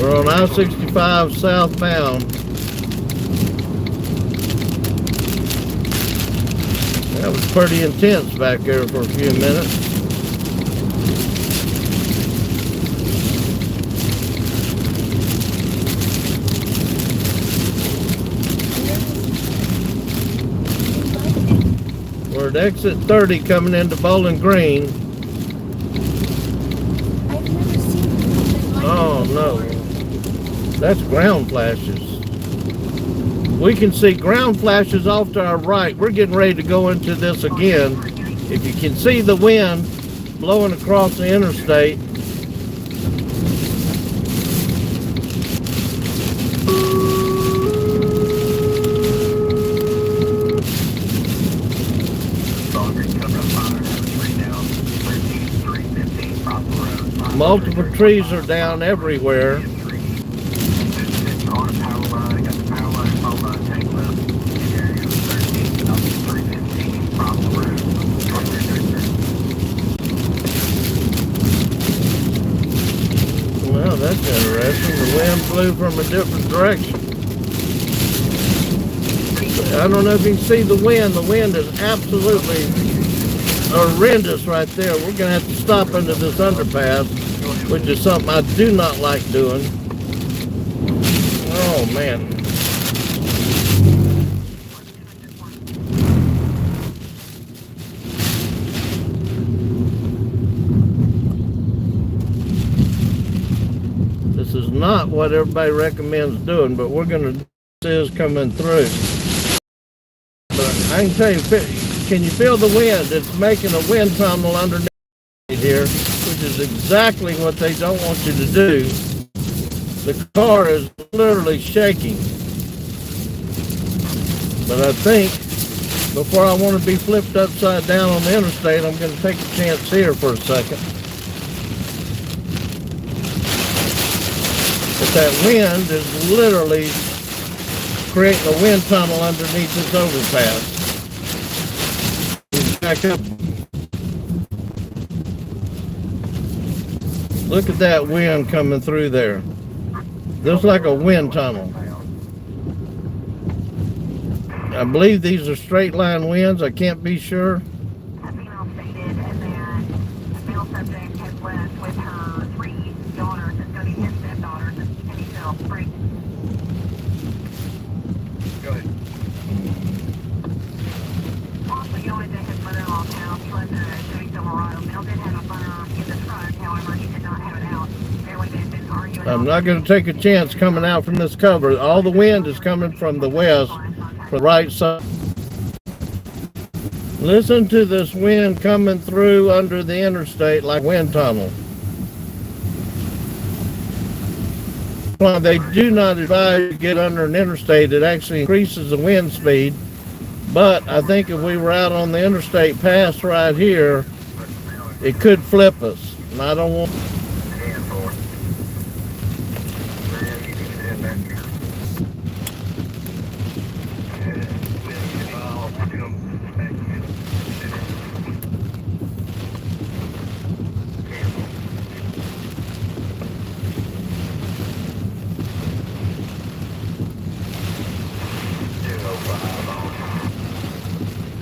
We're on I-65 southbound. That was pretty intense back there for a few minutes. We're at exit 30 coming into Bowling Green. I've never seen something like Oh that no. before. That's ground flashes. We can see ground flashes off to our right. We're getting ready to go into this again. If you can see the wind blowing across the interstate. Multiple trees are down everywhere. Well, that's interesting. The wind blew from a different direction. I don't know if you can see the wind. The wind is absolutely horrendous right there. We're going to have to stop under this underpass, which is something I do not like doing. Oh, man. This is is not what everybody recommends doing, but we're going to do this coming through. But I can tell you, can you feel the wind? It's making a wind tunnel underneath here, which is exactly what they don't want you to do. The car is literally shaking. But I think before I want to be flipped upside down on the interstate, I'm going to take a chance here for a second. But that wind is literally creating a wind tunnel underneath this overpass. Back up. Look at that wind coming through there. Looks like a wind tunnel. I believe these are straight line winds. I can't be sure. A female stated, and then a male subject has left with her 3 daughters. It's going to be his stepdaughters in Nashville Spring. Go ahead. Also going to his mother-in-law's house. He lives in a Chevy Silverado. Male did have a firearm in the trunk. However, he did not have it out. Apparently, they've been arguing. I'm not going to take a chance coming out from this cover. All the wind is coming from the west, from the right side. Listen to this wind coming through under the interstate like wind tunnel. Well, they do not advise you to get under an interstate. It actually increases the wind speed. But I think if we were out on the interstate pass right here, it could flip us. And I don't want...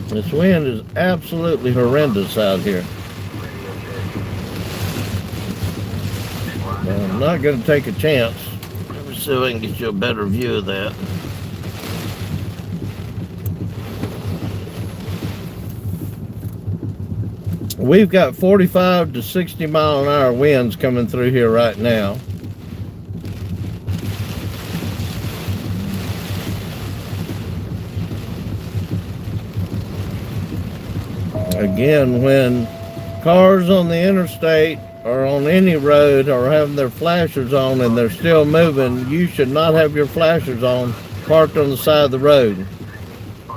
This wind is absolutely horrendous out here. But I'm not going to take a chance. Let me see if I can get you a better view of that. We've got 45 to 60 mile an hour winds coming through here right now. Again, when cars on the interstate or on any road are having their flashers on and they're still moving, you should not have your flashers on parked on the side of the road,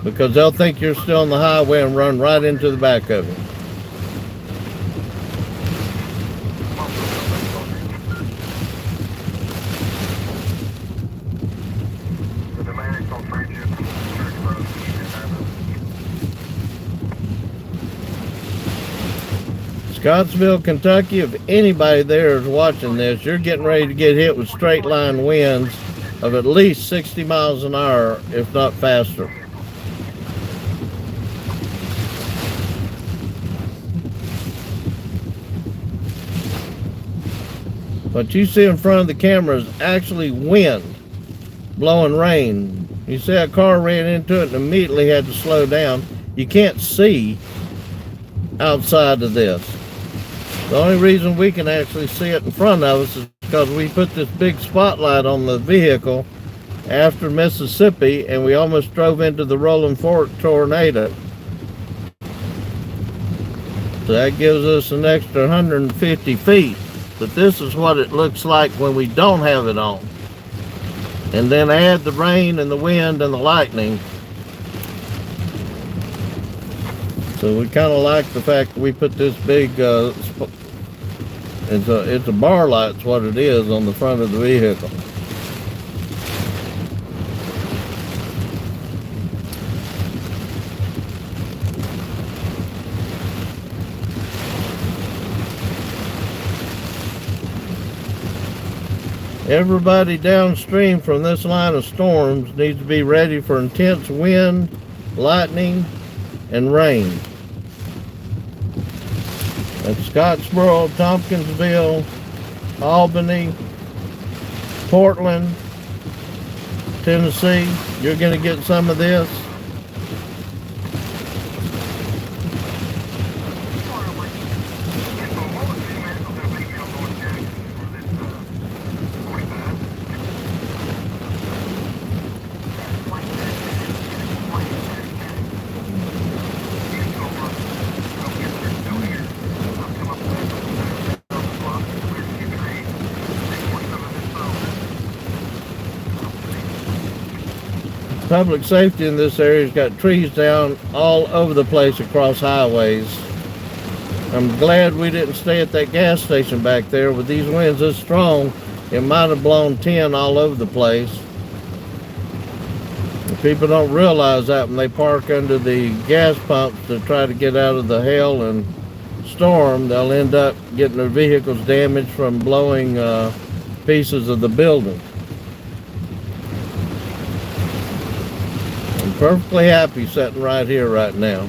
because they'll think you're still on the highway and run right into the back of it. Scottsville, Kentucky, if anybody there is watching this, you're getting ready to get hit with straight line winds of at least 60 miles an hour, if not faster. What you see in front of the camera is actually wind blowing rain. You see a car ran into it and immediately had to slow down. You can't see outside of this. The only reason we can actually see it in front of us is because we put this big spotlight on the vehicle after Mississippi and we almost drove into the Rolling Fork tornado. So that gives us an extra 150 feet. But this is what it looks like when we don't have it on. And then add the rain and the wind and the lightning. So we kind of like the fact that we put this big, it's a bar light's what it is on the front of the vehicle. Everybody downstream from this line of storms needs to be ready for intense wind, lightning, and rain. At Scottsboro, Tompkinsville, Albany, Portland, Tennessee, you're going to get some of this. Public safety in this area's got trees down all over the place across highways. I'm glad we didn't stay at that gas station back there. With these winds this strong, it might have blown 10 all over the place. And people don't realize that when they park under the gas pumps to try to get out of the hail and storm, they'll end up getting their vehicles damaged from blowing pieces of the building. I'm perfectly happy sitting right here right now.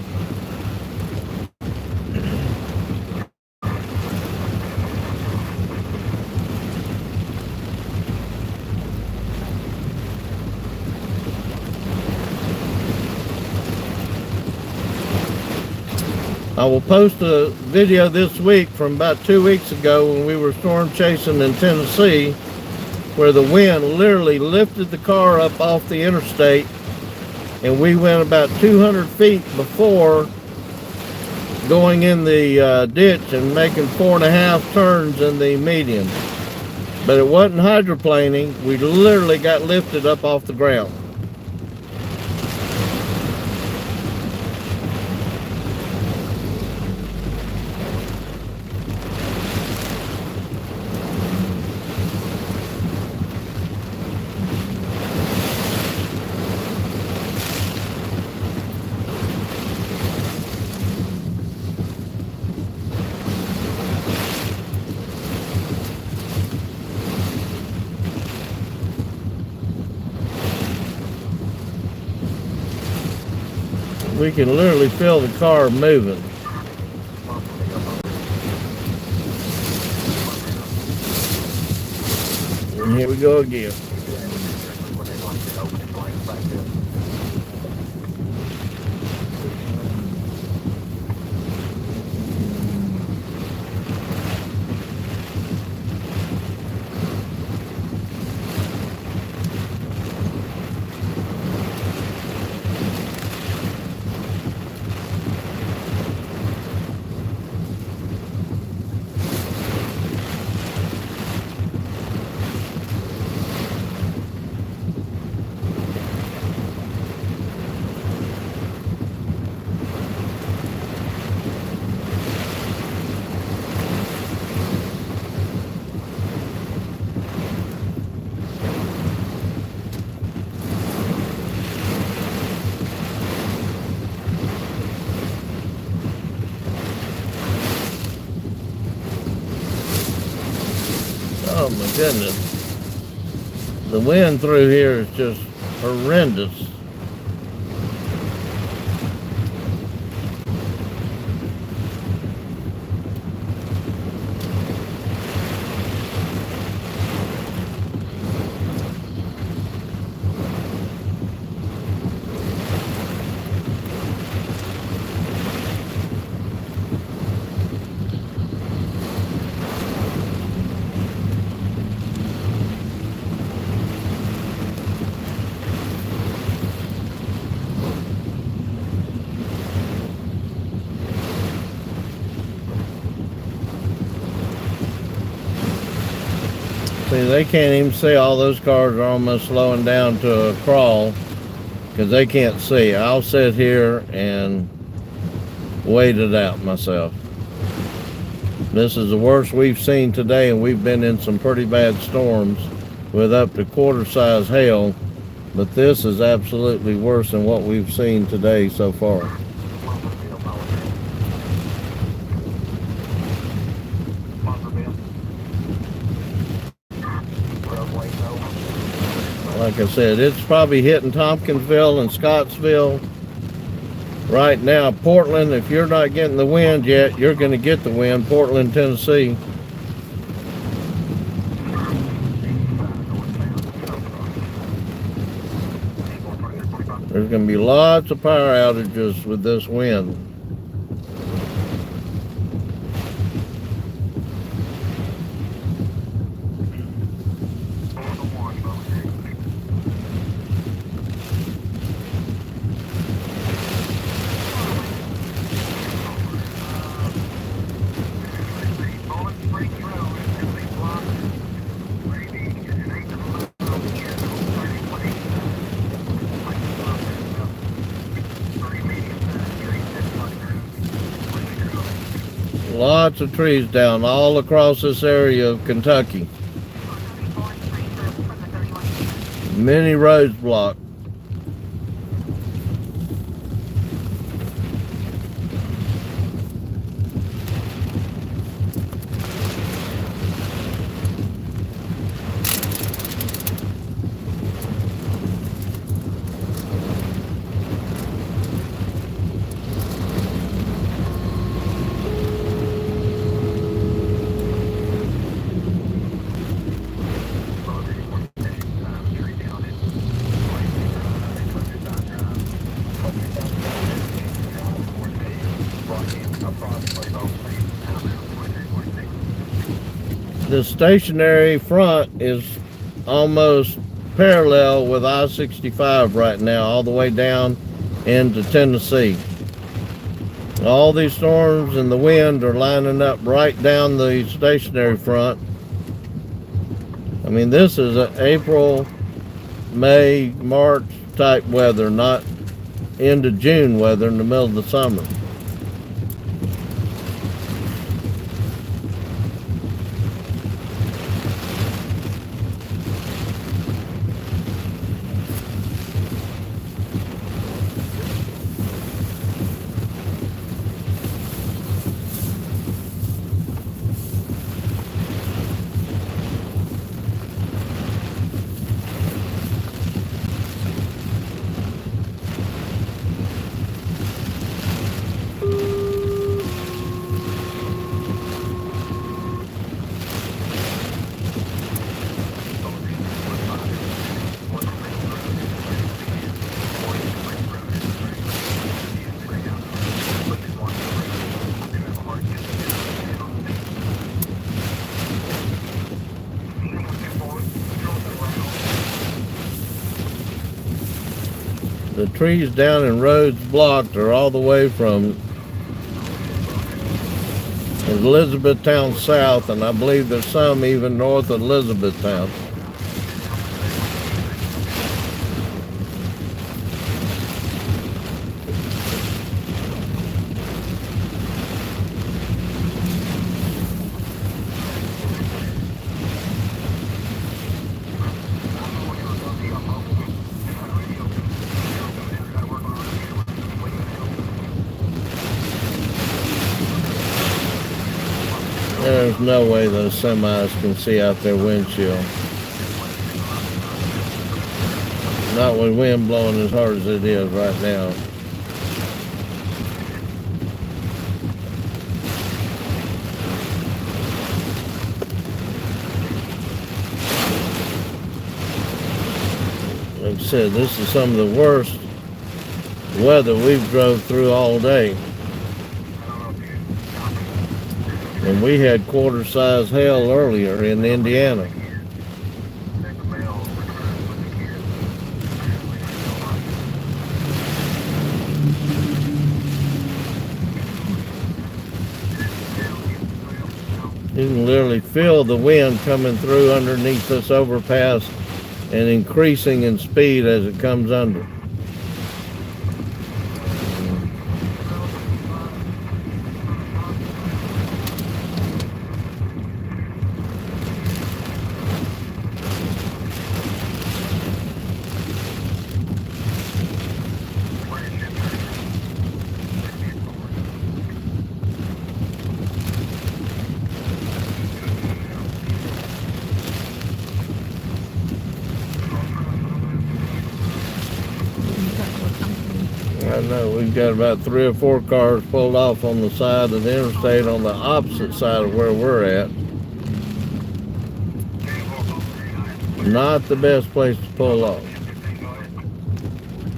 I will post a video this week from about 2 weeks ago when we were storm chasing in Tennessee, where the wind literally lifted the car up off the interstate, and we went about 200 feet before going in the ditch and making 4.5 turns in the median. But it wasn't hydroplaning. We literally got lifted up off the ground. We can literally feel the car moving. And here we go again. Oh my goodness. The wind through here is just horrendous. See, they can't even see. All those cars are almost slowing down to a crawl because they can't see. I'll sit here and wait it out myself. This is the worst we've seen today, and we've been in some pretty bad storms with up to quarter-size hail, but this is absolutely worse than what we've seen today so far. Like I said, it's probably hitting Tompkinsville and Scottsville. Right now, Portland, if you're not getting the wind yet, you're going to get the wind. Portland, Tennessee. There's going to be lots of power outages with this wind. Lots of trees down all across this area of Kentucky. Many roads blocked. The stationary front is almost parallel with I-65 right now, all the way down into Tennessee. All these storms and the wind are lining up right down the stationary front. I mean, this is an April, May, March type weather, not into June weather in the middle of the summer. The trees down and roads blocked are all the way from Elizabethtown south, and I believe there's some even north of Elizabethtown. There's no way those semis can see out their windshield. Not with wind blowing as hard as it is right now. Like I said, this is some of the worst weather we've drove through all day. And we had quarter-size hail earlier in Indiana. You can literally feel the wind coming through underneath this overpass and increasing in speed as it comes under. I know, we've got about 3 or 4 cars pulled off on the side of the interstate on the opposite side of where we're at. Not the best place to pull off.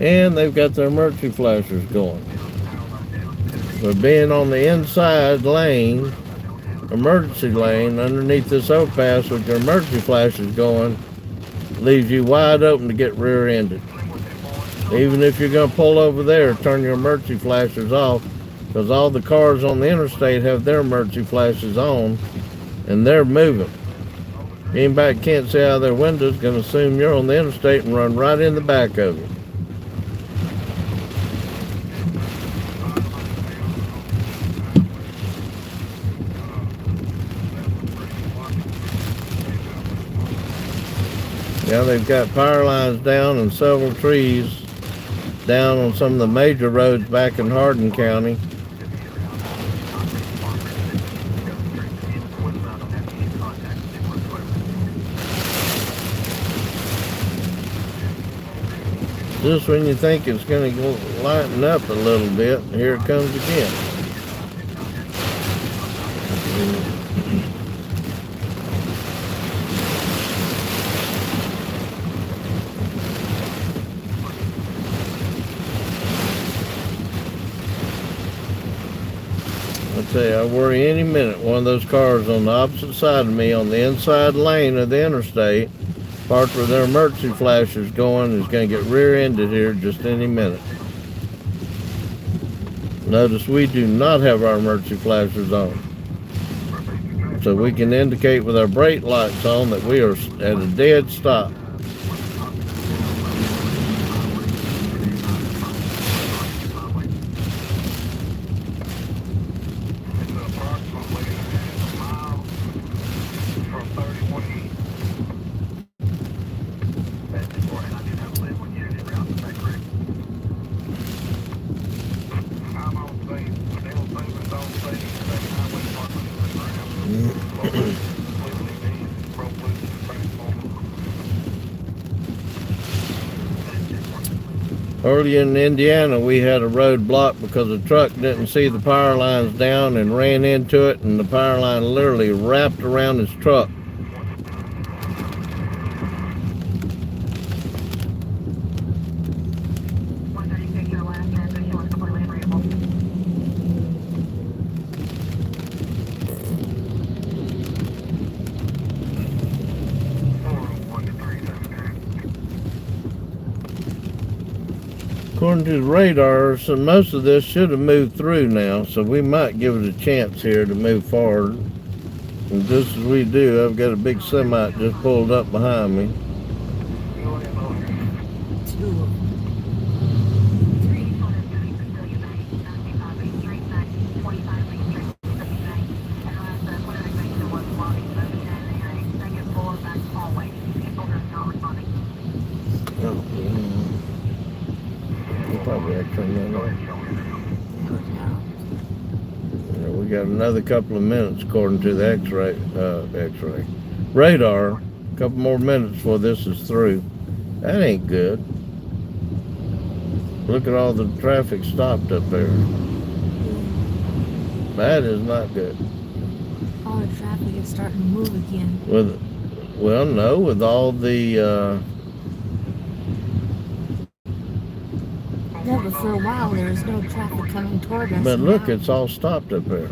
And they've got their emergency flashers going. But being on the inside lane, emergency lane, underneath this overpass with your emergency flashers going, leaves you wide open to get rear-ended. Even if you're going to pull over there, turn your emergency flashers off, because all the cars on the interstate have their emergency flashes on, and they're moving. Anybody that can't see out of their window is going to assume you're on the interstate and run right in the back of it. Yeah, they've got power lines down and several trees down on some of the major roads back in Hardin County. Just when you think it's going to lighten up a little bit, here it comes again. I tell you, I worry any minute one of those cars on the opposite side of me on the inside lane of the interstate, parked with their emergency flashers going, is going to get rear-ended here just any minute. Notice we do not have our emergency flashers on, so we can indicate with our brake lights on that we are at a dead stop. Earlier in Indiana, we had a road blocked because the truck didn't see the power lines down and ran into it, and the power line literally wrapped around his truck. According to the radar, so most of this should have moved through now, so we might give it a chance here to move forward. And just as we do, I've got a big semi just pulled up behind me. We got another couple of minutes according to the X-ray radar. A couple more minutes before this is through. That ain't good. Look at all the traffic stopped up there. That is not good. All the traffic is starting to move again. Well, no, with all the Yeah, but for a while there was no traffic coming toward us. but look, it's all stopped up there.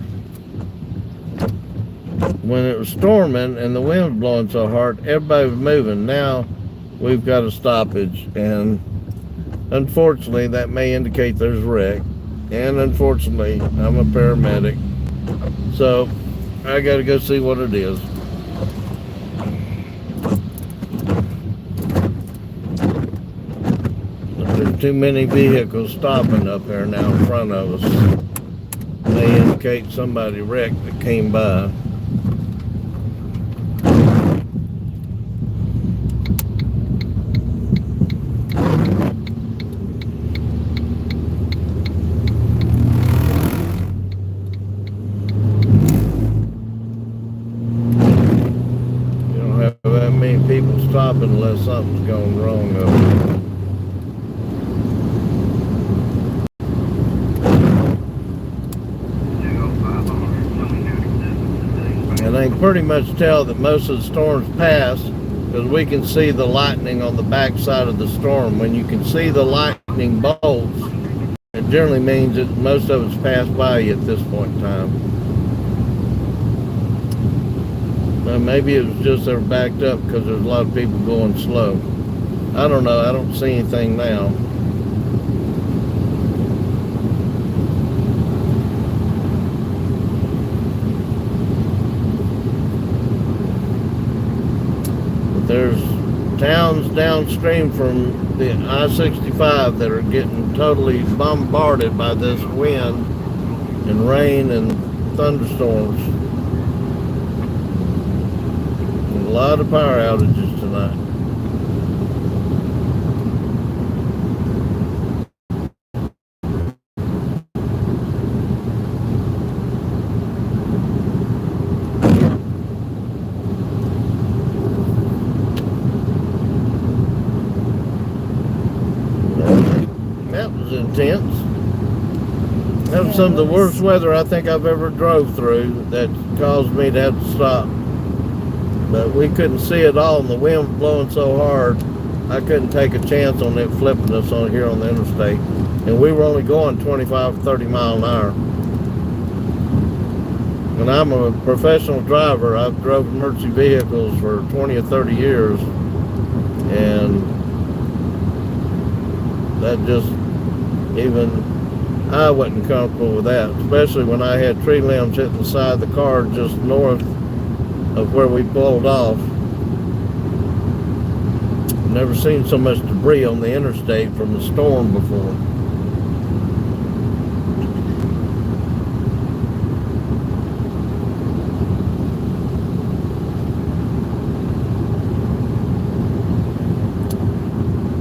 When it was storming and the wind was blowing so hard, everybody was moving. Now we've got a stoppage, and unfortunately that may indicate there's a wreck. And unfortunately, I'm a paramedic, so I got to go see what it is. There's too many vehicles stopping up here now in front of us. May indicate somebody wrecked that came by. You don't have that many people stopping unless something's going wrong up there. And I can pretty much tell that most of the storms passed because we can see the lightning on the back side of the storm. When you can see the lightning bolts, it generally means that most of it's passed by you at this point in time. Now, maybe it was just they were backed up because there's a lot of people going slow. I don't know. I don't see anything now. There's towns downstream from the I-65 that are getting totally bombarded by this wind and rain and thunderstorms. A lot of power outages tonight. intense. That was some of the worst weather I think I've ever drove through that caused me to have to stop. But we couldn't see it all, and the wind was blowing so hard, I couldn't take a chance on it flipping us on here on the interstate. And we were only going 25 or 30 miles an hour. And I'm a professional driver. I've drove emergency vehicles for 20 or 30 years. And that just, even I wasn't comfortable with that, especially when I had tree limbs hitting the side of the car just north of where we pulled off. Never seen so much debris on the interstate from the storm before.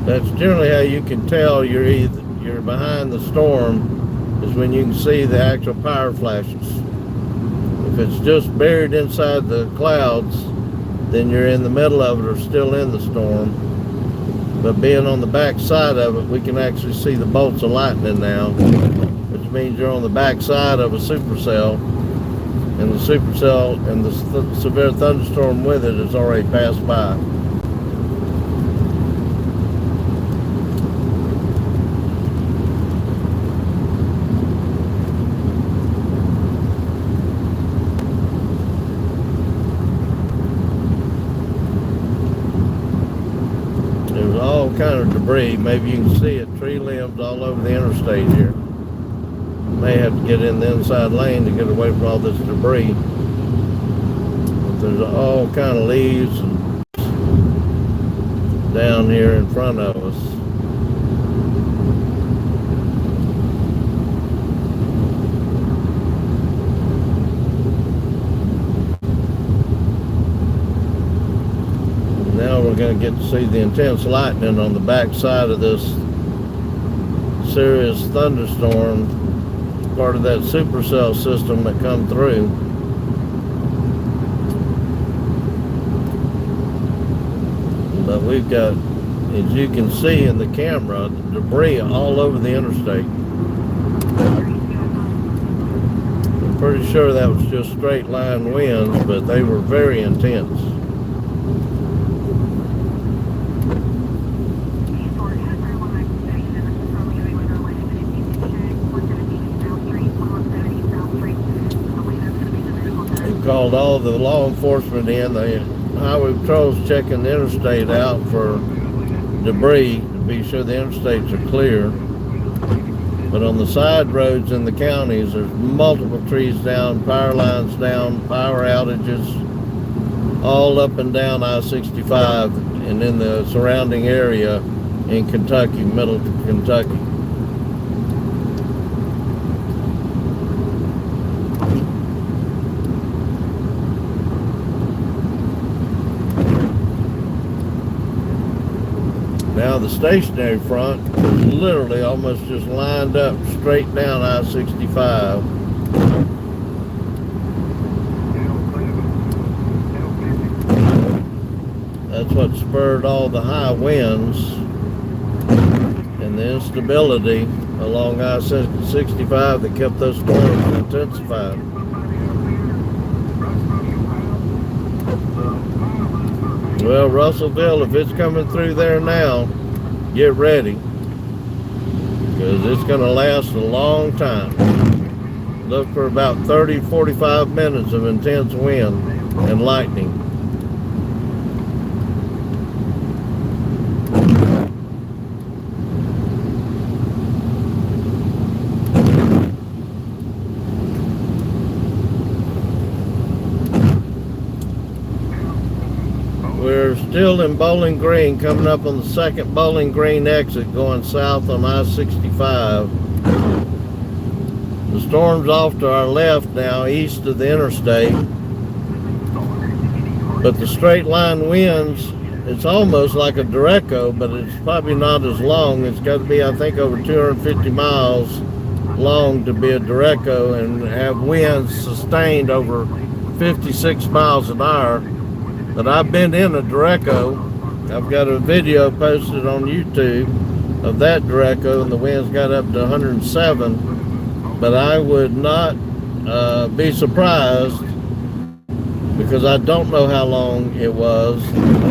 That's generally how you can tell you're behind the storm, is when you can see the actual power flashes. If it's just buried inside the clouds, then you're in the middle of it or still in the storm. But being on the back side of it, we can actually see the bolts of lightning now, which means you're on the back side of a supercell, and the supercell and the severe thunderstorm with it has already passed by. Kind of debris. Maybe you can see it, tree limbs all over the interstate here. May have to get in the inside lane to get away from all this debris. But there's all kind of leaves down here in front of us. Now we're going to get to see the intense lightning on the back side of this serious thunderstorm, part of that supercell system that come through. But we've got, as you can see in the camera, debris all over the interstate. I'm pretty sure that was just straight line winds, but they were very intense. Called all the law enforcement in. The highway patrol's checking the interstate out for debris to be sure the interstates are clear. But on the side roads in the counties, there's multiple trees down, power lines down, power outages, all up and down I-65 and in the surrounding area in Kentucky, middle Kentucky. Now the stationary front is literally almost just lined up straight down I-65. That's what spurred all the high winds and the instability along I-65 that kept those storms intensified. Well, Russellville, if it's coming through there now, get ready, because it's going to last a long time. Look for about 30-45 minutes of intense wind and lightning. We're still in Bowling Green, coming up on the second Bowling Green exit going south on I-65. The storm's off to our left now, east of the interstate. But the straight line winds, it's almost like a Derecho, but it's probably not as long. It's got to be, I think, over 250 miles long to be a Derecho and have winds sustained over 56 miles an hour. But I've been in a Derecho. I've got a video posted on YouTube of that Derecho, and the winds got up to 107. But I would not be surprised, because I don't know how long it was,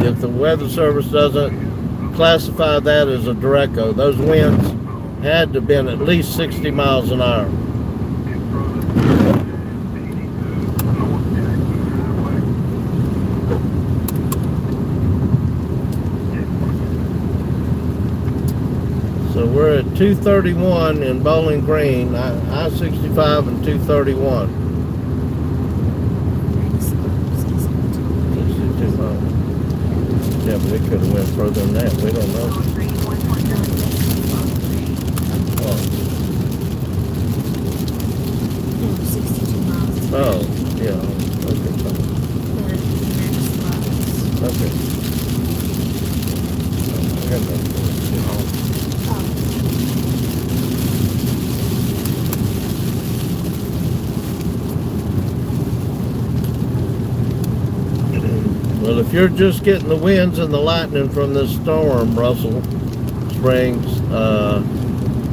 if the Weather Service doesn't classify that as a Derecho. Those winds had to have been at least 60 miles an hour. So we're at 231 in Bowling Green, I-65 and 231. 62 miles. Yeah, but we could have went further than that. We don't know. No, 62 miles. Oh, yeah. Okay, fine. Okay. I got nothing. Well, if you're just getting the winds and the lightning from this storm, Russell Springs,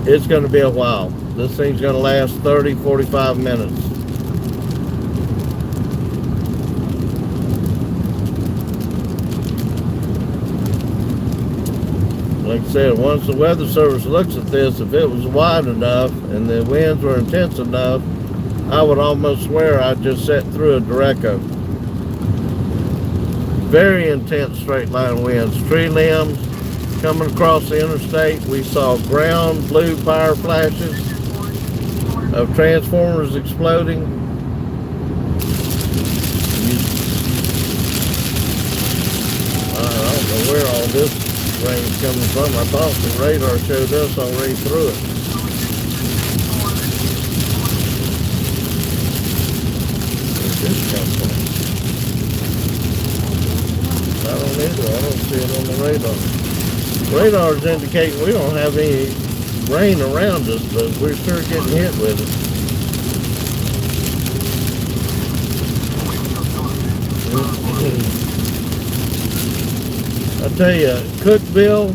it's going to be a while. This thing's going to last 30, 45 minutes. Like I said, once the Weather Service looks at this, if it was wide enough and the winds were intense enough, I would almost swear I just set through a Derecho. Very intense straight line winds. Tree limbs coming across the interstate. We saw ground blue fire flashes of transformers exploding. I don't know where all this rain's coming from. I thought the radar showed us already through it. Where's this come from? I don't either. I don't see it on the radar. Radar's indicating we don't have any rain around us, but we're sure getting hit with it. I tell you, Cookville,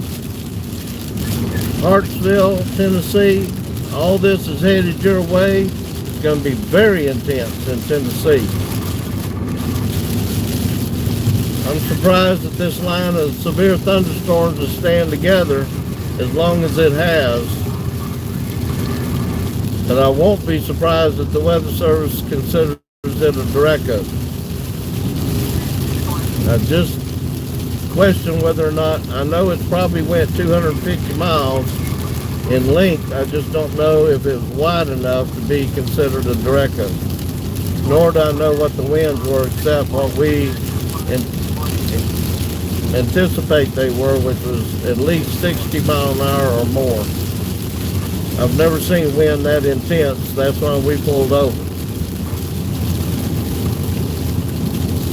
Hartsville, Tennessee, all this is headed your way. It's going to be very intense in Tennessee. I'm surprised that this line of severe thunderstorms will stand together as long as it has. But I won't be surprised that the Weather Service considers it a Derecho. I just question whether or not, I know it's probably went 250 miles in length. I just don't know if it was wide enough to be considered a Derecho. Nor do I know what the winds were, except what we anticipate they were, which was at least 60 mile an hour or more. I've never seen wind that intense. That's why we pulled over.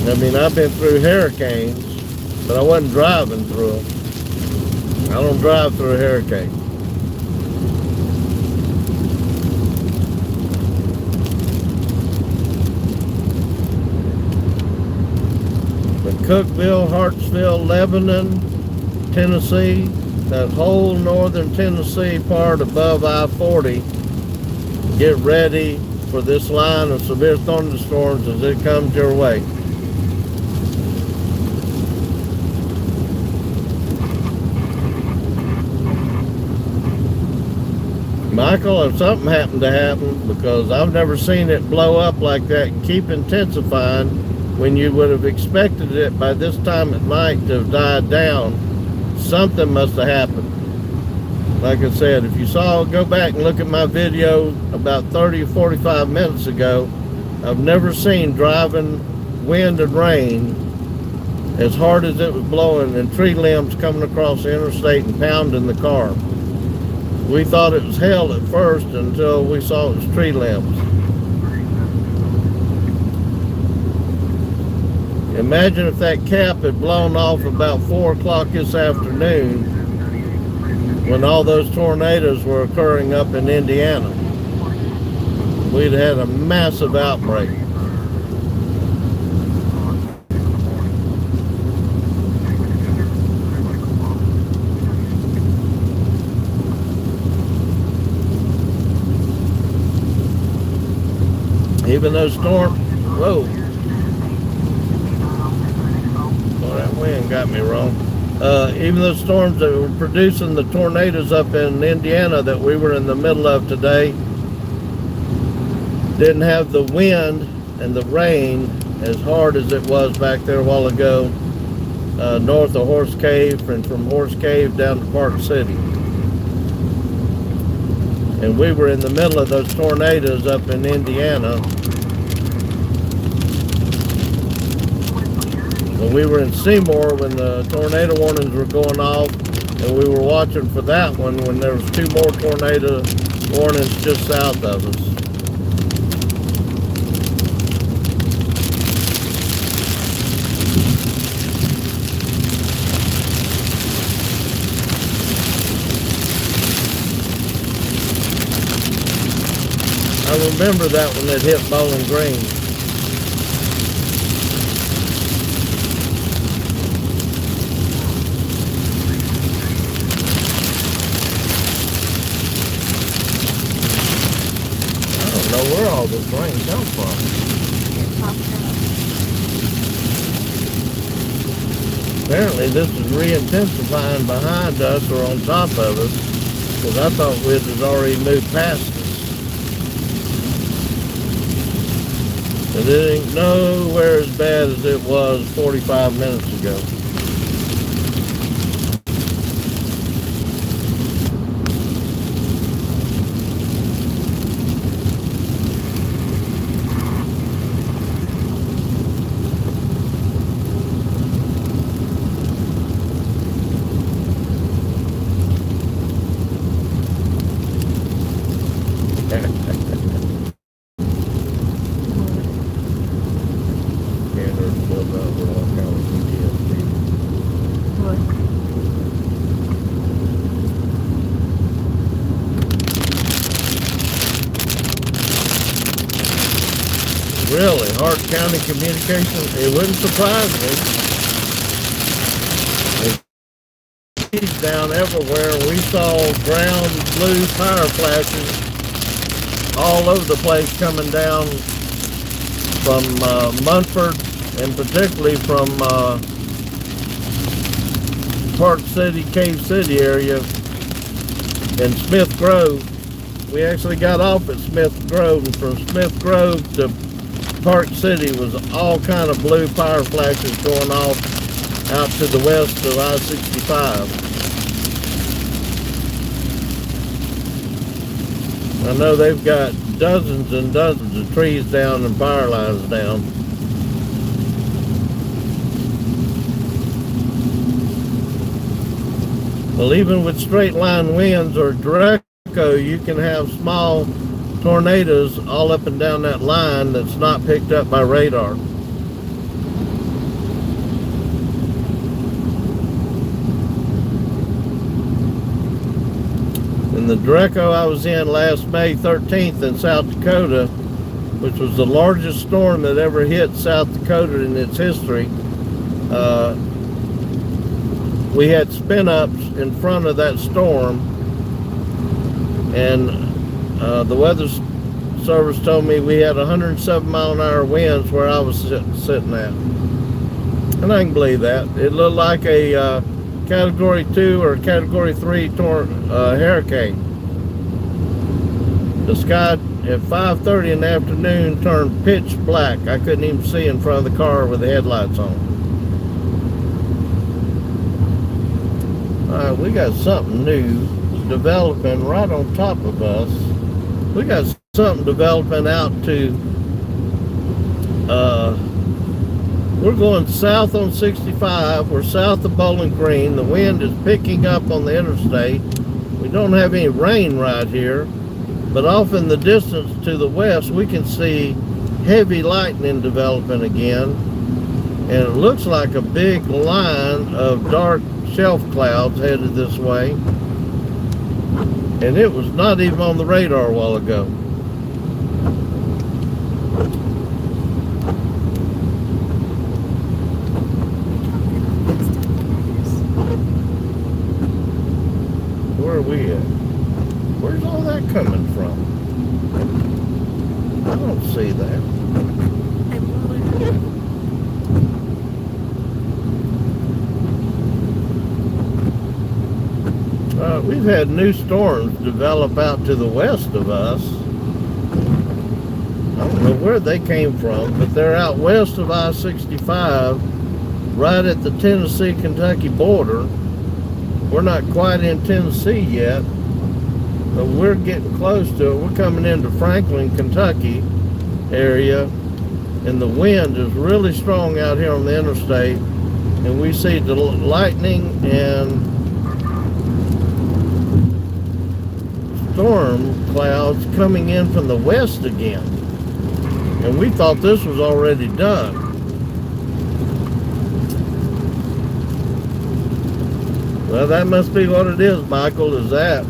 I mean, I've been through hurricanes, but I wasn't driving through them. I don't drive through a hurricane. Cookville, Hartsville, Lebanon, Tennessee, that whole northern Tennessee part above I-40, get ready for this line of severe thunderstorms as it comes your way. Michael, if something happened to happen, because I've never seen it blow up like that and keep intensifying, when you would have expected it by this time at night to have died down, something must have happened. Like I said, if you saw, go back and look at my video about 30 or 45 minutes ago. I've never seen driving wind and rain as hard as it was blowing and tree limbs coming across the interstate and pounding the car. We thought it was hell at first until we saw it was tree limbs. Imagine if that cap had blown off about 4 o'clock this afternoon when all those tornadoes were occurring up in Indiana. We'd had a massive outbreak. Even though storm, whoa, well, that wind got me wrong. Even those storms that were producing the tornadoes up in Indiana that we were in the middle of today didn't have the wind and the rain as hard as it was back there a while ago, north of Horse Cave and from Horse Cave down to Park City. And we were in the middle of those tornadoes up in Indiana. Well, we were in Seymour when the tornado warnings were going off, and we were watching for that one when there was 2 more tornado warnings just south of us. I remember that when it hit Bowling Green. I don't know where all this rain comes from. It popped up. Apparently this is re-intensifying behind us or on top of us, because I thought we had already moved past it. But it ain't nowhere as bad as it was 45 minutes ago. What? Really, Hart County communication, it wouldn't surprise me. It's down everywhere. We saw brown, blue fire flashes all over the place coming down from Munford, and particularly from Park City, Cave City area, and Smith Grove. We actually got off at Smith Grove, and from Smith Grove to Park City was all kind of blue fire flashes going off out to the west of I-65. I know they've got dozens and dozens of trees down and power lines down. Well, even with straight line winds or Derecho, you can have small tornadoes all up and down that line that's not picked up by radar. In the Derecho I was in last May 13th in South Dakota, which was the largest storm that ever hit South Dakota in its history, we had spin-ups in front of that storm, and the weather service told me we had 107 mile an hour winds where I was sitting at. And I can believe that. It looked like a Category 2 or Category 3 hurricane. The sky at 5:30 in the afternoon turned pitch black. I couldn't even see in front of the car with the headlights on. Alright, we got something new developing right on top of us. We got something developing out to, we're going south on 65. We're south of Bowling Green. The wind is picking up on the interstate. We don't have any rain right here, but off in the distance to the west, we can see heavy lightning developing again. And it looks like a big line of dark shelf clouds headed this way. And it was not even on the radar a while ago. Where are we at? Where's all that coming from? I don't see that. We've had new storms develop out to the west of us. I don't know where they came from, but they're out west of I-65, right at the Tennessee-Kentucky border. We're not quite in Tennessee yet, but we're getting close to it. We're coming into Franklin, Kentucky area, and the wind is really strong out here on the interstate, and we see the lightning and storm clouds coming in from the west again. And we thought this was already done. Well, that must be what it is, Michael, is that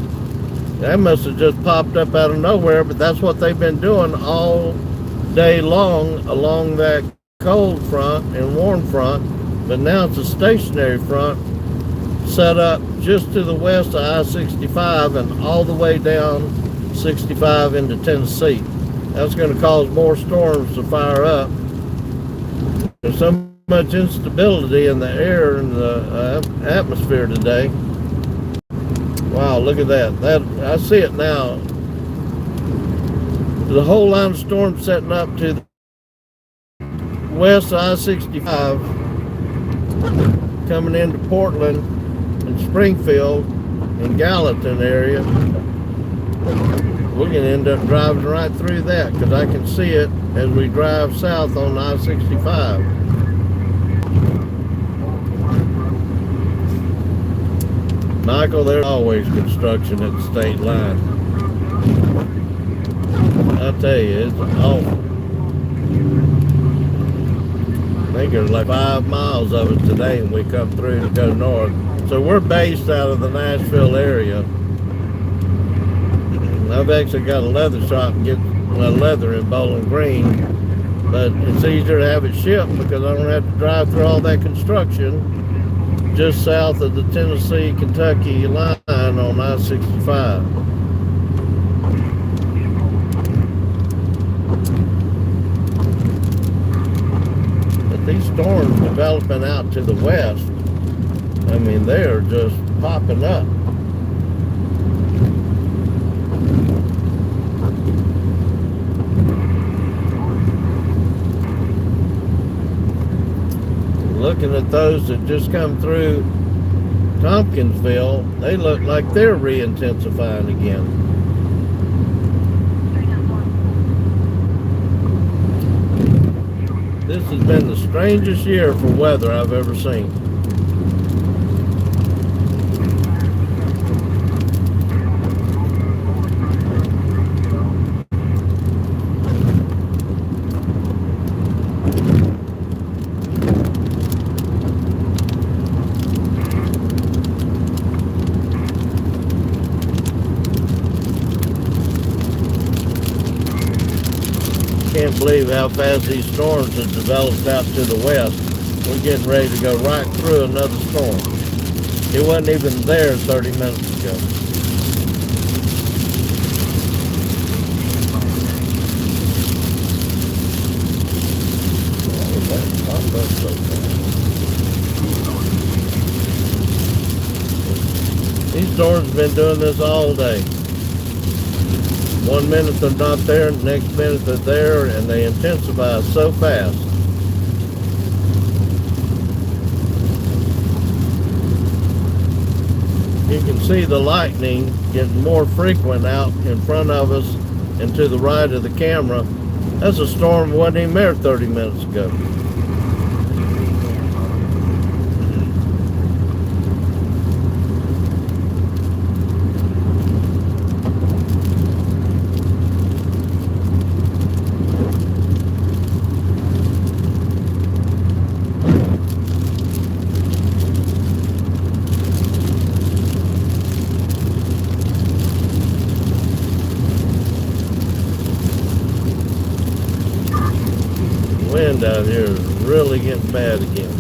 must have just popped up out of nowhere, but that's what they've been doing all day long along that cold front and warm front. But now it's a stationary front set up just to the west of I-65 and all the way down 65 into Tennessee. That's going to cause more storms to fire up. There's so much instability in the air and the atmosphere today. Wow, look at that. I see it now. The whole line of storms setting up to the west of I-65, coming into Portland and Springfield and Gallatin area. We're going to end up driving right through that because I can see it as we drive south on I-65. Michael, there's always construction at the state line. I tell you, it's awful. I think there's like 5 miles of it today when we come through to go north. So we're based out of the Nashville area. I've actually got a leather shop and get my leather in Bowling Green, but it's easier to have it shipped because I don't have to drive through all that construction just south of the Tennessee-Kentucky line on I-65. But these storms developing out to the west, I mean, they're just popping up. Looking at those that just come through Tompkinsville, they look like they're re-intensifying again. This has been the strangest year for weather I've ever seen. Can't believe how fast these storms have developed out to the west. We're getting ready to go right through another storm. It wasn't even there 30 minutes ago. These storms have been doing this all day. 1 minute they're not there, and the next minute they're there, and they intensify so fast. You can see the lightning getting more frequent out in front of us and to the right of the camera. That's a storm that wasn't even there 30 minutes ago. Wind out here is really getting bad again.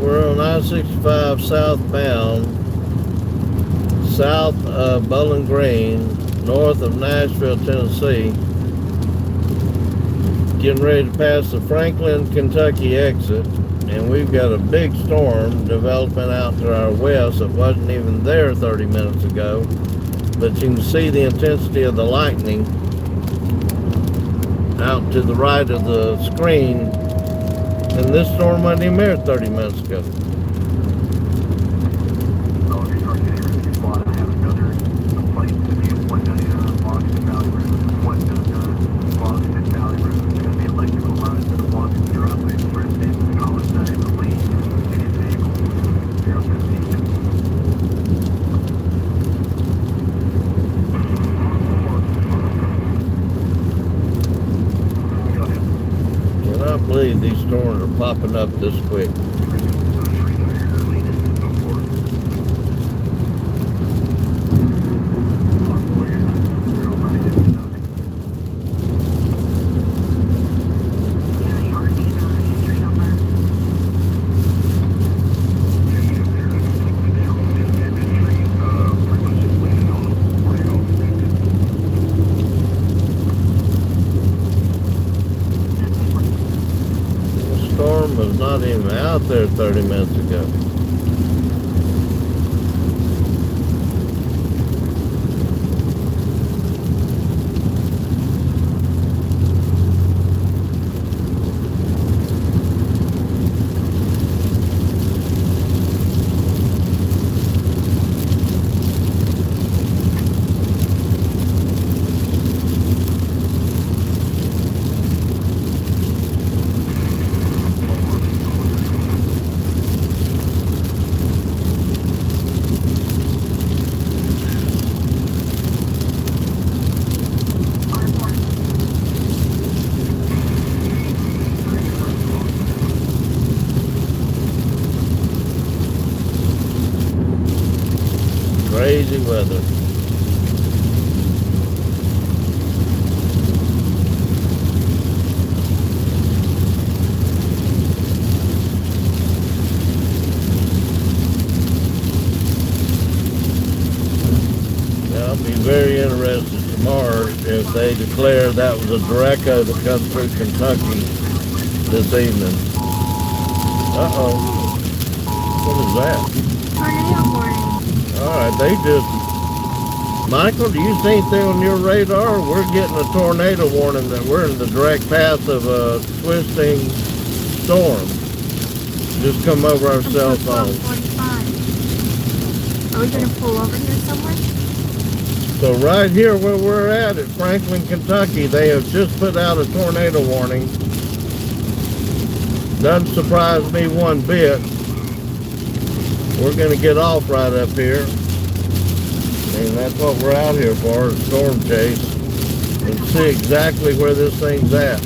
we're on I-65 southbound, south of Bowling Green, north of Nashville, Tennessee. Getting ready to pass the Franklin, Kentucky exit, and we've got a big storm developing out to our west that wasn't even there 30 minutes ago. But you can see the intensity of the lightning out to the right of the screen, and this storm wasn't even there 30 minutes ago. I believe these storms are popping up this quick. Storm was not even out there 30 minutes ago. Crazy weather. Now, I'll be very interested tomorrow if they declare that was a Derecho that comes through Kentucky this evening. Uh-oh. What is that? Tornado warning. Alright, they just... Michael, do you see anything on your radar? We're getting a tornado warning that we're in the direct path of a twisting storm. Just come over our cell phone. 12:45. Are we going to pull over here somewhere? So right here where we're at Franklin, Kentucky, they have just put out a tornado warning. Doesn't surprise me one bit. We're going to get off right up here. And that's what we're out here for, a storm chase. And see exactly where this thing's at.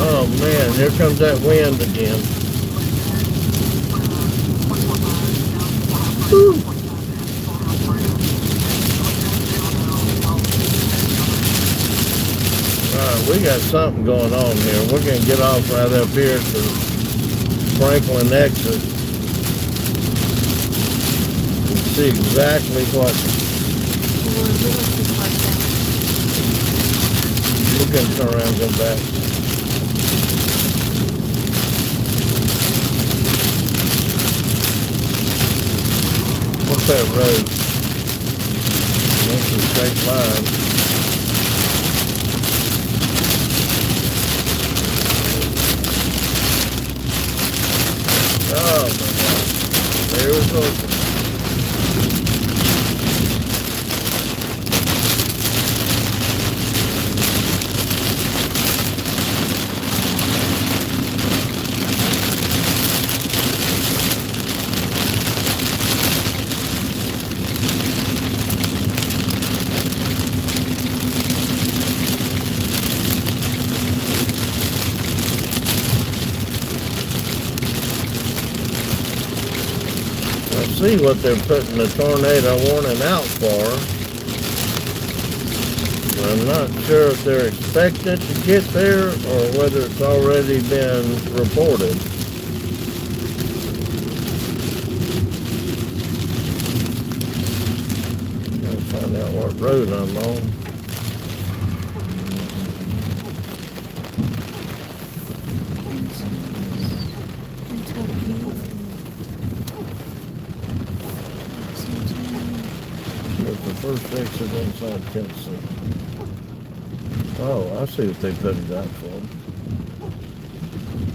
Oh man, here comes that wind again. Woo. We got something going on here. We're going to get off right up here to Franklin exit and see exactly what. We're going to turn around and go back. What's that road? That's the state line. Oh my God. There it was open. I see what they're putting the tornado warning out for. I'm not sure if they're expected to get there or whether it's already been reported. Gotta find out what road I'm on. It's the first exit inside Tennessee. Oh, I see what they put it out for.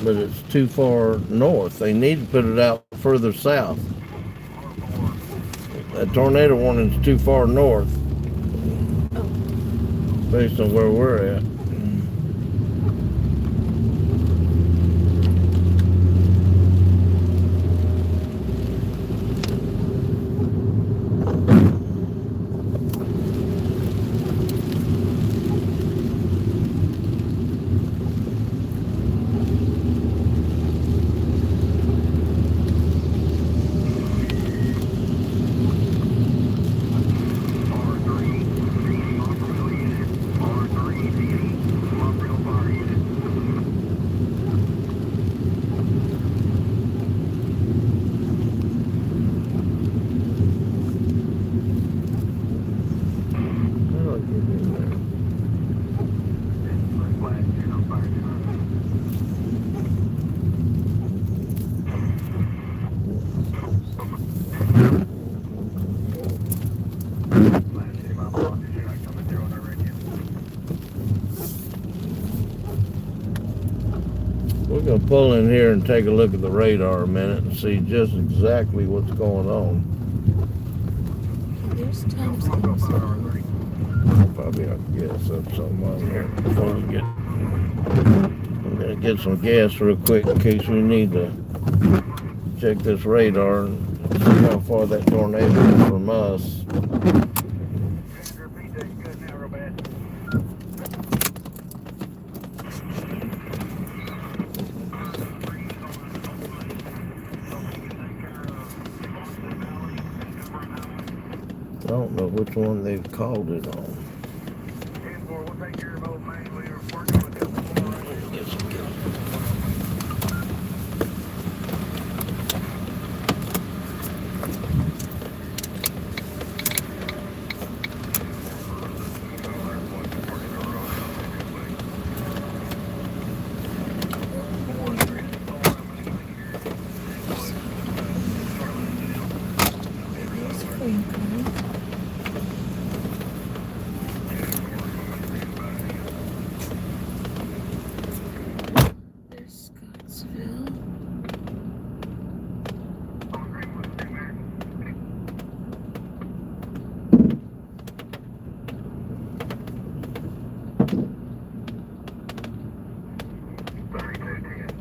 But it's too far north. They need to put it out further south. That tornado warning's too far north. Based on where we're at. We're going to pull in here and take a look at the radar a minute and see just exactly what's going on. There's timestamps on it. Probably ought to guess up something on here before we get. I'm going to get some gas real quick in case we need to check this radar and see how far that tornado is from us. I don't know which one they've called it on. Get some gas. There's Scottsville. Highway 100.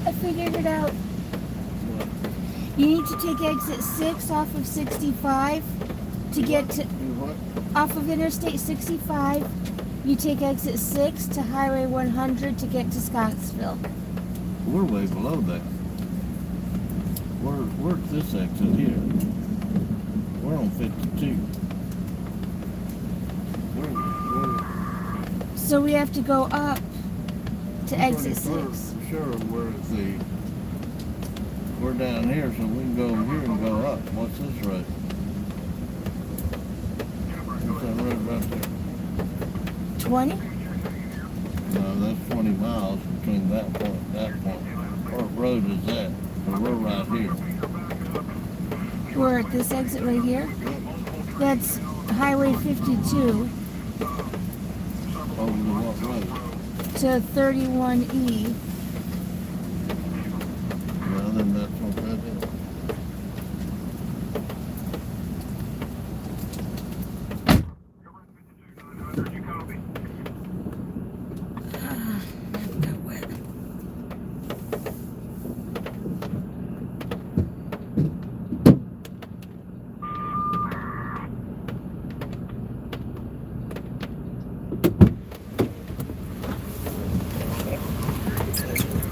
I figured it out. You need to take exit 6 off of 65 to get to off of Interstate 65. You take exit 6 to Highway 100 to get to Scottsville. We're way below that. Where's this exit here? We're on 52. So we have to go up to exit 6. Sure, we're down here, so we can go over here and go what? What's this road? What's that road right there? 20? No, that's 20 miles between that point and that point. What road is that? Well, we're right here. We're at this exit right here. That's Highway 52 Over to what road? to 31E. Well, then that's what that is.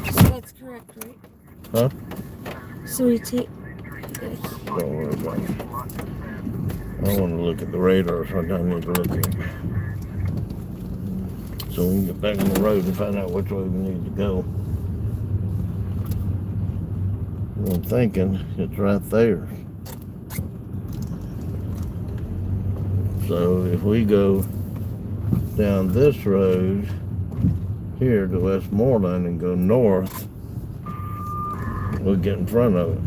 So that's correct, right? Huh? So we take. Don't worry about it. I want to look at the radar, so I don't need to look at it. So we can get back on the road and find out which way we need to go. I'm thinking it's right there. So if we go down this road here to Westmoreland and go north, we'll get in front of it.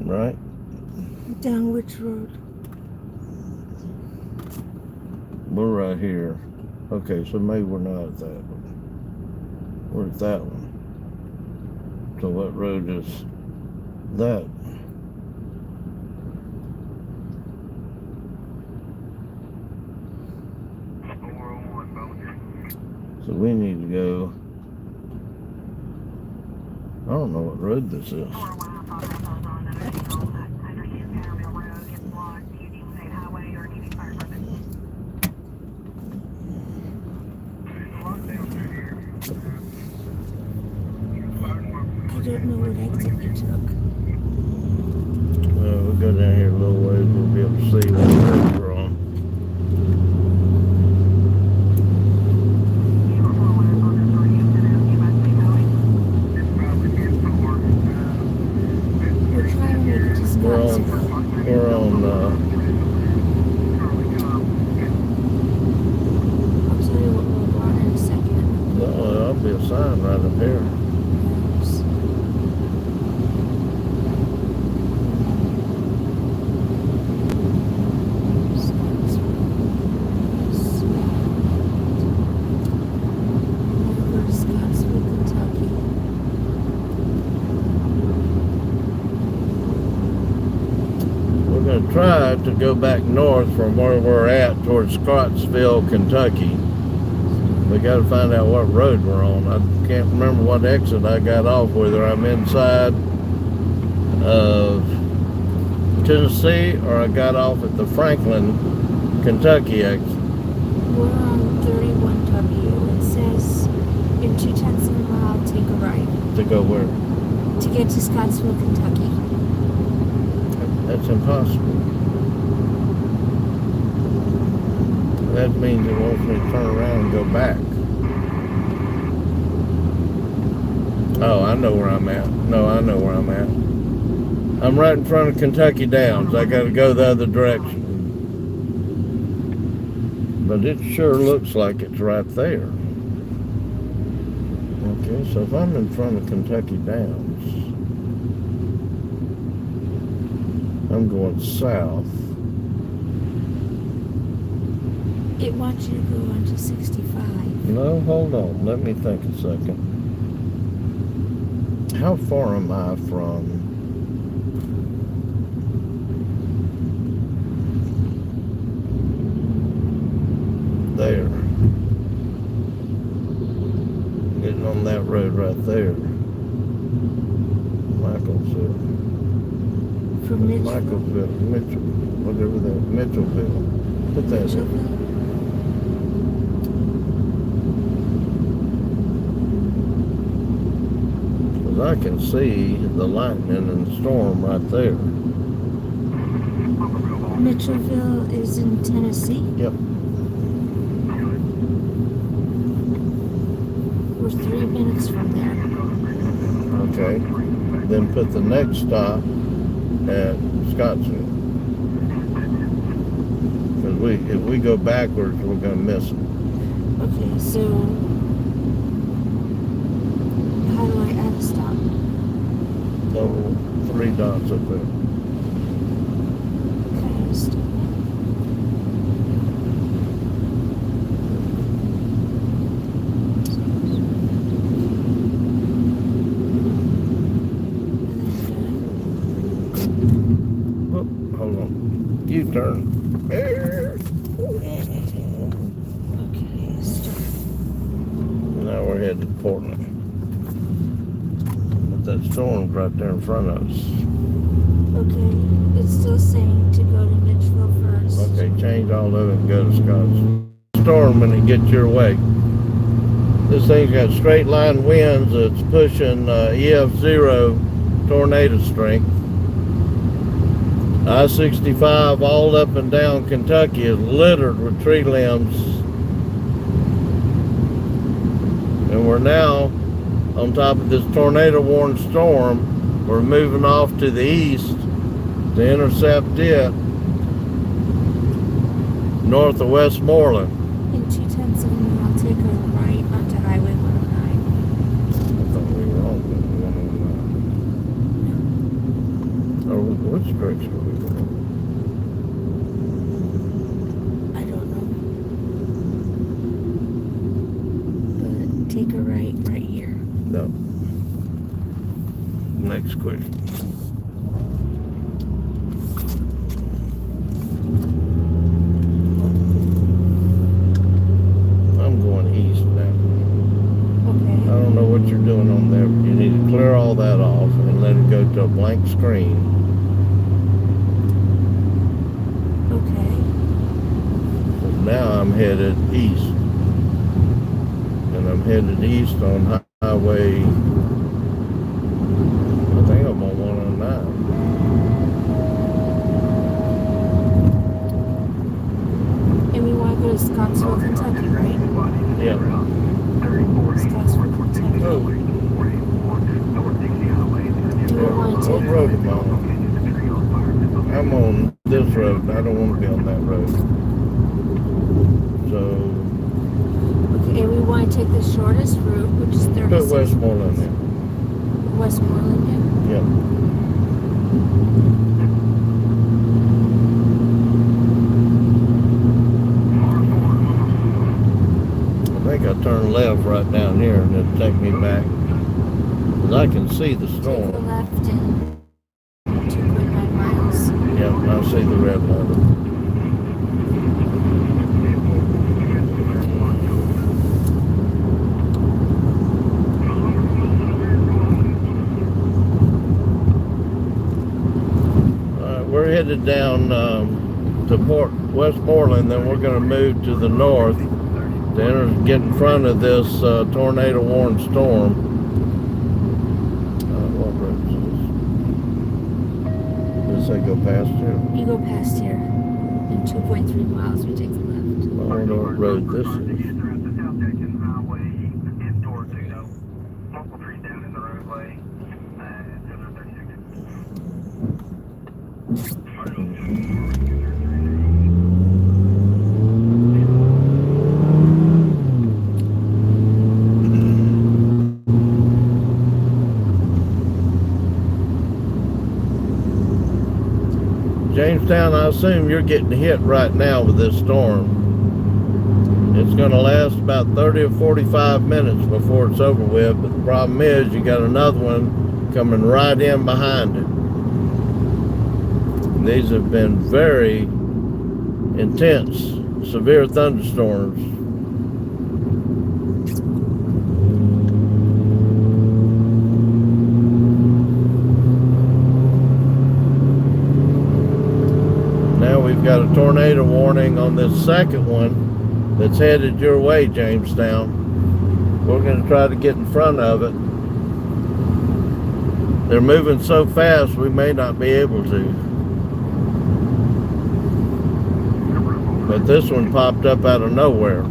Right? Down which road? We're right here. Okay, so maybe we're not at that one. We're at that one. So what road is that? So we need to go. I don't know what road this is. I don't know what exit we took. We'll go down here a little ways. We'll be able to see what road we're on. We're trying to make it to Scottsville. We're on. I'll tell you what we're on in a second. There'll be a sign right up here. Try to go back north from where we're at towards Scottsville, Kentucky. We got to find out what road we're on. I can't remember what exit I got off, whether I'm inside of Tennessee or I got off at the Franklin, Kentucky exit. We're on 31W. It says in 2/10 of a mile, take a right. To go where? To get to Scottsville, Kentucky. That's impossible. That means it wants me to turn around and go back. Oh, I know where I'm at. No, I know where I'm at. I'm right in front of Kentucky Downs. I got to go the other direction. But it sure looks like it's right there. Okay, so if I'm in front of Kentucky Downs, I'm going south. It wants you to go onto 65. No, hold on. Let me think a second. How far am I from there? Getting on that road right there. Michaelsville. From Mitchell? Michaelsville. Mitchell. Whatever that. Mitchellville. Put that in. Mitchellville? I can see the lightning and the storm right there. Mitchellville is in Tennessee? Yep. We're 3 minutes from there. Okay. Then put the next stop at Scottsville. Because if we go backwards, we're going to miss it. Okay, so how do I add a stop? Total 3 dots up there. Okay, add a stop. Whoop, hold on. U-turn. Okay, stop. Now we're headed to Portland. But that storm's right there in front of us. Okay, it's still saying to go to Nashville first. Okay, change all of it and go to Scottsville. Storm when it gets your way. This thing's got straight line winds that's pushing EF0 tornado strength. I-65 all up and down Kentucky is littered with tree limbs. And we're now on top of this tornado-warned storm. We're moving off to the east to intercept it north of Westmoreland. In 2/10 of a mile, I'll take a right onto Highway 109. I thought we were on 109. Or which direction are we going? I don't know. But take a right here. No. Next question. I'm going east now. Okay. I don't know what you're doing on there, but you need to clear all that off and let it go to a blank screen. Okay. But now I'm headed east. And I'm headed east on Highway, I think I'm on 109. And we want to go to Scottsville, Kentucky, right? Yeah. Scottsville, Kentucky. Oh, Do we want to what take road am I on? I'm on this road. I don't want to be on that road. So, Okay, and we want to take the shortest route, which is 36. put Westmoreland in. Westmoreland, yeah. Yep. I think I turn left right down here and it'll take me back. Because I can see the Take a storm. left in 2.9 miles. Yep, I see the red letter. We're headed down to Westmoreland, then we're going to move to the north to get in front of this tornado-warned storm. What road is this? Does it go past here? You go past here. In 2.3 miles, we take the left. I don't know what road this is. Jamestown, I assume you're getting hit right now with this storm. It's going to last about 30 or 45 minutes before it's over with, but the problem is you got another one coming right in behind it. These have been very intense, severe thunderstorms. Now we've got a tornado warning on this second one that's headed your way, Jamestown. We're going to try to get in front of it. They're moving so fast we may not be able to. But this one popped up out of nowhere.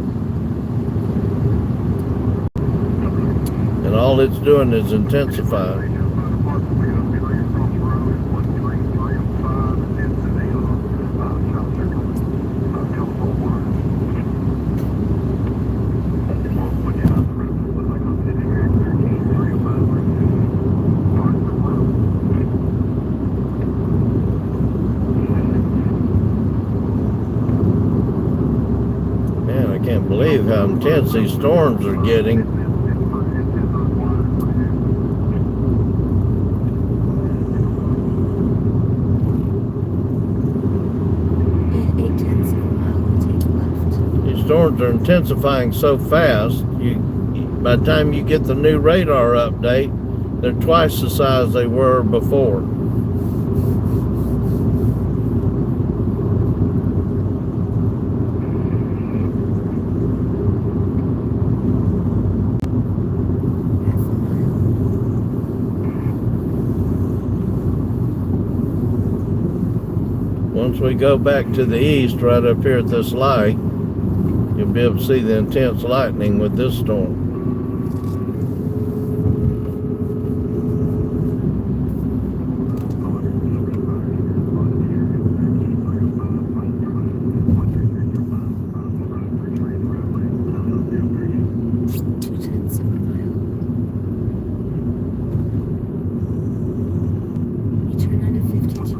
and all it's doing is intensifying. Man, I can't believe how intense these storms are getting. And 8/10 of a mile will take left. These storms are intensifying so fast, by the time you get the new radar update, they're twice the size they were before. Half a mile. Once we go back to the east, right up here at this light, you'll be able to see the intense lightning with this storm. Two-tenths of a mile. You turn on a 52.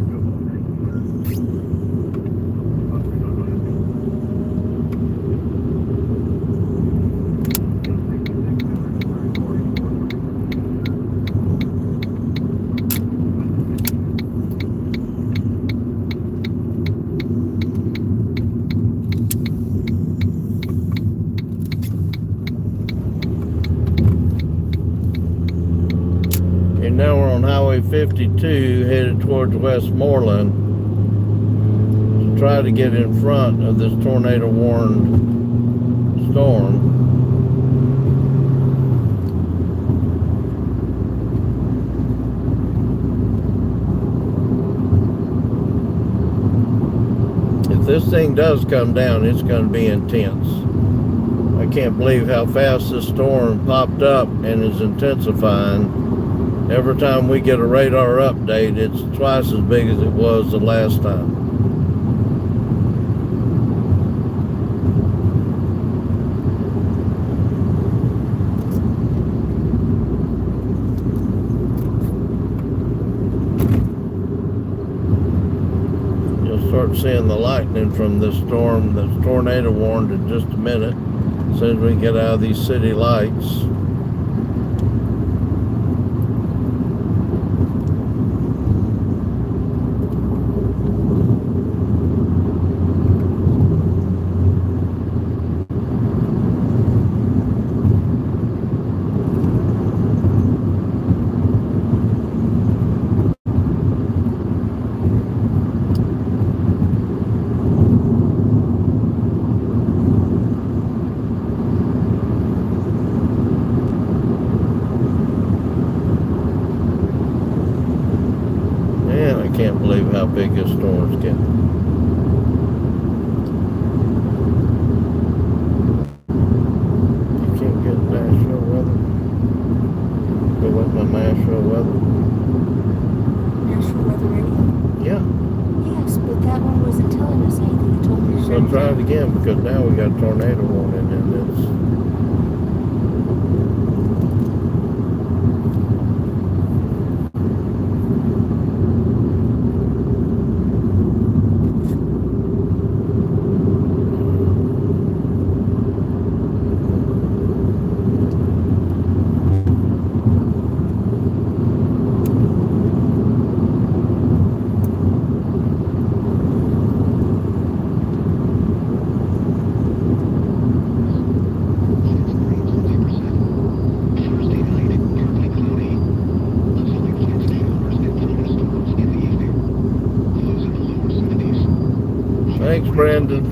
And now we're on Highway 52 headed towards Westmoreland to try to get in front of this tornado warned storm. If this thing does come down, it's going to be intense. I can't believe how fast this storm popped up and is intensifying. Every time we get a radar update, it's twice as big as it was the last time. You'll start seeing the lightning from this storm that's tornado warned in just a minute, as soon as we get out of these city lights. Man, I can't believe how big this storm's getting. You can't get Nashville weather. Go with my Nashville weather. Nashville Weather Radio? Yeah, Yes, but that one wasn't telling us anything. It told me to so turn try it again because now we got a tornado warning in this. Thanks, Brandon.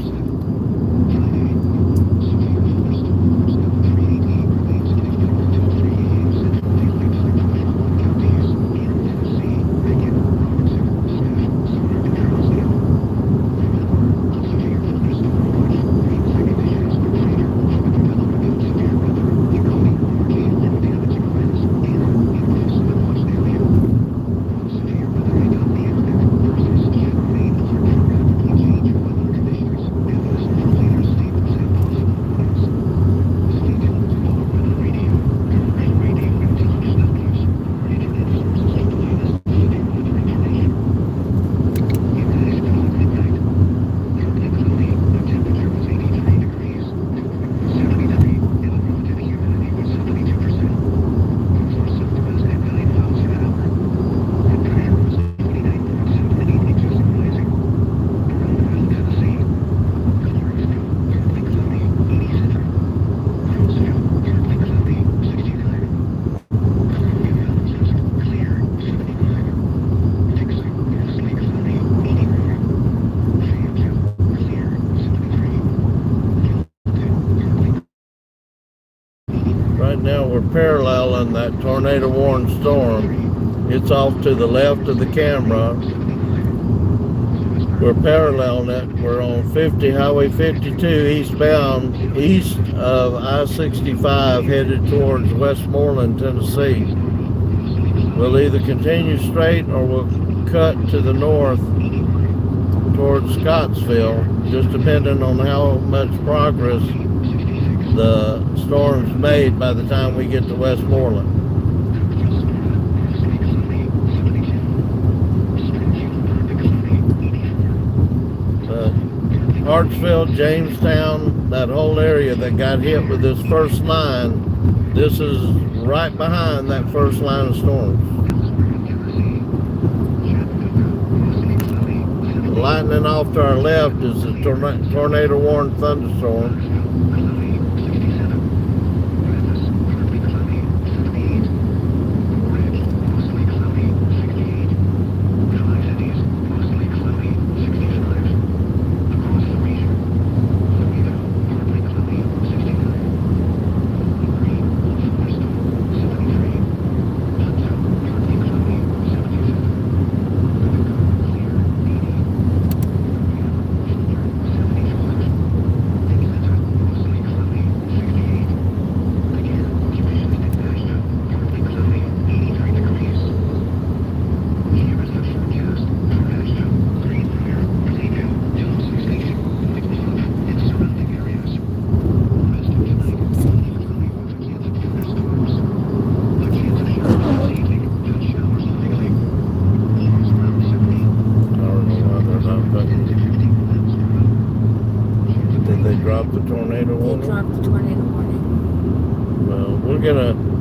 Right now we're paralleling that tornado warned storm. It's off to the left of the camera. We're paralleling it. We're on Highway 52 eastbound, east of I-65, headed towards Westmoreland, Tennessee. We'll either continue straight or we'll cut to the north towards Scottsville, just depending on how much progress the storm's made by the time we get to Westmoreland. Hartsville, Jamestown, that whole area that got hit with this first line, this is right behind that first line of storms. The lightning off to our left is the tornado warned thunderstorm.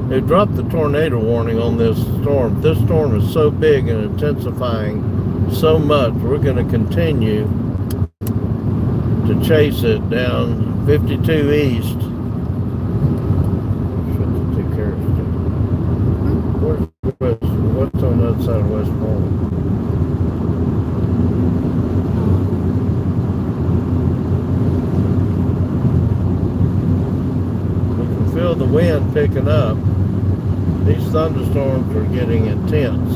They dropped the tornado warning on this storm. This storm is so big and intensifying so much, we're going to continue to chase it down 52 east. 52 carats. What's on the other side of Westmoreland? We can feel the wind picking up. These thunderstorms are getting intense.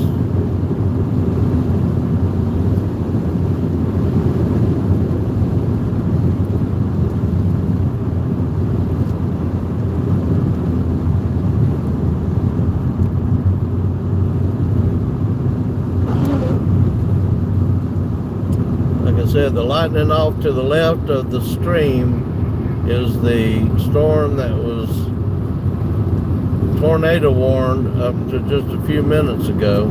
Like I said, the lightning off to the left of the stream is the storm that was tornado warned up to just a few minutes ago.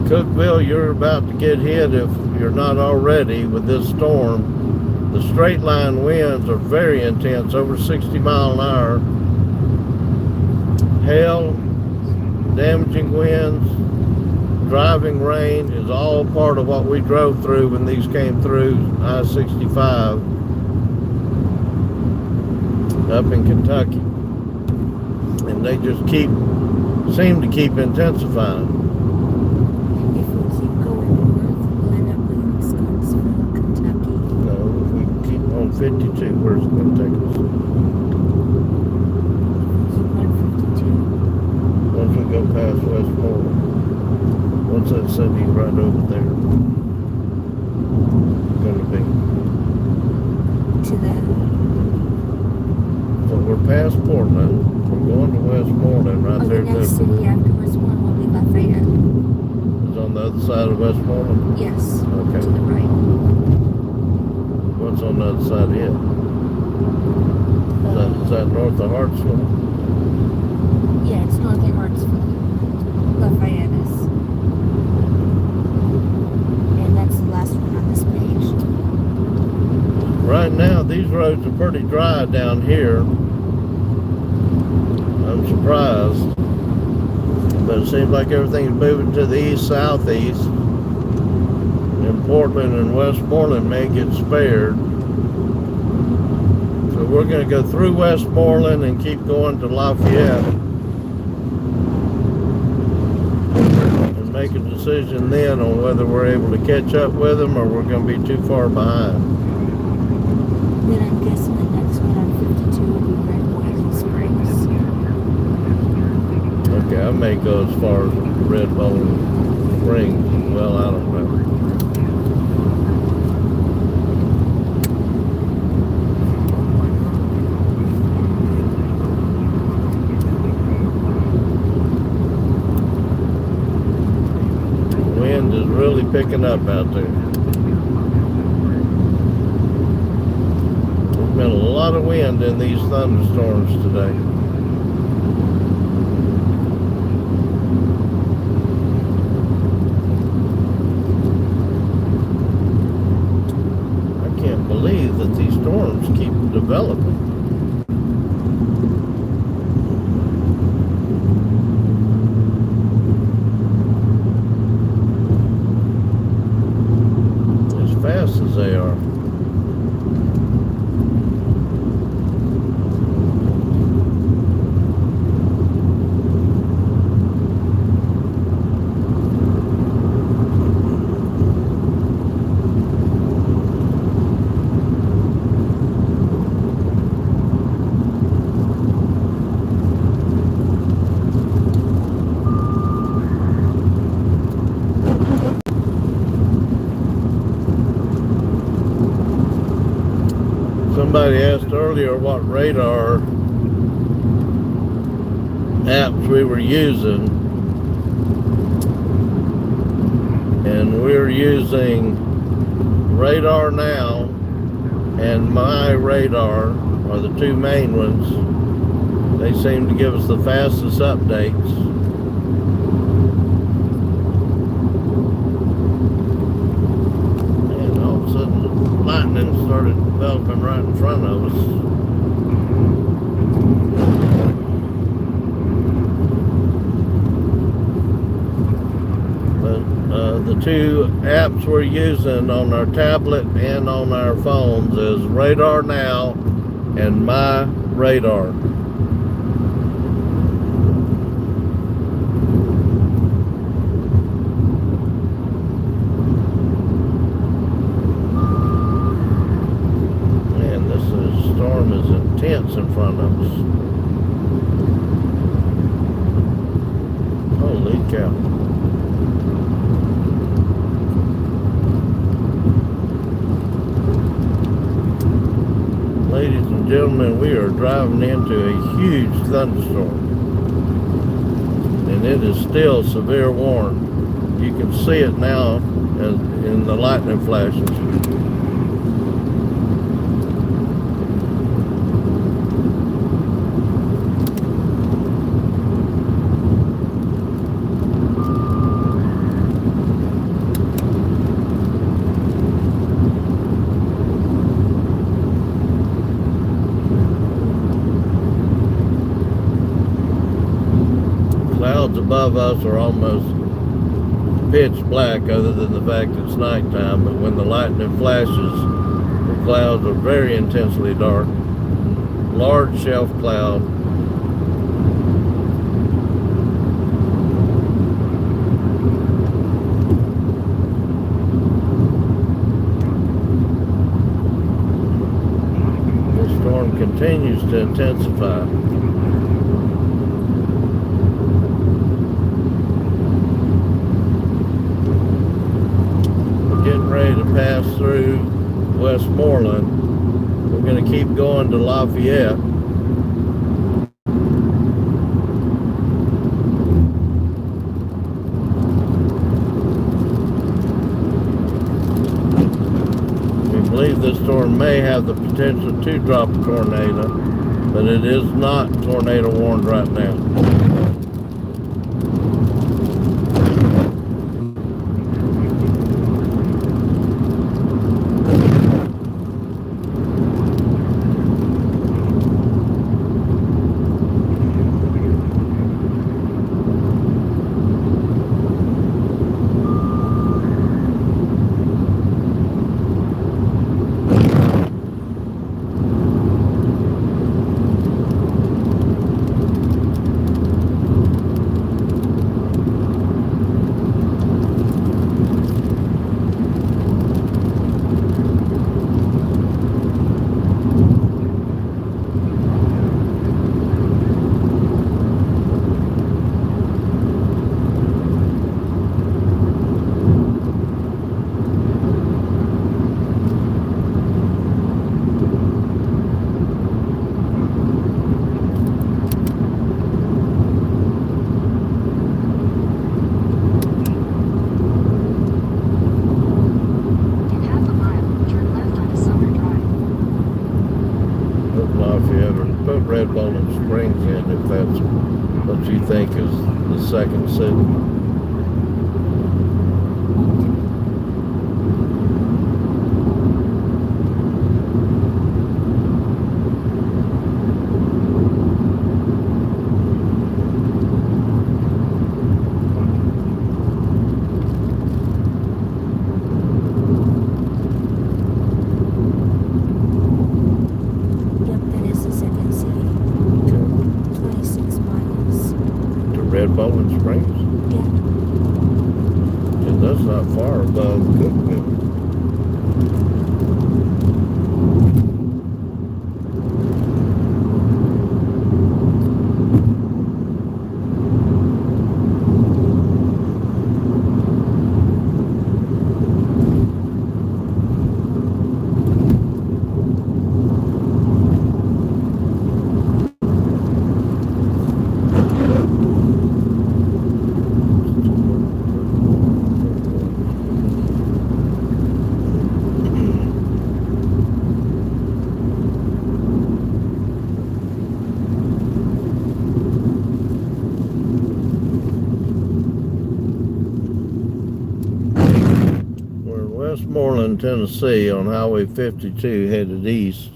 Cookeville, you're about to get hit if you're not already with this storm. The straight line winds are very intense, over 60 miles an hour. Hail, damaging winds, driving rain is all part of what we drove through when these came through I-65 up in Kentucky. And they just seem to keep intensifying. If we keep going north, we'll end up in Scottsville, Kentucky. No, if we keep on 52, where's it going to take us? Keep on 52. Once we go past Westmoreland. What's that city right over there? Going to be? To the... So we're past Portland. We're going to Westmoreland right there. The next city after Westmoreland will be Lafayette. It's on the other side of Westmoreland? Yes. Okay. To the right. What's on the other side of it? Is that north of Hartsville? Yeah, it's north of Hartsville. Lafayette is. And that's the last one on this page. Right now, these roads are pretty dry down here. I'm surprised. But it seems like everything's moving to the east-southeast. And Portland and Westmoreland may get spared. So we're going to go through Westmoreland and keep going to Lafayette. And make a decision then on whether we're able to catch up with them or we're going to be too far behind. Then I'm guessing the next one on 52 will be Red Boiling Springs. Okay, I may go as far as Red Bowling Springs. Well, I don't know. Wind is really picking up out there. There's been a lot of wind in these thunderstorms today. I can't believe that these storms keep developing. Fast as they are. Somebody asked earlier what radar apps we were using, and we're using Radar Now and My Radar are the two main ones. They seem to give us the fastest updates. And all of a sudden the lightning started developing right in front of us. But the two apps we're using on our tablet and on our phones is Radar Now and My Radar. Storm is intense in front of us. Holy cow. Ladies and gentlemen, we are driving into a huge thunderstorm. And it is still severe warning. You can see it now in the lightning flashes. Clouds above us are almost pitch black other than the fact it's nighttime, but when the lightning flashes, the clouds are very intensely dark. Large shelf cloud. The storm continues to intensify. Getting ready to pass through Westmoreland. We're going to keep going to Lafayette. We believe this storm may have the potential to drop a tornado, but it is not tornado warned right now. Bowling Springs in, if that's what you think is the second city. Yep, that is the second city. 26 miles. To Red Bowling Springs? Yeah. And that's not far above Cookville. We're in Westmoreland, Tennessee on Highway 52 headed east.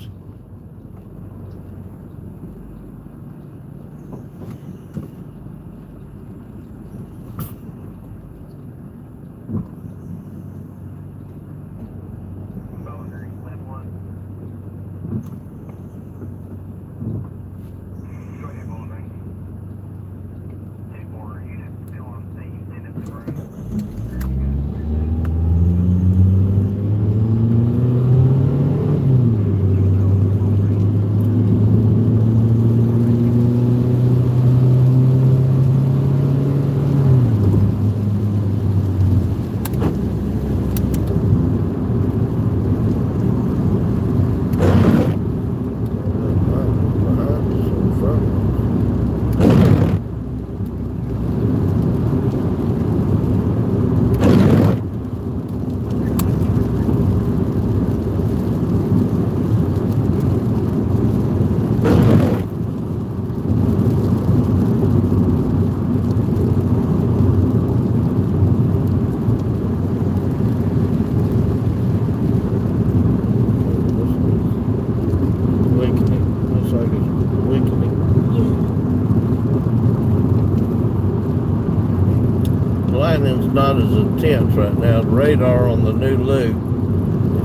Lightning's not as intense right now. The radar on the new loop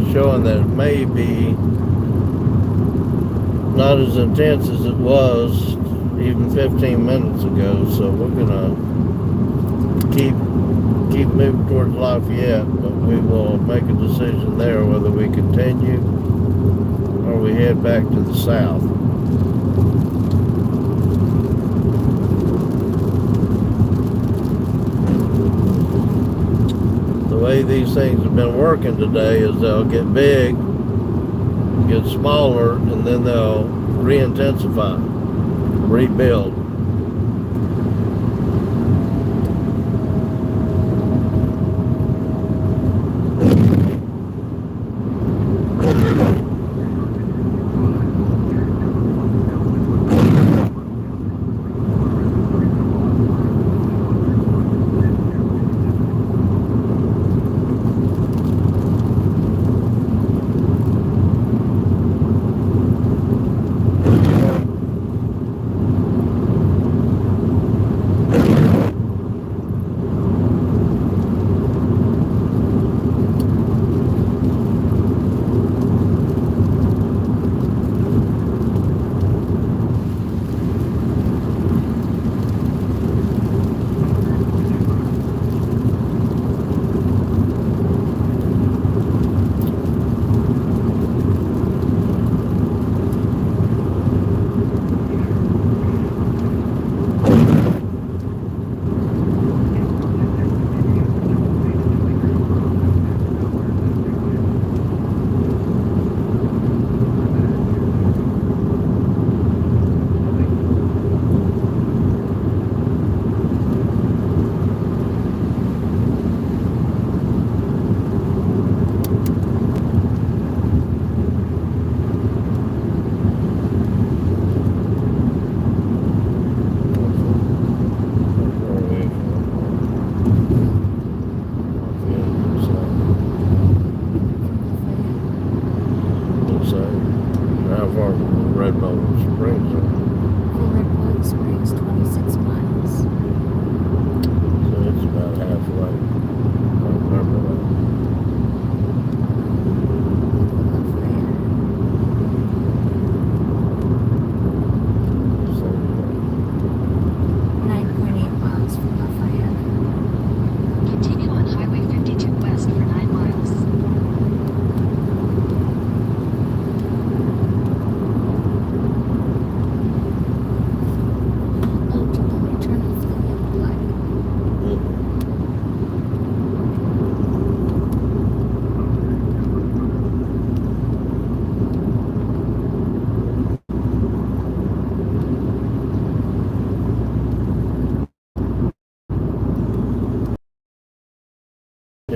is showing that it may be not as intense as it was even 15 minutes ago. So we're gonna keep moving towards Lafayette, but we will make a decision there whether we continue or we head back to the south. The way these things have been working today is they'll get big, get smaller, and then they'll re-intensify, rebuild.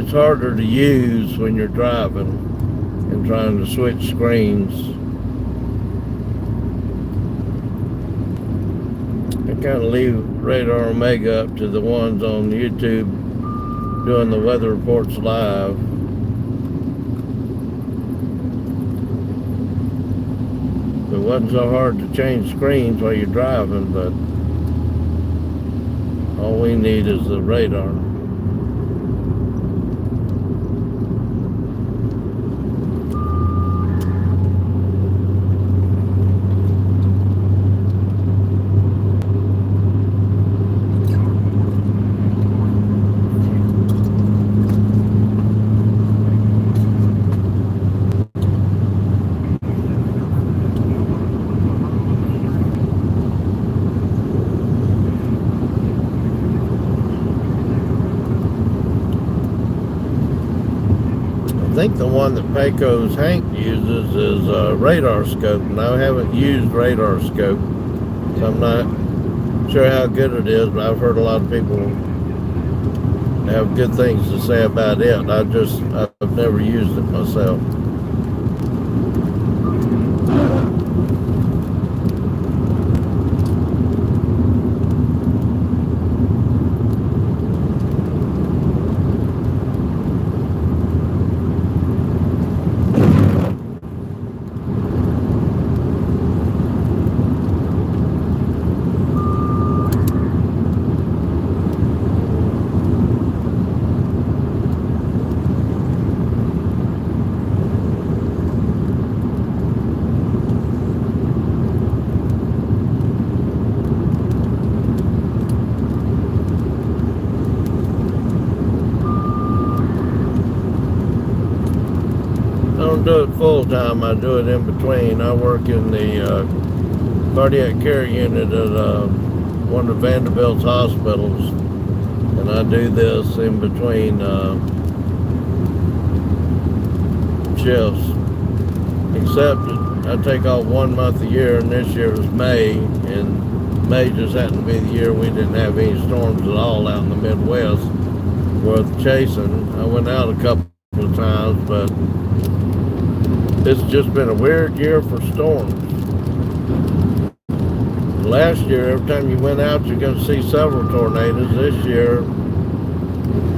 It's harder to use when you're driving and trying to switch screens. I kind of leave Radar Omega up to the ones on YouTube doing the weather reports live. It wasn't so hard to change screens while you're driving, but all we need is the radar. I think the one that Pecos Hank uses is a radar scope, and I haven't used radar scope, so I'm not sure how good it is, but I've heard a lot of people have good things to say about it. I've never used it myself. I don't do it full time, I do it in between. I work in the cardiac care unit at one of Vanderbilt's hospitals, and I do this in between shifts. Except I take off 1 month a year, and this year was May, and May just happened to be the year we didn't have any storms at all out in the Midwest worth chasing. I went out a couple of times, but it's just been a weird year for storms. Last year, every time you went out, you're going to see several tornadoes. This year,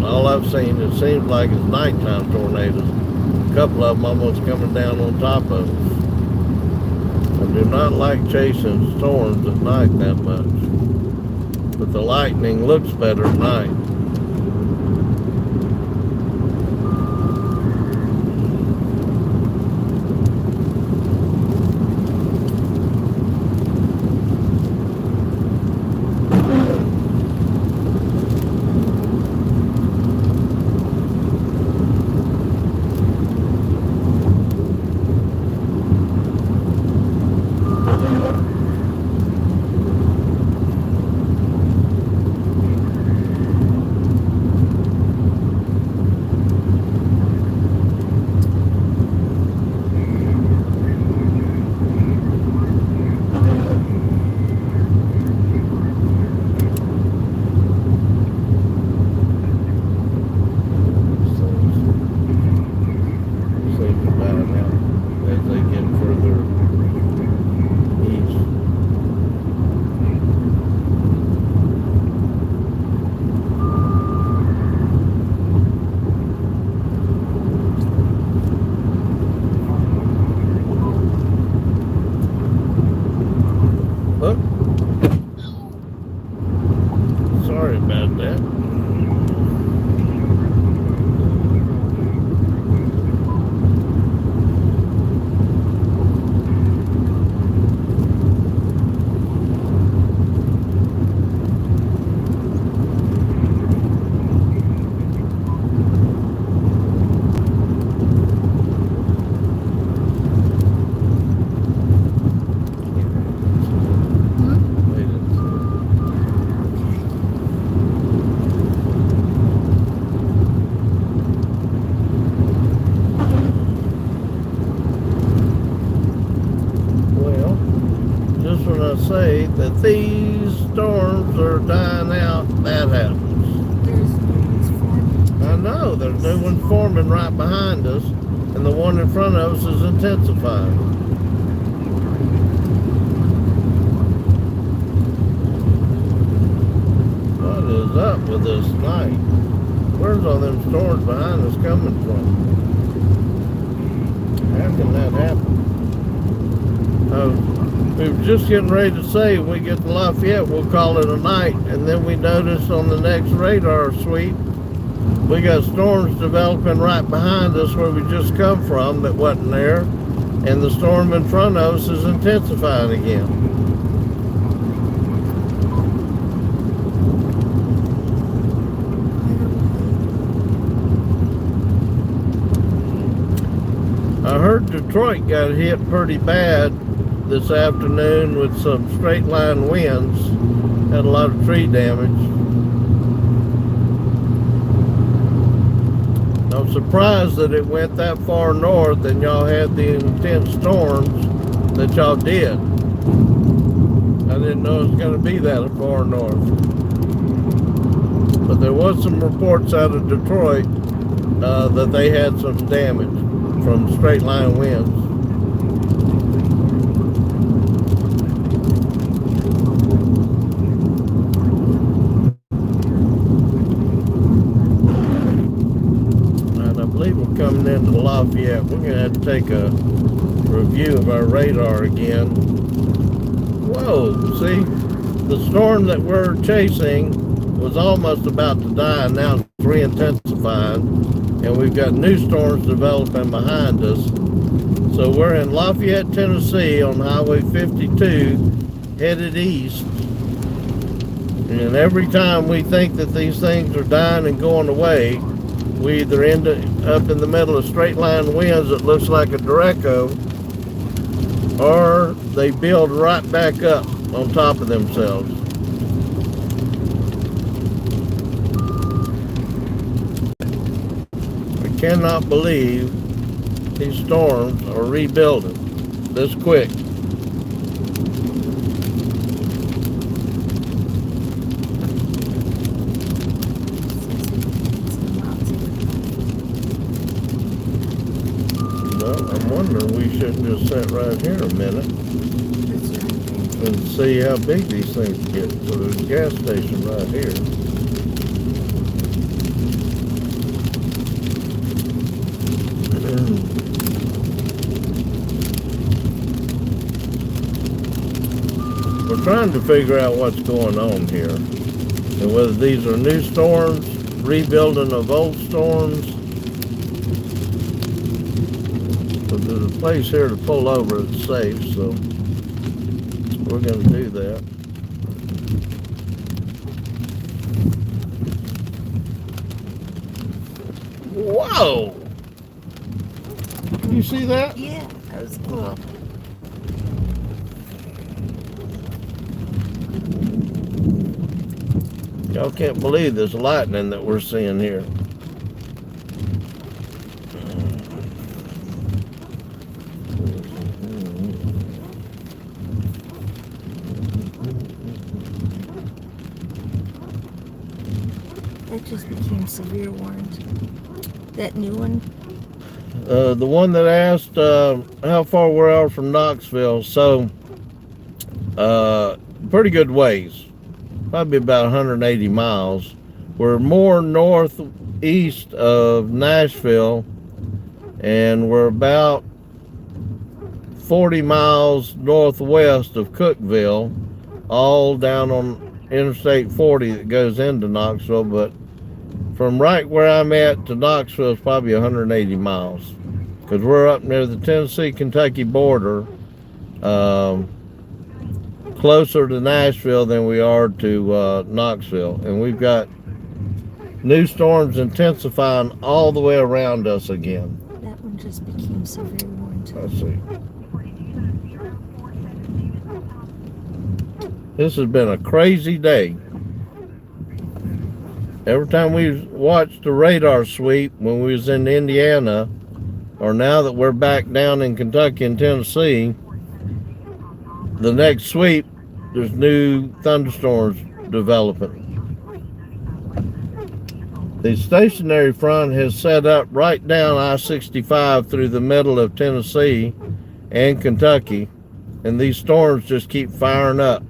all I've seen, it seems like, is nighttime tornadoes. A couple of them almost coming down on top of us. I do not like chasing storms at night that much. But the lightning looks better at night. Sorry about that. Say that these storms are dying out, that happens. There's I know, there's new ones forming right behind us, and the one in front of us is intensifying. What is up with this night? Where's all them storms behind us coming from? How can that happen? We were just getting ready to say when we get to Lafayette, we'll call it a night, and then we notice on the next radar sweep, we got storms developing right behind us where we just come from that wasn't there, and the storm in front of us is intensifying again. I heard Detroit got hit pretty bad this afternoon with some straight line winds. Had a lot of tree damage. I'm surprised that it went that far north and y'all had the intense storms that y'all did. I didn't know it was going to be that far north. But there was some reports out of Detroit that they had some damage from straight line winds. Coming into Lafayette, we're going to have to take a review of our radar again. Whoa, see, the storm that we're chasing was almost about to die, and now it's re-intensifying, and we've got new storms developing behind us. So we're in Lafayette, Tennessee on Highway 52, headed east, and every time we think that these things are dying and going away, we either end up in the middle of straight line winds that looks like a Derecho, or they build right back up on top of themselves. I cannot believe these storms are rebuilding this quick. I'm wondering we shouldn't just sit right here a minute and see how big these things get. So there's a gas station right here. We're trying to figure out what's going on here, and whether these are new storms, rebuilding of old storms. But there's a place here to pull over that's safe, so we're going to do that. Whoa! Can you see that? Yeah, that was cool. Y'all can't believe this lightning that we're seeing here. That just became severe warned. That new one? The one that asked how far we are from Knoxville. So, pretty good ways. Probably about 180 miles. We're more northeast of Nashville, and we're about 40 miles northwest of Cookeville, all down on Interstate 40 that goes into Knoxville. But from right where I'm at to Knoxville is probably 180 miles, because we're up near the Tennessee-Kentucky border, closer to Nashville than we are to Knoxville. And we've got new storms intensifying all the way around us again. That one just became severe warned. Let's see. This has been a crazy day. Every time we watched the radar sweep when we was in Indiana, or now that we're back down in Kentucky and Tennessee, the next sweep, there's new thunderstorms developing. The stationary front has set up right down I-65 through the middle of Tennessee and Kentucky, and these storms just keep firing up.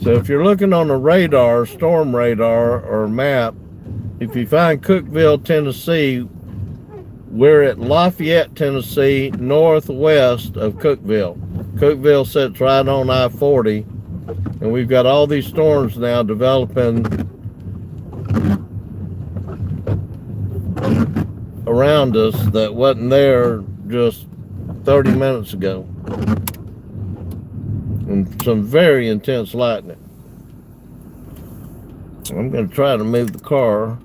So if you're looking on a radar, storm radar or map, if you find Cookeville, Tennessee, we're at Lafayette, Tennessee, northwest of Cookeville. Cookeville sits right on I-40, and we've got all these storms now developing around us that wasn't there just 30 minutes ago. And some very intense lightning. I'm going to try to move the car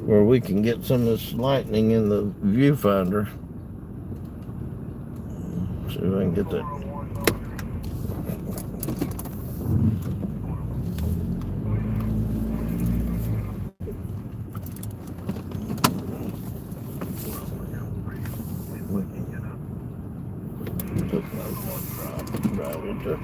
where we can get some of this lightning in the viewfinder. See if I can get that. Drive into it.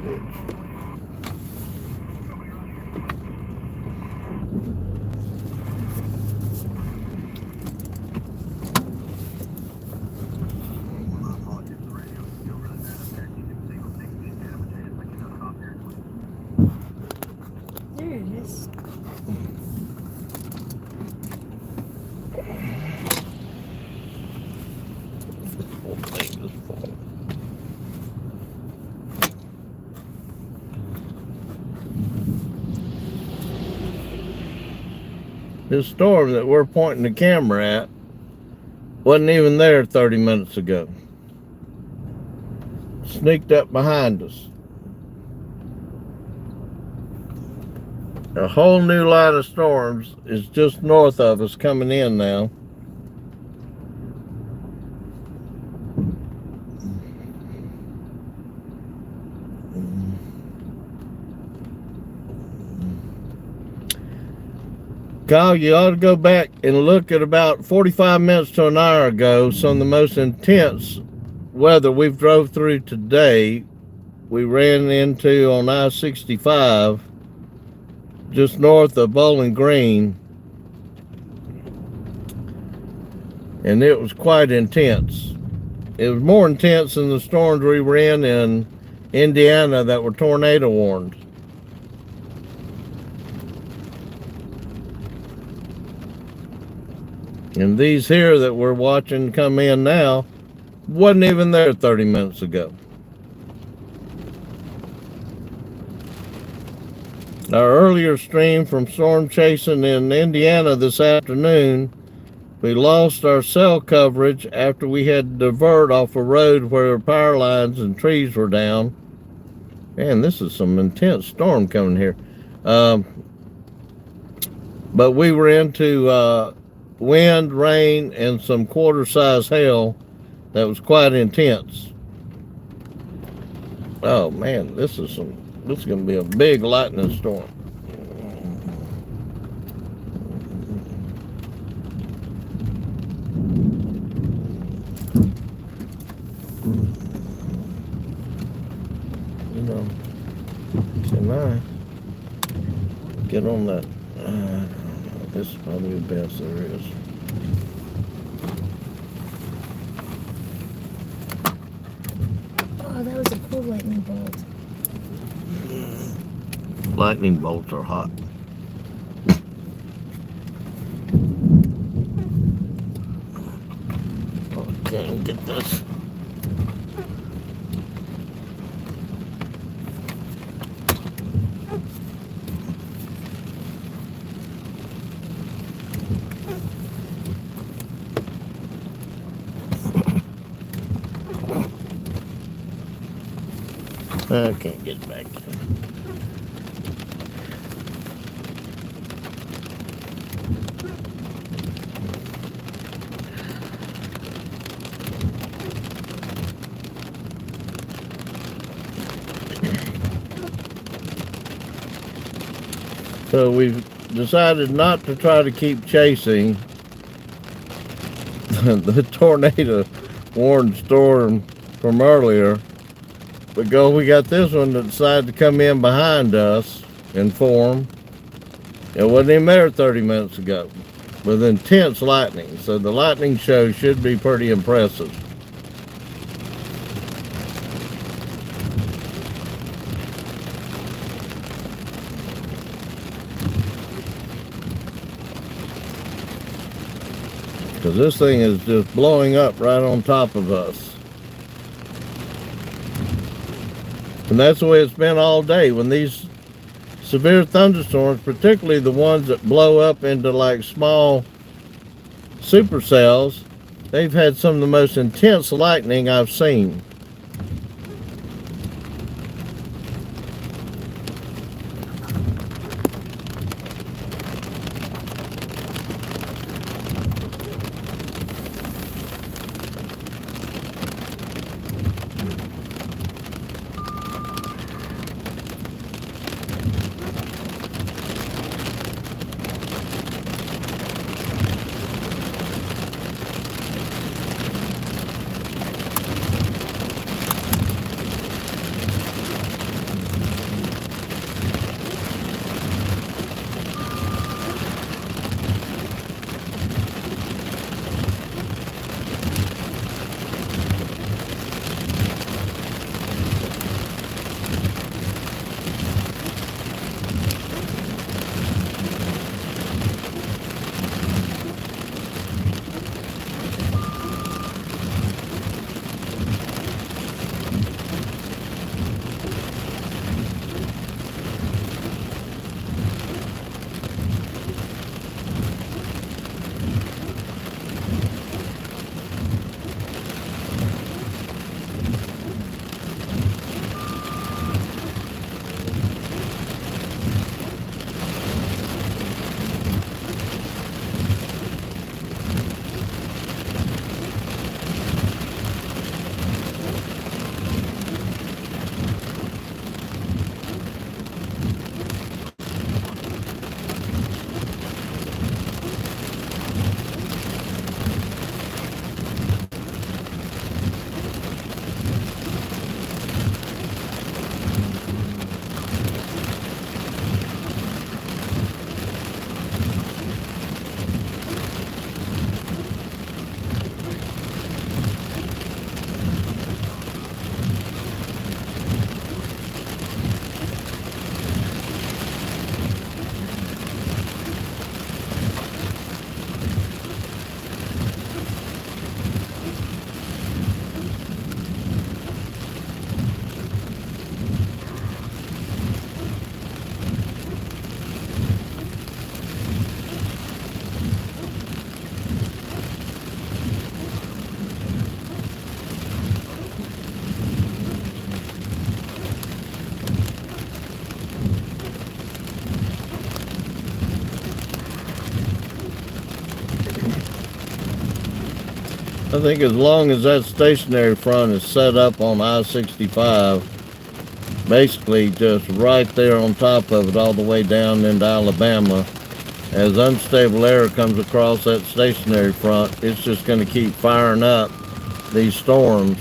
There it is. Whole thing is full. This storm that we're pointing the camera at wasn't even there 30 minutes ago. Sneaked up behind us. A whole new line of storms is just north of us coming in now. Kyle, you ought to go back and look at about 45 minutes to an hour ago. Some of the most intense weather we've drove through today, we ran into on I-65 just north of Bowling Green, and it was quite intense. It was more intense than the storms we were in Indiana that were tornado warned. And these here that we're watching come in now wasn't even there 30 minutes ago. Our earlier stream from storm chasing in Indiana this afternoon, we lost our cell coverage after we had to divert off a road where power lines and trees were down. Man, this is some intense storm coming here. But we were into wind, rain, and some quarter-size hail that was quite intense. Oh man, this is going to be a big lightning storm. You know, can I get on that? This is probably the best there is. Oh, that was a cool lightning bolt. Lightning bolts are hot. Okay, get this. I can't get back. So we've decided not to try to keep chasing the tornado warned storm from earlier. But we got this one that decided to come in behind us and form. It wasn't even there 30 minutes ago with intense lightning. So the lightning show should be pretty impressive. Because this thing is just blowing up right on top of us. And that's the way it's been all day. When these severe thunderstorms, particularly the ones that blow up into like small supercells, they've had some of the most intense lightning I've seen. I think as long as that stationary front is set up on I-65, basically just right there on top of it all the way down into Alabama, as unstable air comes across that stationary front, it's just going to keep firing up these storms.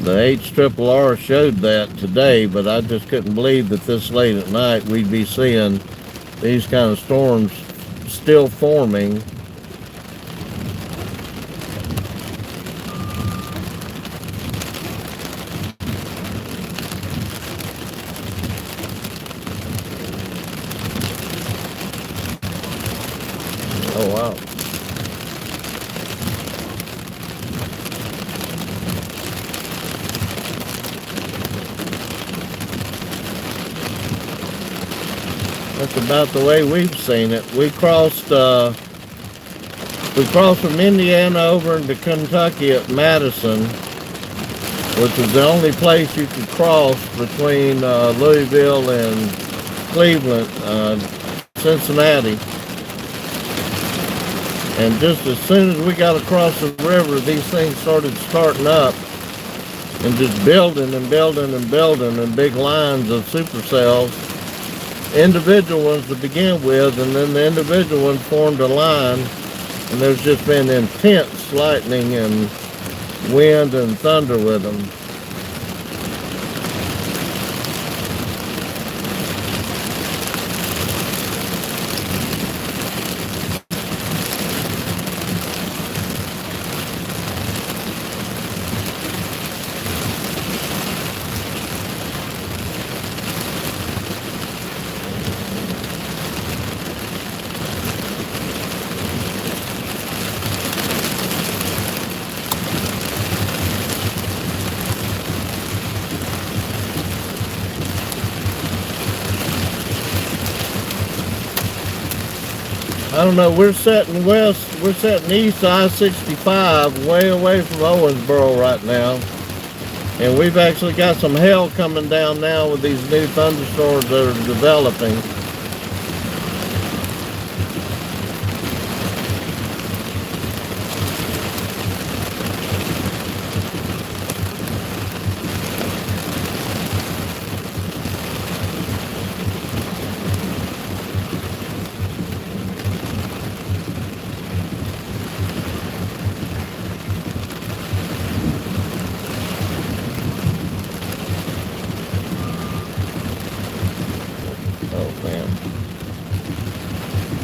The HRRR showed that today, but I just couldn't believe that this late at night we'd be seeing these kind of storms still forming. Oh wow. That's about the way we've seen it. We crossed from Indiana over into Kentucky at Madison, which is the only place you could cross between Louisville and Cleveland, Cincinnati. And just as soon as we got across the river, these things started starting up and just building and building and building in big lines of supercells. Individual ones to begin with, and then the individual ones formed a line And there's just been intense lightning and wind and thunder with them. I don't know, we're setting east I-65 way away from Owensboro right now. And we've actually got some hail coming down now with these new thunderstorms that are developing.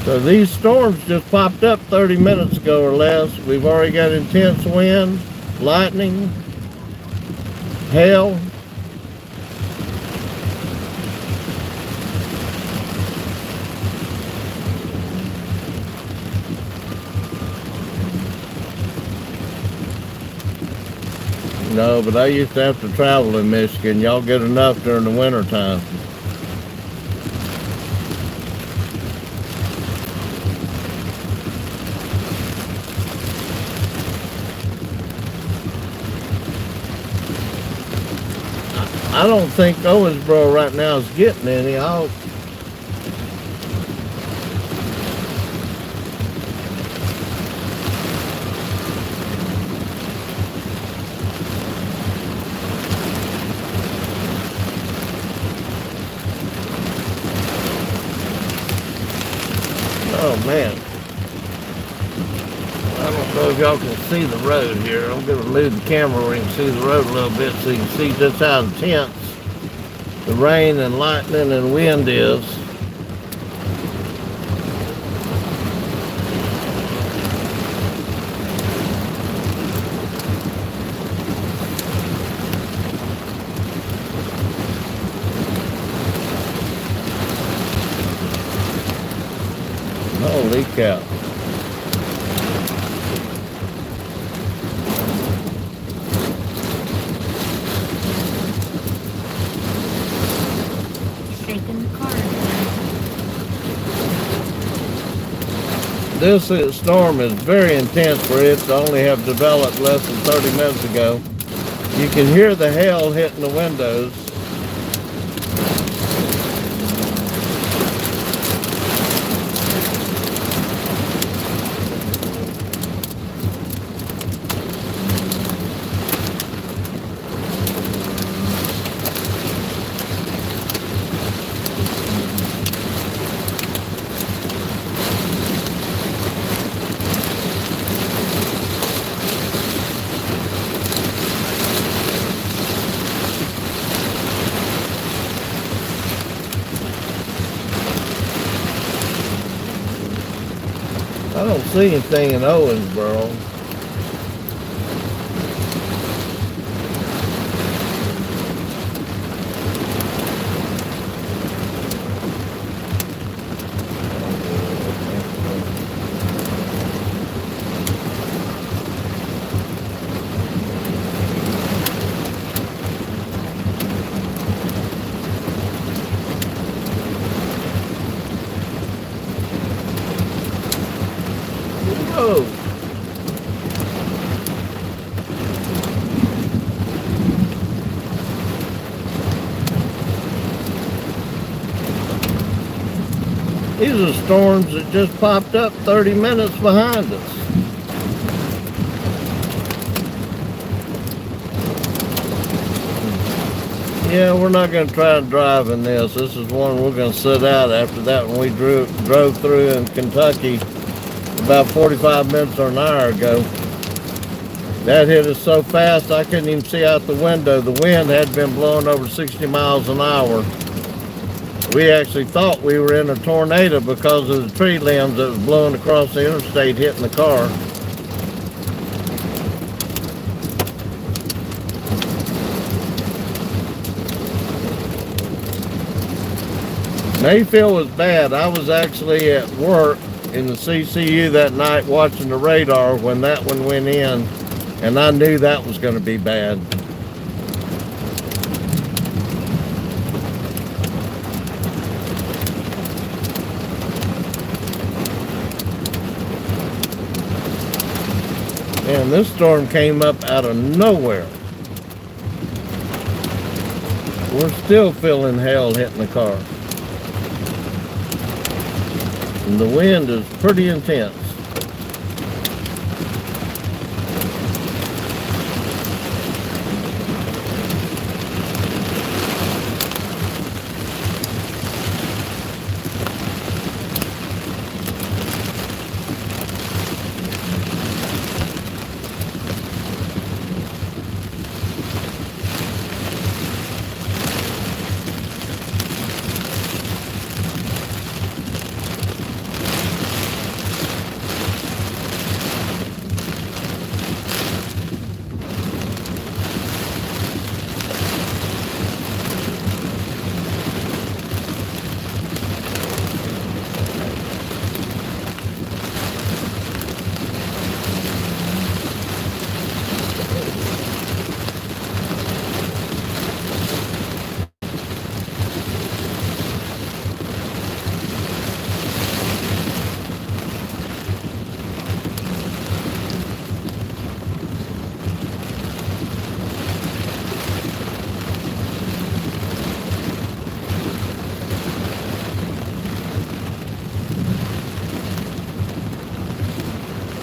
So these storms just popped up 30 minutes ago or less. We've already got intense wind, lightning, hail. No, but I used to have to travel in Michigan. Y'all get enough during the winter time. I don't think Owensboro right now is getting any. Oh man. I don't know if y'all can see the road here. I'm going to move the camera where you can see the road a little bit so you can see just how intense the rain and lightning and wind is. Holy cow. This storm is very intense for it to only have developed less than 30 minutes ago. You can hear the hail hitting the windows. I don't see anything in Owensboro. Whoa. These are storms that just popped up 30 minutes behind us. Yeah, we're not going to try to drive in this. This is one we're going to sit out after that one we drove through in Kentucky about 45 minutes or an hour ago. That hit us so fast I couldn't even see out the window. The wind had been blowing over 60 miles an hour. We actually thought we were in a tornado because of the tree limbs that was blowing across the interstate hitting the car. Mayfield was bad. I was actually at work in the CCU that night watching the radar when that one went in, and I knew that was going to be bad. And this storm came up out of nowhere. We're still feeling hail hitting the car. And the wind is pretty intense.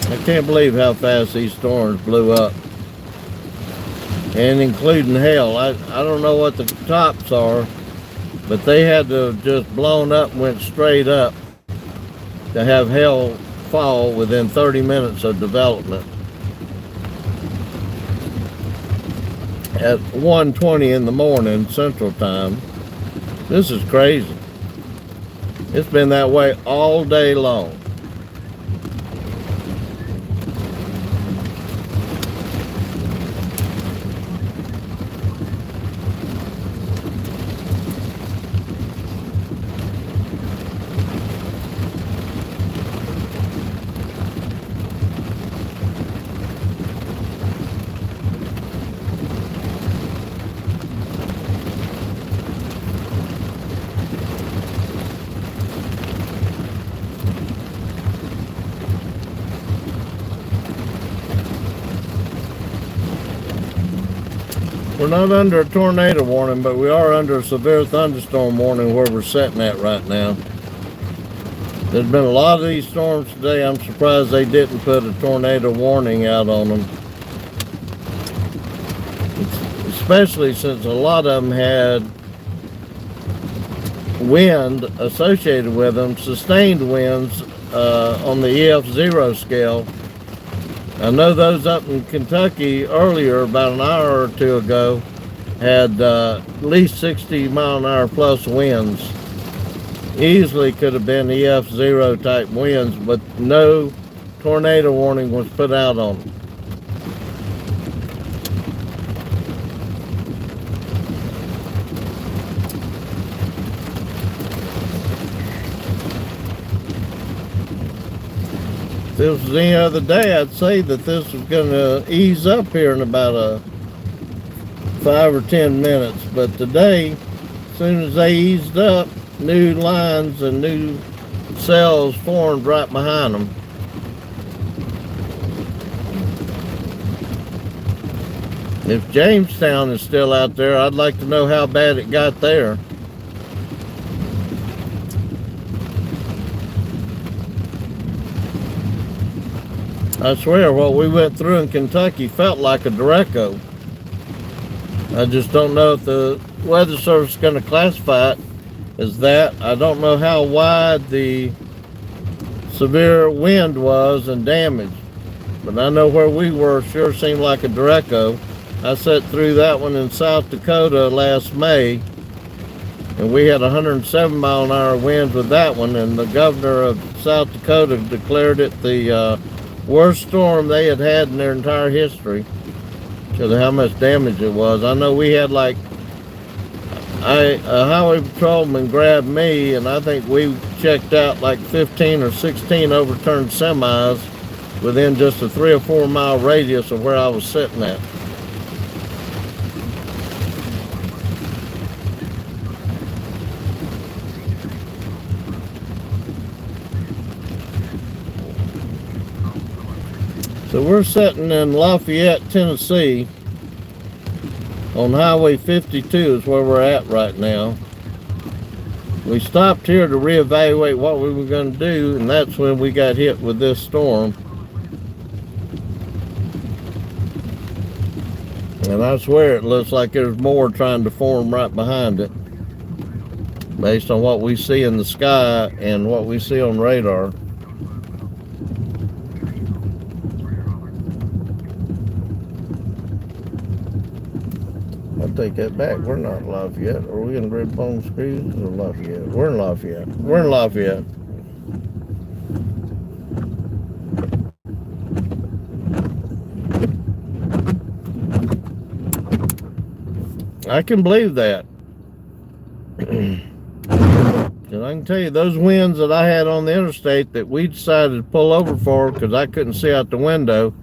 I can't believe how fast these storms blew up. And including hail. I don't know what the tops are, but they had to have just blown up and went straight up to have hail fall within 30 minutes of development. At 1:20 in the morning Central Time. This is crazy. It's been that way all day long. We're not under a tornado warning, but we are under a severe thunderstorm warning where we're sitting at right now. There's been a lot of these storms today. I'm surprised they didn't put a tornado warning out on them. Especially since a lot of them had wind associated with them, sustained winds on the EF0 scale. I know those up in Kentucky earlier, about an hour or two ago, had at least 60 mile an hour plus winds. Easily could have been EF0 type winds, but no tornado warning was put out on them. If this was any other day, I'd say that this was going to ease up here in about 5 or 10 minutes. But today, as soon as they eased up, new lines and new cells formed right behind them. If Jamestown is still out there, I'd like to know how bad it got there. I swear what we went through in Kentucky felt like a Derecho. I just don't know if the Weather Service is going to classify it as that. I don't know how wide the severe wind was and damage. But I know where we were sure seemed like a Derecho. I sat through that one in South Dakota last May, and we had 107 mile an hour winds with that one, and the governor of South Dakota declared it the worst storm they had had in their entire history because of how much damage it was. I know we had like, a highway patrolman grabbed me, and I think we checked out like 15 or 16 overturned semis within just a 3 or 4 mile radius of where I was sitting at. So we're sitting in Lafayette, Tennessee, on Highway 52 is where we're at right now. We stopped here to reevaluate what we were going to do, and that's when we got hit with this storm. And I swear it looks like there's more trying to form right behind it, based on what we see in the sky and what we see on radar. I take that back. We're not in Lafayette. Are we in Red Bone Screws or Lafayette? We're in Lafayette. We're in Lafayette. I can believe that. And I can tell you, those winds that I had on the interstate that we decided to pull over for because I couldn't see out the window,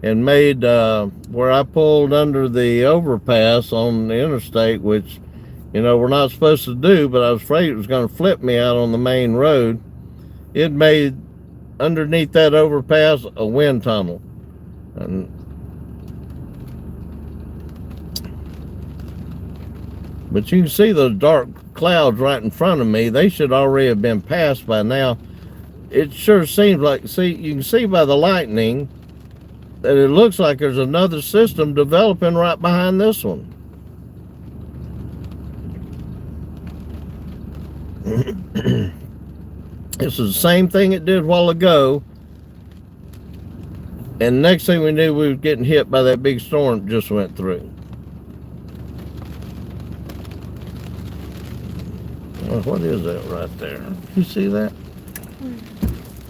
and made where I pulled under the overpass on the interstate, which, you know, we're not supposed to do, but I was afraid it was going to flip me out on the main road. It made underneath that overpass a wind tunnel. But you can see those dark clouds right in front of me. They should already have been passed by now. It sure seems like, see, you can see by the lightning that it looks like there's another system developing right behind this one. This is the same thing it did a while ago. And next thing we knew, we were getting hit by that big storm that just went through. Oh, what is that right there? You see that?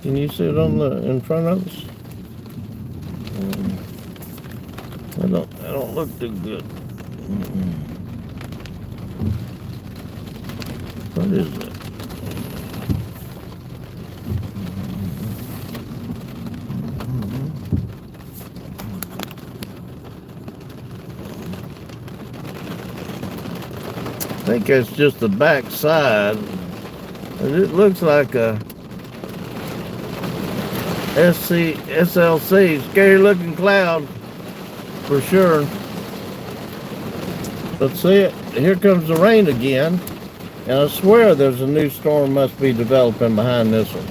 Can you see it on the in front of us? I don't look too good. What is it? I think it's just the back side. It looks like a SLC, scary looking cloud for sure. But see it, here comes the rain again, and I swear there's a new storm must be developing behind this one.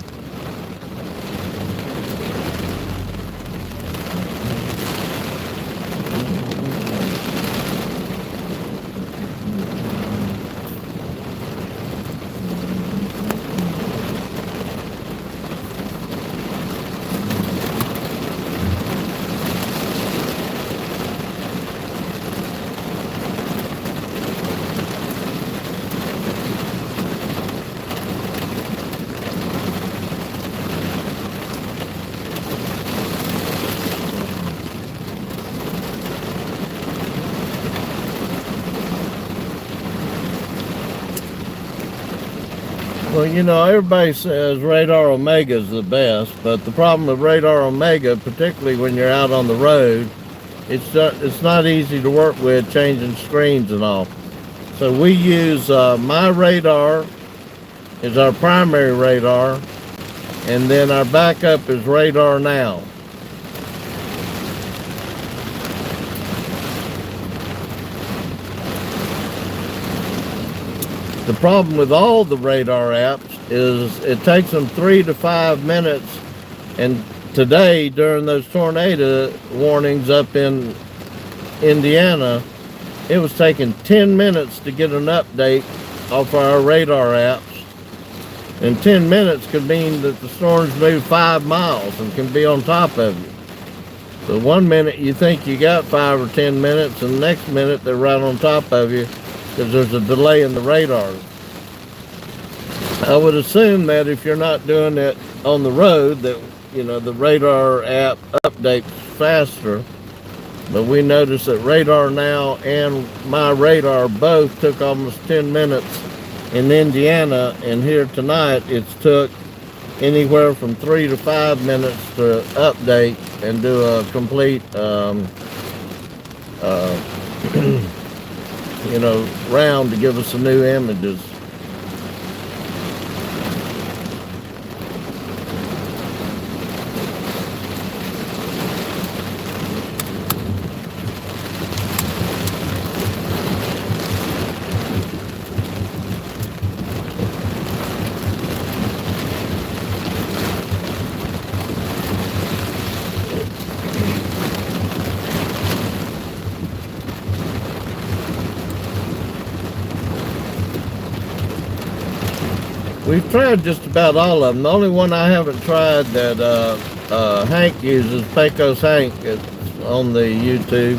Well, you know, everybody says Radar Omega is the best, but the problem with Radar Omega, particularly when you're out on the road, it's not easy to work with, changing screens and all. So we use my radar is our primary radar, and then our backup is Radar Now. The problem with all the radar apps is it takes them 3 to 5 minutes, and today during those tornado warnings up in Indiana, it was taking 10 minutes to get an update off our radar apps, And 10 minutes could mean that the storms move 5 miles and can be on top of you. So 1 minute you think you got 5 or 10 minutes, and the next minute they're right on top of you because there's a delay in the radar. I would assume that if you're not doing it on the road, that the radar app updates faster. But we noticed that Radar Now and My Radar both took almost 10 minutes in Indiana, and here tonight it's took anywhere from 3 to 5 minutes to update and do a complete round to give us some new images. We've tried just about all of them. The only one I haven't tried that Hank uses, Pecos Hank, it's on the YouTube.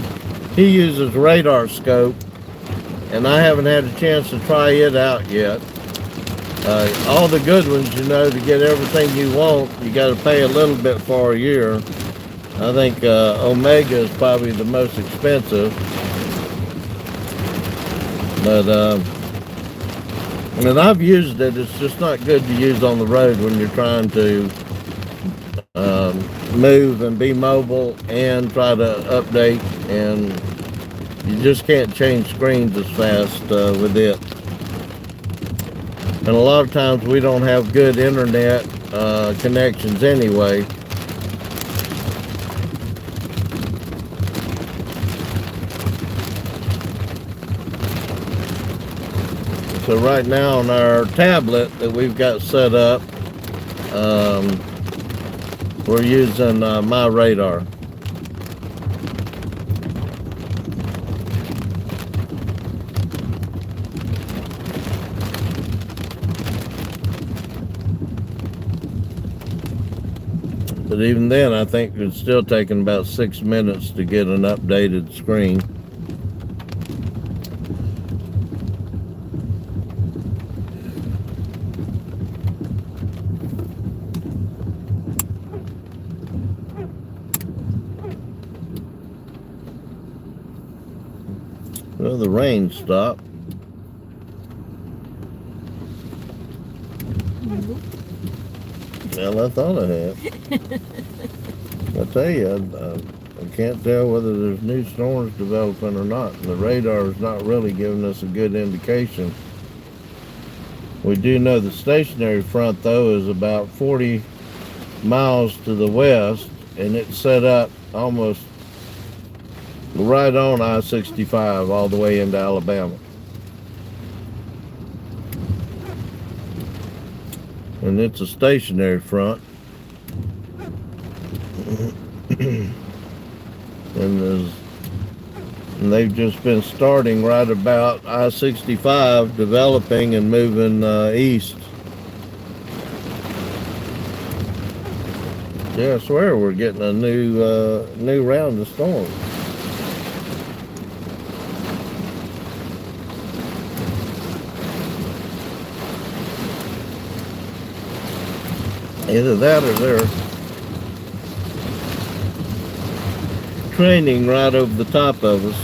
He uses radar scope, and I haven't had a chance to try it out yet. All the good ones, to get everything you want, you got to pay a little bit for a year. I think Omega is probably the most expensive. But and I've used it. It's just not good to use on the road when you're trying to move and be mobile and try to update, and you just can't change screens as fast with it. And a lot of times we don't have good internet connections anyway. So right now on our tablet that we've got set up, we're using My Radar. But even then, I think it's still taking about 6 minutes to get an updated screen. Well, the rain stopped. Well, I thought I had. I tell you, I can't tell whether there's new storms developing or not. And the radar is not really giving us a good indication. We do know the stationary front, though, is about 40 miles to the west, and it's set up almost right on I-65 all the way into Alabama. And it's a stationary front. and they've just been starting right about I-65, developing and moving east. Yeah, I swear we're getting a new round of storms. Either that or they're training right over the top of us.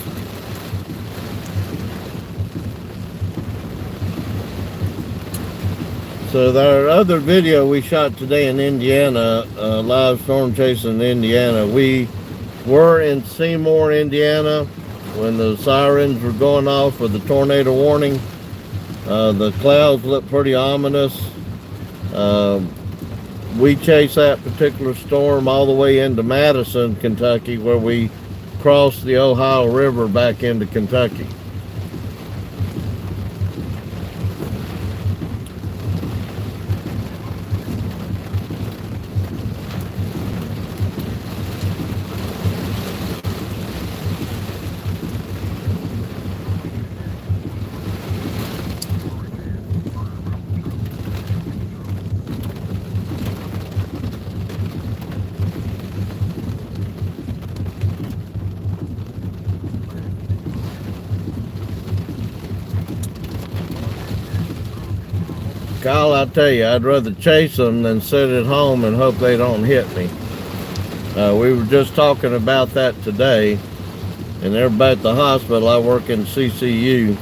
So our other video we shot today in Indiana, live storm chasing in Indiana, we were in Seymour, Indiana, when the sirens were going off with the tornado warning. The clouds looked pretty ominous. We chased that particular storm all the way into Madison, Kentucky, where we crossed the Ohio River back into Kentucky. Kyle, I tell you, I'd rather chase them than sit at home and hope they don't hit me. We were just talking about that today, and everybody at the hospital, I work in CCU,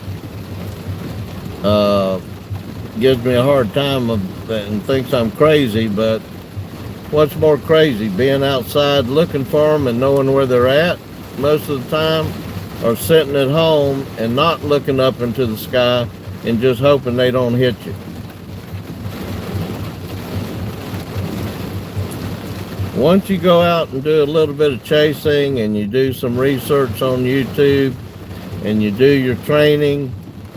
gives me a hard time and thinks I'm crazy, but what's more crazy, being outside looking for them and knowing where they're at most of the time, or sitting at home and not looking up into the sky and just hoping they don't hit you? Once you go out and do a little bit of chasing and you do some research on YouTube and you do your training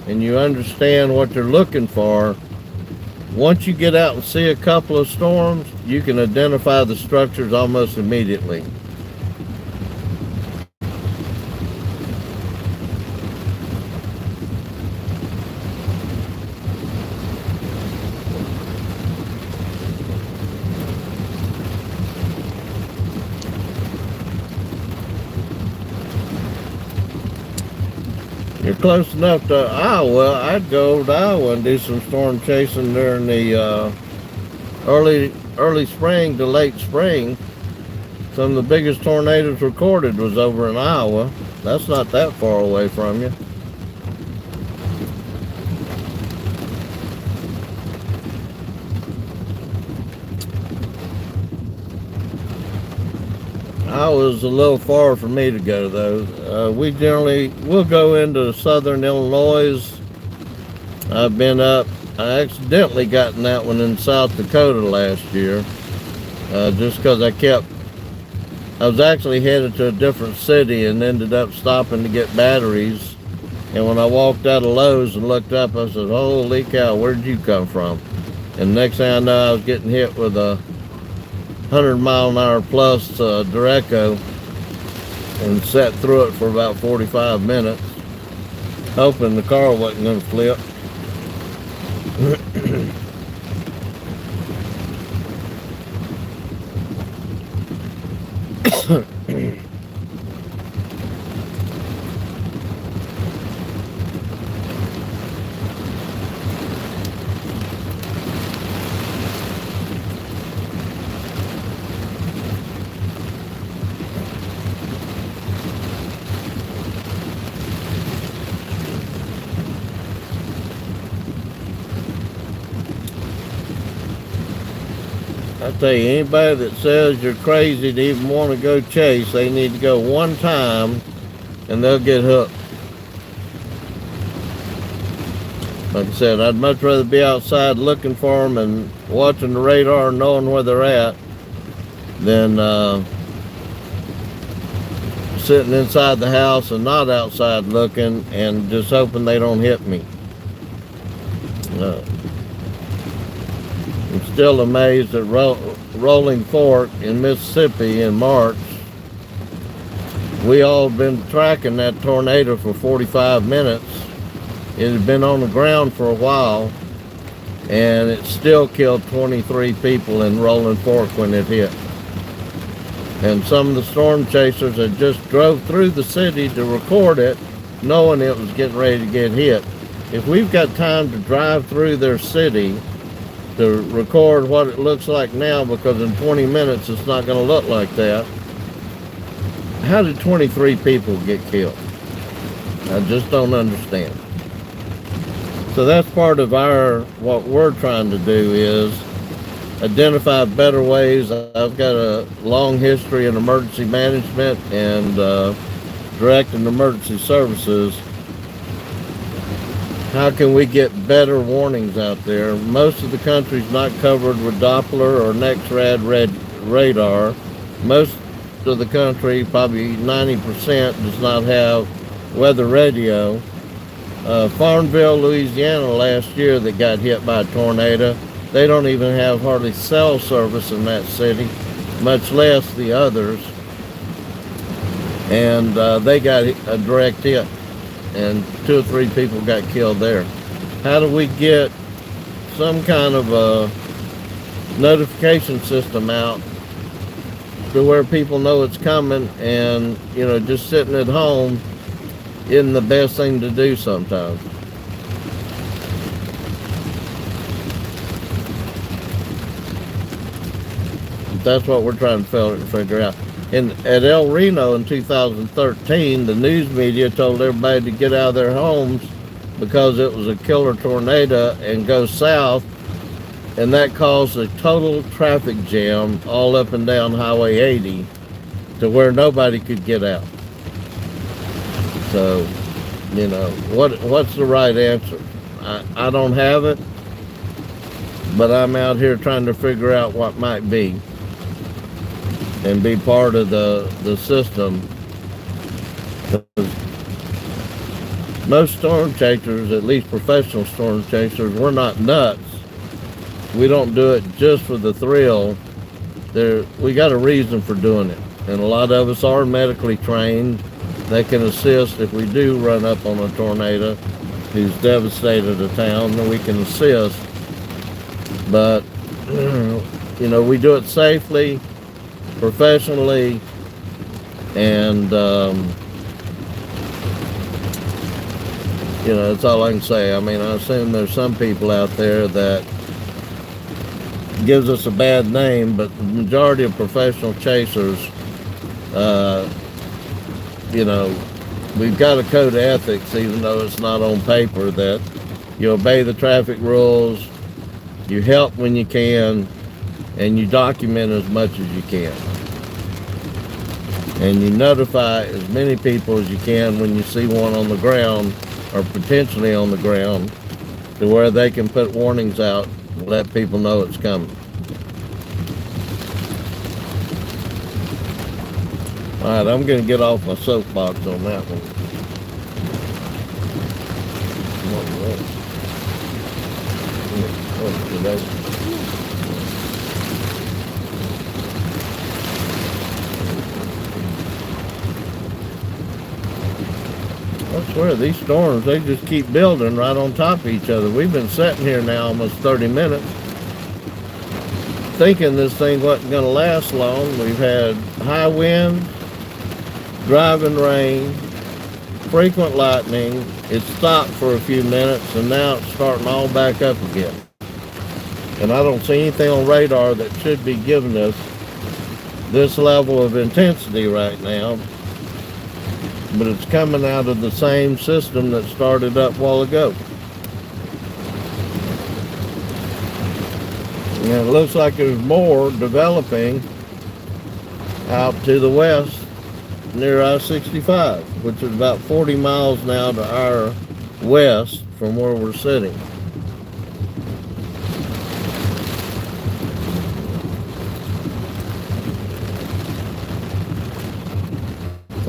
and you understand what they're looking for, once you get out and see a couple of storms, you can identify the structures almost immediately. You're close enough to Iowa. I'd go over to Iowa and do some storm chasing during the early spring to late spring. Some of the biggest tornadoes recorded was over in Iowa. That's not that far away from you. Iowa's a little far for me to go, though. We'll go into southern Illinois. I've been up. I accidentally got in that one in South Dakota last year, just because I was actually headed to a different city and ended up stopping to get batteries. And when I walked out of Lowe's and looked up, I said, "Holy cow, where did you come from?" And next thing I know, I was getting hit with a 100-mile-an-hour plus Derecho and sat through it for about 45 minutes, hoping the car wasn't going to flip. I tell you, anybody that says you're crazy to even want to go chase, they need to go one time and they'll get hooked. Like I said, I'd much rather be outside looking for them and watching the radar and knowing where they're at than sitting inside the house and not outside looking and just hoping they don't hit me. I'm still amazed at Rolling Fork in Mississippi in March. We all been tracking that tornado for 45 minutes. It had been on the ground for a while, and it still killed 23 people in Rolling Fork when it hit. And some of the storm chasers had just drove through the city to record it, knowing it was getting ready to get hit. If we've got time to drive through their city to record what it looks like now, because in 20 minutes it's not going to look like that, how did 23 people get killed? I just don't understand. So that's part of what we're trying to do is identify better ways. I've got a long history in emergency management and directing emergency services. How can we get better warnings out there? Most of the country's not covered with Doppler or NEXRAD radar. Most of the country, probably 90%, does not have weather radio. Farmville, Louisiana last year that got hit by a tornado, they don't even have hardly cell service in that city, much less the others. And they got a direct hit, and 2 or 3 people got killed there. How do we get some kind of a notification system out to where people know it's coming, and just sitting at home isn't the best thing to do sometimes. that's what we're trying to figure out. And at El Reno in 2013, the news media told everybody to get out of their homes because it was a killer tornado and go south, and that caused a total traffic jam all up and down Highway 80 to where nobody could get out. So, you know, what's the right answer? I don't have it, but I'm out here trying to figure out what might be and be part of the system. Most storm chasers, at least professional storm chasers, we're not nuts. We don't do it just for the thrill. We got a reason for doing it. And a lot of us are medically trained. They can assist if we do run up on a tornado who's devastated a town, then we can assist. But, you know, we do it safely, professionally, and, you know, that's all I can say. I mean, I assume there's some people out there that gives us a bad name, but the majority of professional chasers, you know, we've got a code of ethics, even though it's not on paper, that you obey the traffic rules, you help when you can, and you document as much as you can. And you notify as many people as you can when you see one on the ground or potentially on the ground, to where they can put warnings out and let people know it's coming. All right, I'm going to get off my soapbox on that one. I swear, these storms, they just keep building right on top of each other. We've been sitting here now almost 30 minutes thinking this thing wasn't going to last long. We've had high wind, driving rain, frequent lightning. It stopped for a few minutes, and now it's starting all back up again. And I don't see anything on radar that should be giving us this level of intensity right now. But it's coming out of the same system that started up a while ago. And it looks like there's more developing out to the west near I-65, which is about 40 miles now to our west from where we're sitting.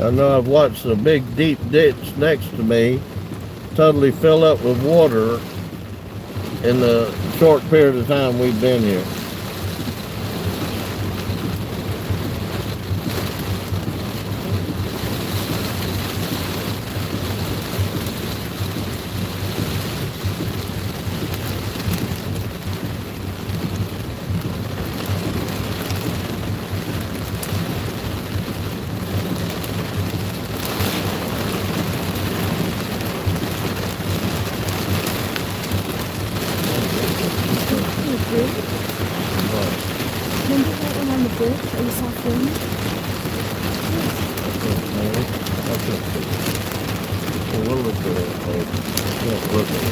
I know I've watched a big deep ditch next to me totally fill up with water in the short period of time we've been here. Remember that one on the bridge that you saw filming? We'll look at it. Yeah, look at it.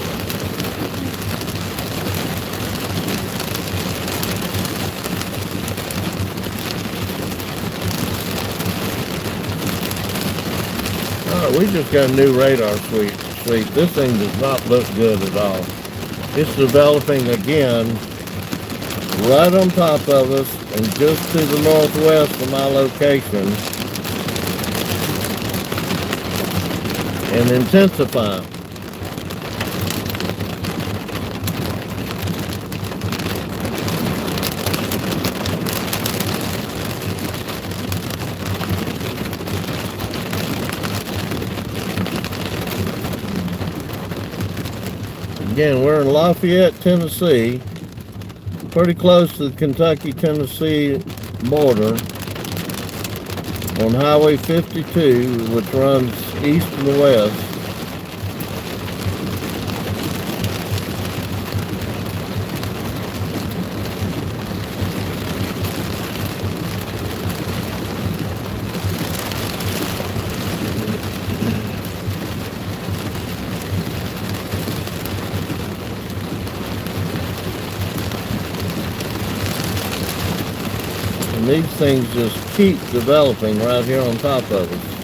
Oh, we just got a new radar suite. This thing does not look good at all. It's developing again right on top of us and just to the northwest of my location and intensifying. Again, we're in Lafayette, Tennessee, pretty close to the Kentucky-Tennessee border on Highway 52, which runs east and west. And these things just keep developing right here on top of us.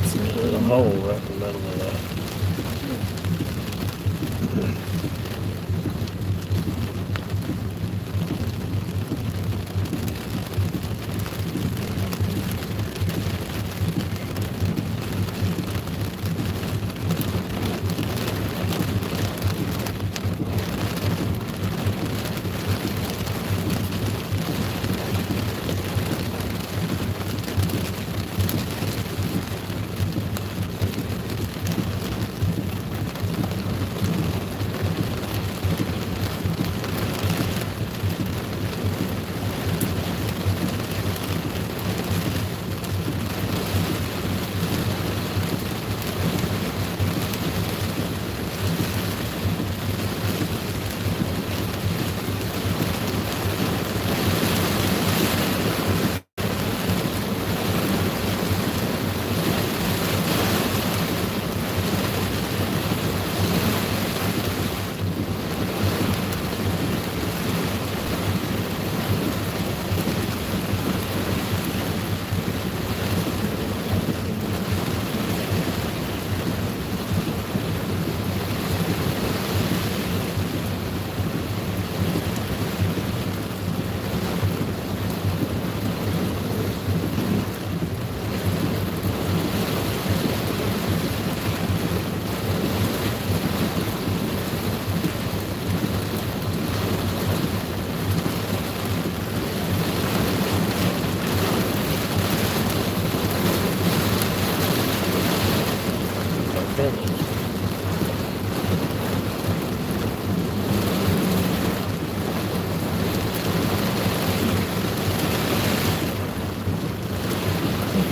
There's a hole right in the middle of that.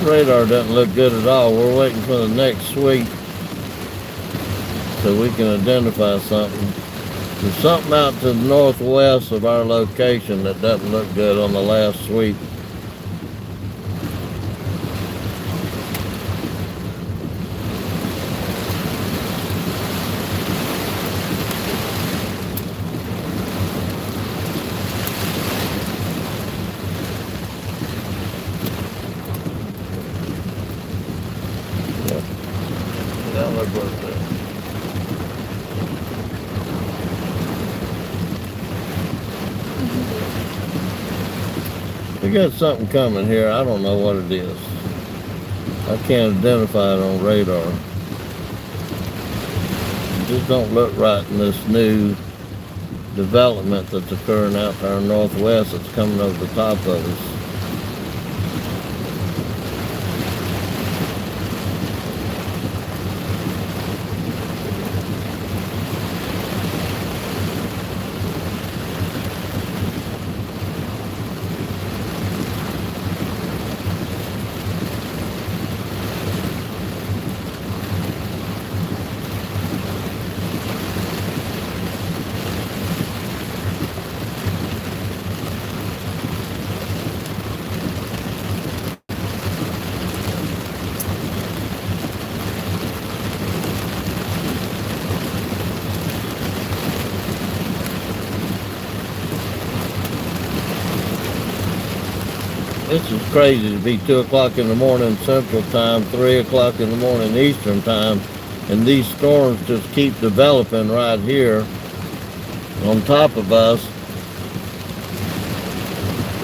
Radar doesn't look good at all. We're waiting for the next sweep so we can identify something. There's something out to the northwest of our location that doesn't look good on the last sweep. We got something coming here. I don't know what it is. I can't identify it on radar. It just don't look right in this new development that's occurring out to our northwest that's coming over the top of us. This is crazy to be 2 o'clock in the morning Central Time, 3 o'clock in the morning Eastern Time, and these storms just keep developing right here on top of us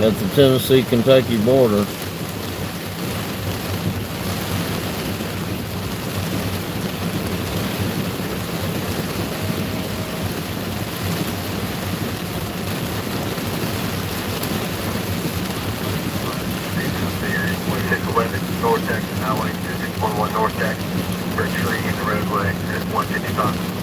at the Tennessee-Kentucky border. North Texas Highway 2. 11 North Jackson. For a tree in the roadway at 155.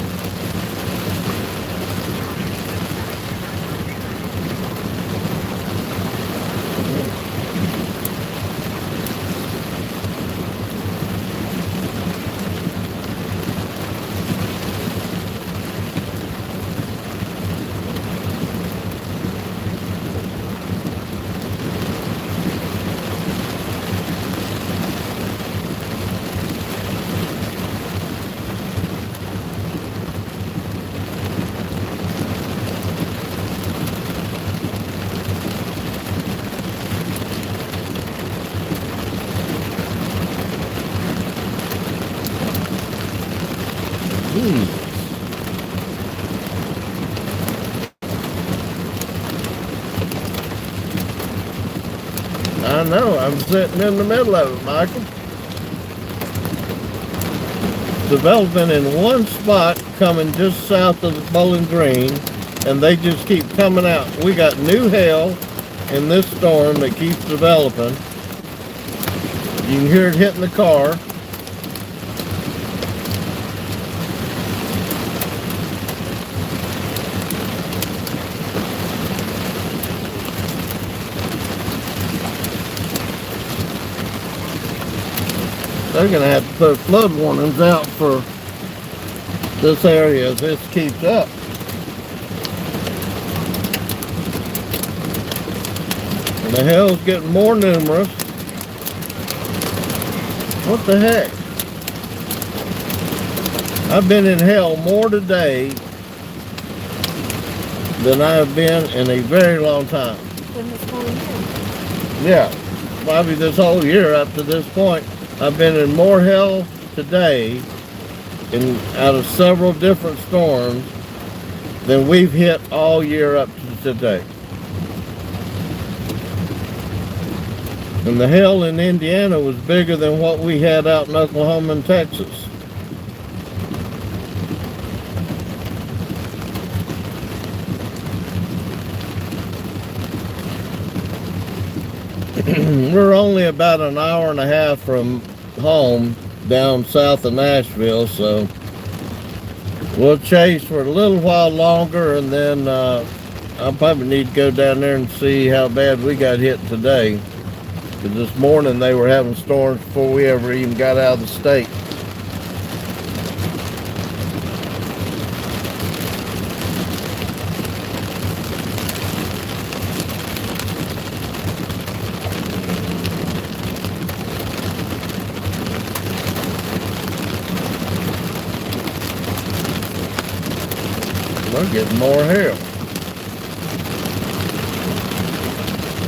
I know, I'm sitting in the middle of it, Michael. Developing in one spot coming just south of the Bowling Green, and they just keep coming out. We got new hail in this storm that keeps developing. You can hear it hitting the car. They're going to have to put flood warnings out for this area if this keeps up. And the hail's getting more numerous. What the heck? I've been in hail more today than I have been in a very long time. Then this whole year. Yeah, probably this whole year up to this point. I've been in more hail today out of several different storms than we've hit all year up to today. And the hail in Indiana was bigger than what we had out in Oklahoma and Texas. We're only about an hour and a half from home down south of Nashville, so we'll chase for a little while longer, and then I'll probably need to go down there and see how bad we got hit today, because this morning they were having storms before we ever even got out of the state. We're getting more hail.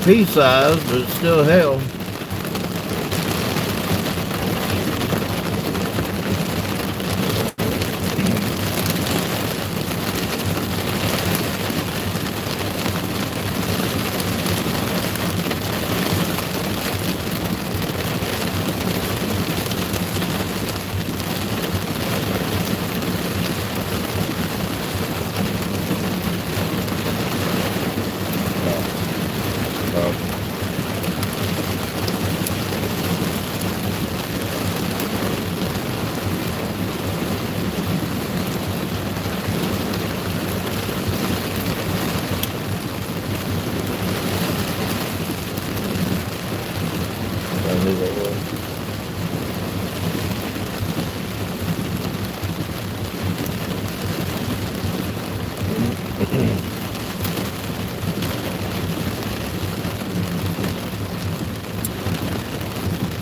Pea-size, but it's still hail.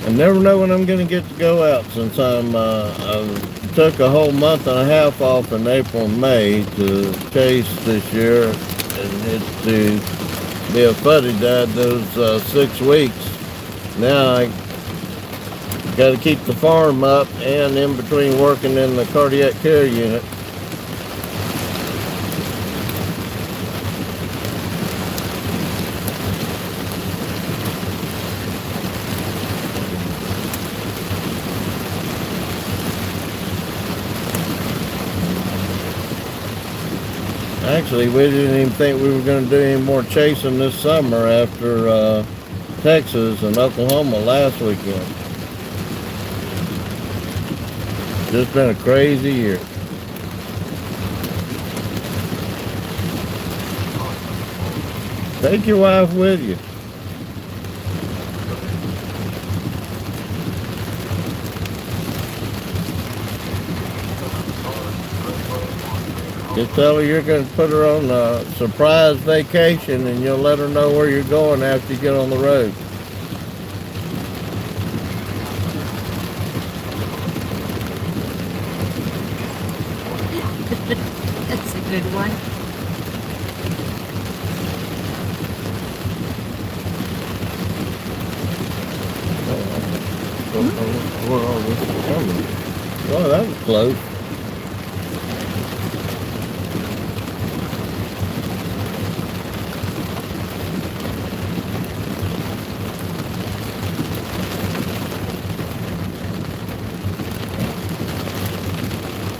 I never know when I'm going to get to go out, since I took a whole month and a half off in April and May to chase this year, and it's to be a fuddy dad those 6 weeks. Now I got to keep the farm up, and in between working in the cardiac care unit. Actually, we didn't even think we were going to do any more chasing this summer after Texas and Oklahoma last weekend. Just been a crazy year. Take your wife with you. Just tell her you're going to put her on a surprise vacation and you'll let her know where you're going after you get on the road. That's a good one. Where are we coming? Well, that was close.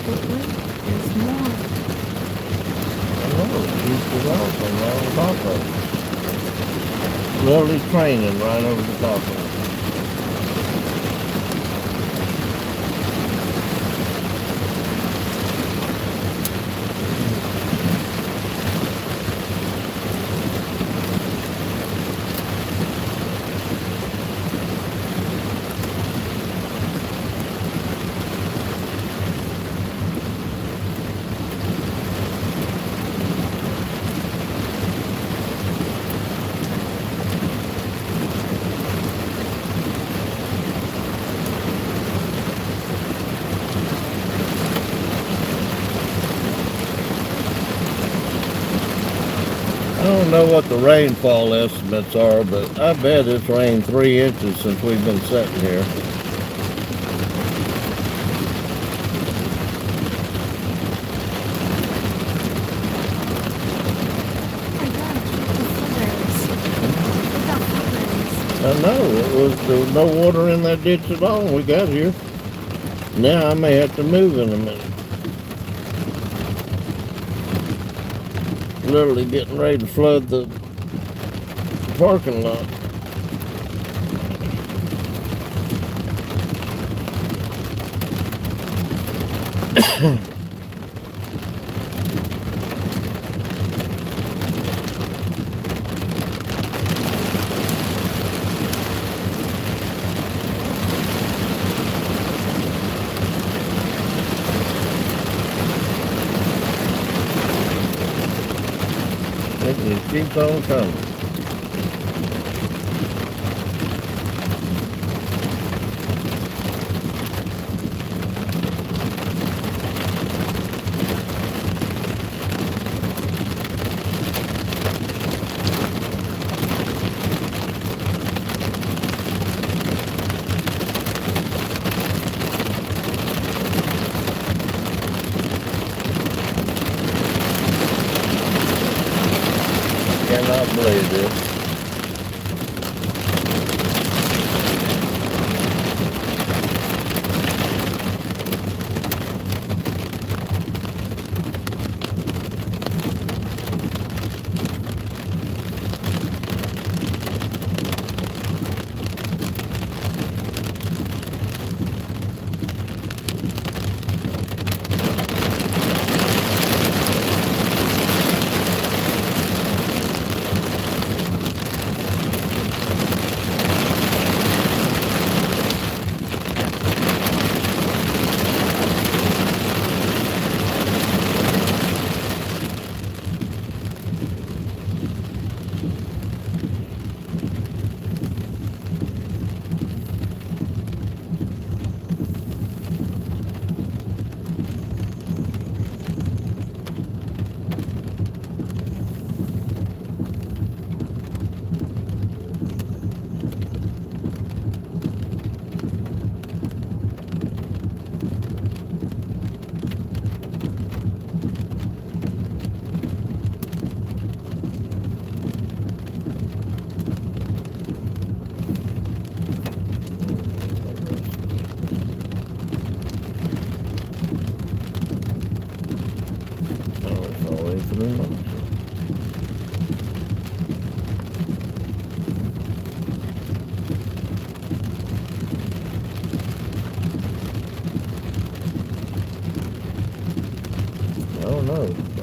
But wait, there's more. I know, she's developing right on top of it. Literally training right over the top of it. I don't know what the rainfall estimates are, but I bet it's rained 3 inches since we've been sitting here. Oh my gosh, look at the foot rails. Look at foot rails. I know, there was no water in that ditch at all when we got here. Now I may have to move in a minute. Literally getting ready to flood the parking lot. It just keeps on coming. Cannot believe this.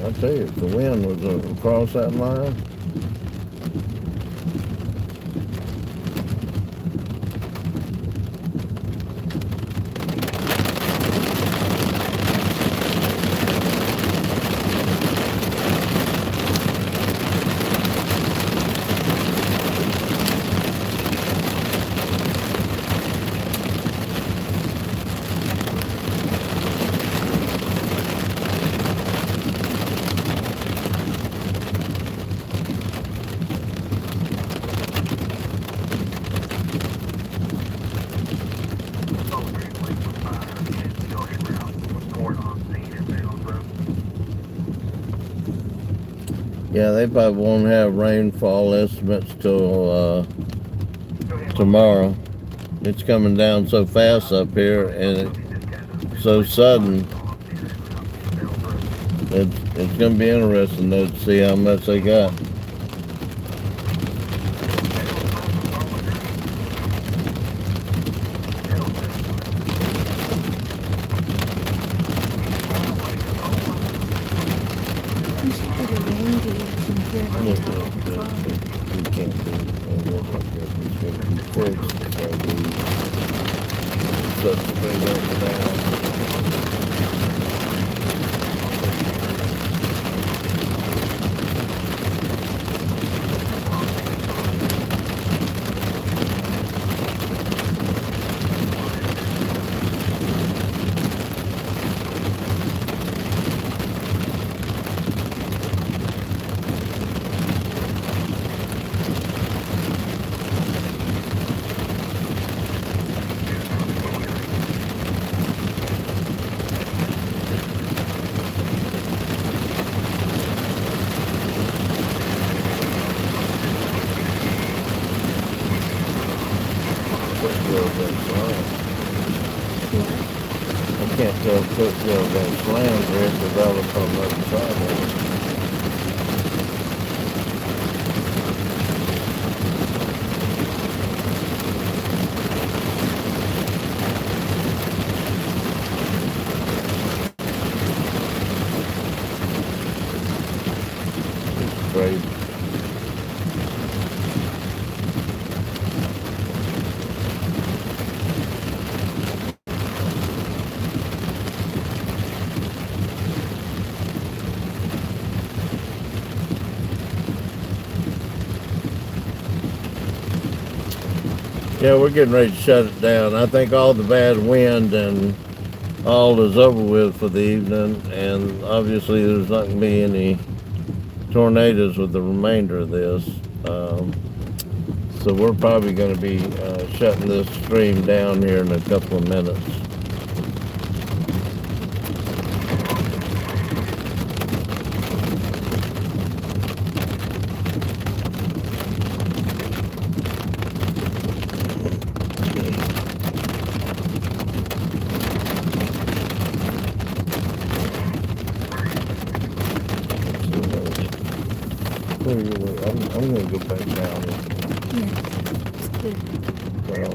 I tell you, if the wind was across that line. Yeah, they probably won't have rainfall estimates till tomorrow. It's coming down so fast up here and it's so sudden. It's going to be interesting though to see how much they got. You should put a rain gauge in here. We can't do it like that. It's going to be fixed. So we shut the thing up and down. I can't tell if Cookville got slammed or it developed on the other side of it. It's crazy. Yeah, we're getting ready to shut it down. I think all the bad wind and all is over with for the evening, and obviously there's not going to be any tornadoes with the remainder of this. So we're probably going to be shutting this stream down here in a couple of minutes. I'm going to go back down. Yeah, it's good. Well,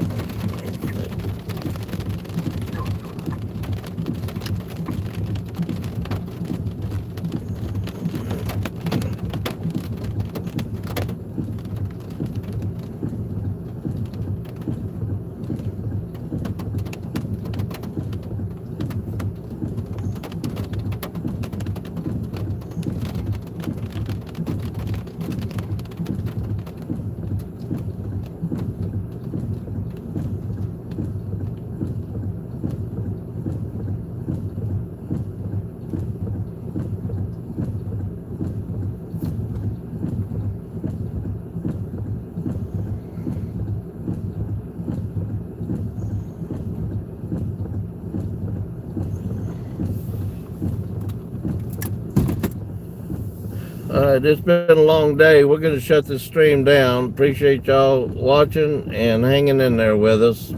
all right, it's been a long day. We're going to shut this stream down. Appreciate y'all watching and hanging in there with us.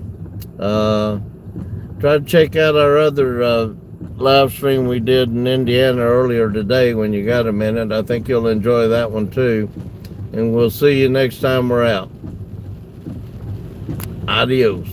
Try to check out our other live stream we did in Indiana earlier today when you got a minute. I think you'll enjoy that one too. And we'll see you next time we're out. Adios.